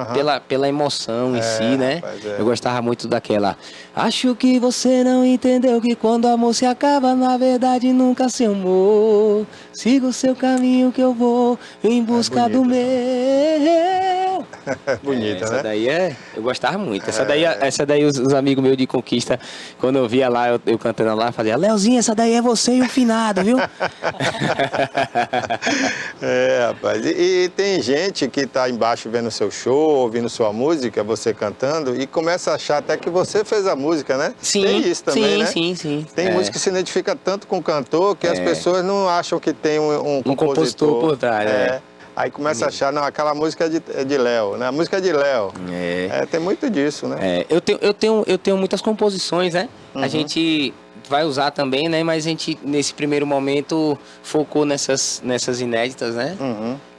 Pela emoção em si, né? Eu gostava muito daquela. Acho que você não entendeu que quando o amor se acaba, na verdade nunca se amou. Siga o seu caminho que eu vou em busca do meu. Bonita, essa né? daí eu gostava muito. Essa daí os amigos meus de Conquista, quando eu via lá, eu cantando lá, fazia, Leozinho, essa daí é você e o finado, viu? Rapaz. E tem gente que tá embaixo vendo seu show, ouvindo sua música, você cantando, e começa a achar até que você fez a música, né? Sim, tem isso também, né? Sim. Tem música que se identifica tanto com o cantor que as pessoas não acham que tem um compositor por trás, Aí começa a achar, não, aquela música é de Léo, né? A música é de Léo. Tem muito disso, né? Eu tenho muitas composições, né? A gente vai usar também, né? Mas a gente, nesse primeiro momento, focou nessas inéditas, né?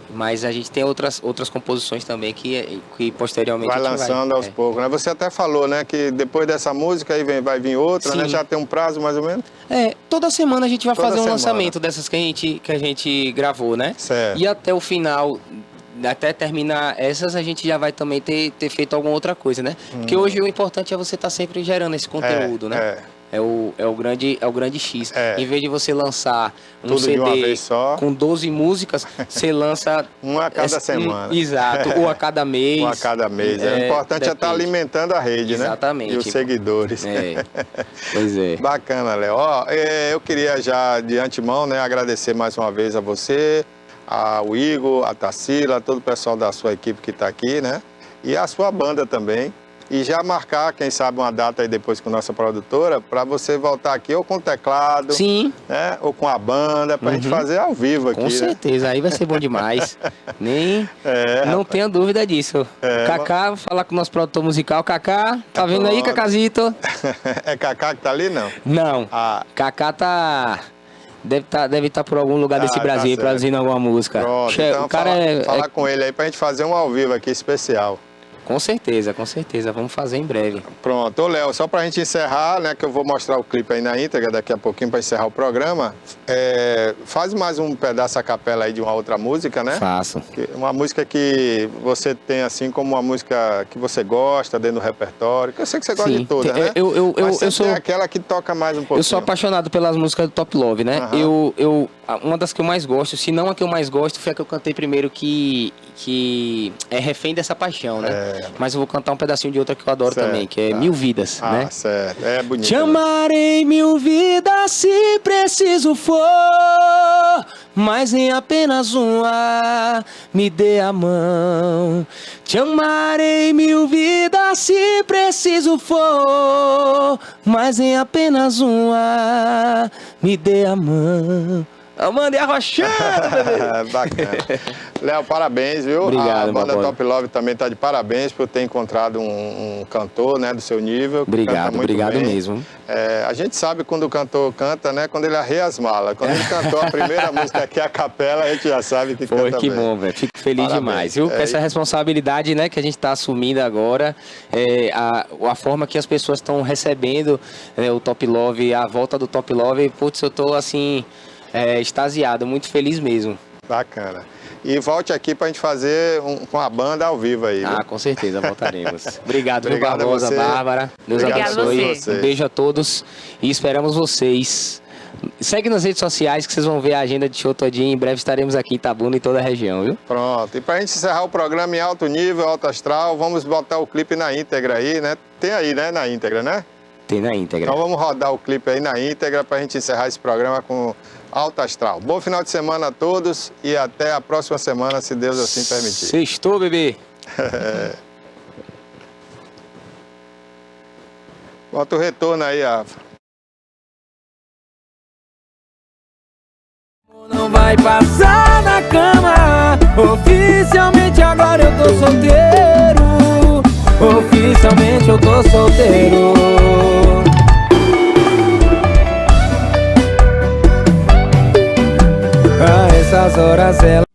Mas a gente tem outras composições também que posteriormente vai a gente lançando aos poucos, né? Você até falou, né? Que depois dessa música aí vai vir outra, né? Já tem um prazo mais ou menos? Toda semana a gente vai fazer um semana. lançamento dessas que a gente gravou, né? Certo. E até o final, até terminar essas, a gente já vai também ter feito alguma outra coisa, né? Porque hoje o importante é você estar sempre gerando esse conteúdo, né? É o grande X. Em vez de você lançar um tudo CD de uma vez só, com 12 músicas, você lança... uma a cada semana. Exato, ou a cada mês. Ou a cada mês. O importante é estar alimentando a rede, exatamente, né? E os seguidores. Pois é. Bacana, Léo. Eu queria já, de antemão, né, agradecer mais uma vez a você, ao Igor, a Tarsila, todo o pessoal da sua equipe que está aqui, né? E a sua banda também. E já marcar, quem sabe, uma data aí depois com nossa produtora, para você voltar aqui ou com o teclado, sim, né? Ou com a banda, para a gente fazer ao vivo aqui. Com certeza, aí vai ser bom demais. Não tenha dúvida disso. Cacá, vou falar com o nosso produtor musical. Cacá, tá vendo aí, Cacazito? É Cacá que tá ali, não? Não. Cacá tá... Deve estar por algum lugar desse Brasil, produzindo alguma música. Pronto, então o cara falar com ele aí pra gente fazer um ao vivo aqui especial. Com certeza. Vamos fazer em breve. Pronto. Ô, Léo, só pra gente encerrar, né, que eu vou mostrar o clipe aí na íntegra daqui a pouquinho pra encerrar o programa. Faz mais um pedaço a capela aí de uma outra música, né? Faço. Uma música que você tem, assim, como uma música que você gosta dentro do repertório. Que eu sei que você gosta de todas, né? Eu sou aquela que toca mais um pouquinho. Eu sou apaixonado pelas músicas do Top Love, né? Uma das que eu mais gosto, se não a que eu mais gosto, foi a que eu cantei primeiro, que é Refém dessa Paixão, né? Mas eu vou cantar um pedacinho de outra que eu adoro também, que é Mil Vidas, né? Certo. É bonito. Te amarei mil vidas se preciso for, mas em apenas uma me dê a mão. Te amarei mil vidas se preciso for, mas em apenas uma me dê a mão. Amanda e arrochando, bebê. Bacana. Léo, parabéns, viu? Obrigado, a banda papai. Top Love também está de parabéns por ter encontrado um cantor, né, do seu nível. Obrigado bem. Mesmo. A gente sabe quando o cantor canta, né, quando ele arreia as malas. Quando ele cantou a primeira música aqui, a capela, a gente já sabe que canta que bem. bom, velho. Fico feliz demais, viu? Essa responsabilidade, né, que a gente está assumindo agora, a forma que as pessoas estão recebendo o Top Love, a volta do Top Love, putz, eu tô assim... extasiado, muito feliz mesmo. Bacana. E volte aqui pra gente fazer com a banda ao vivo aí. Viu? Com certeza, voltaremos. Obrigado, Obrigado Barbosa, Bárbara. Deus abençoe. Um beijo a todos e esperamos vocês. Segue nas redes sociais que vocês vão ver a agenda de show todinha. Em breve estaremos aqui em Itabuna e toda a região, viu? Pronto. E pra gente encerrar o programa em alto nível, alto astral, vamos botar o clipe na íntegra aí, né? Tem aí, né? Na íntegra, né? Tem na íntegra. Então vamos rodar o clipe aí na íntegra pra gente encerrar esse programa com alto astral. Bom final de semana a todos e até a próxima semana, se Deus assim permitir. Sextou, bebê. Bota o retorno aí, Rafa. Não vai passar na cama. Oficialmente agora eu tô solteiro. Oficialmente eu tô solteiro. A essas horas ela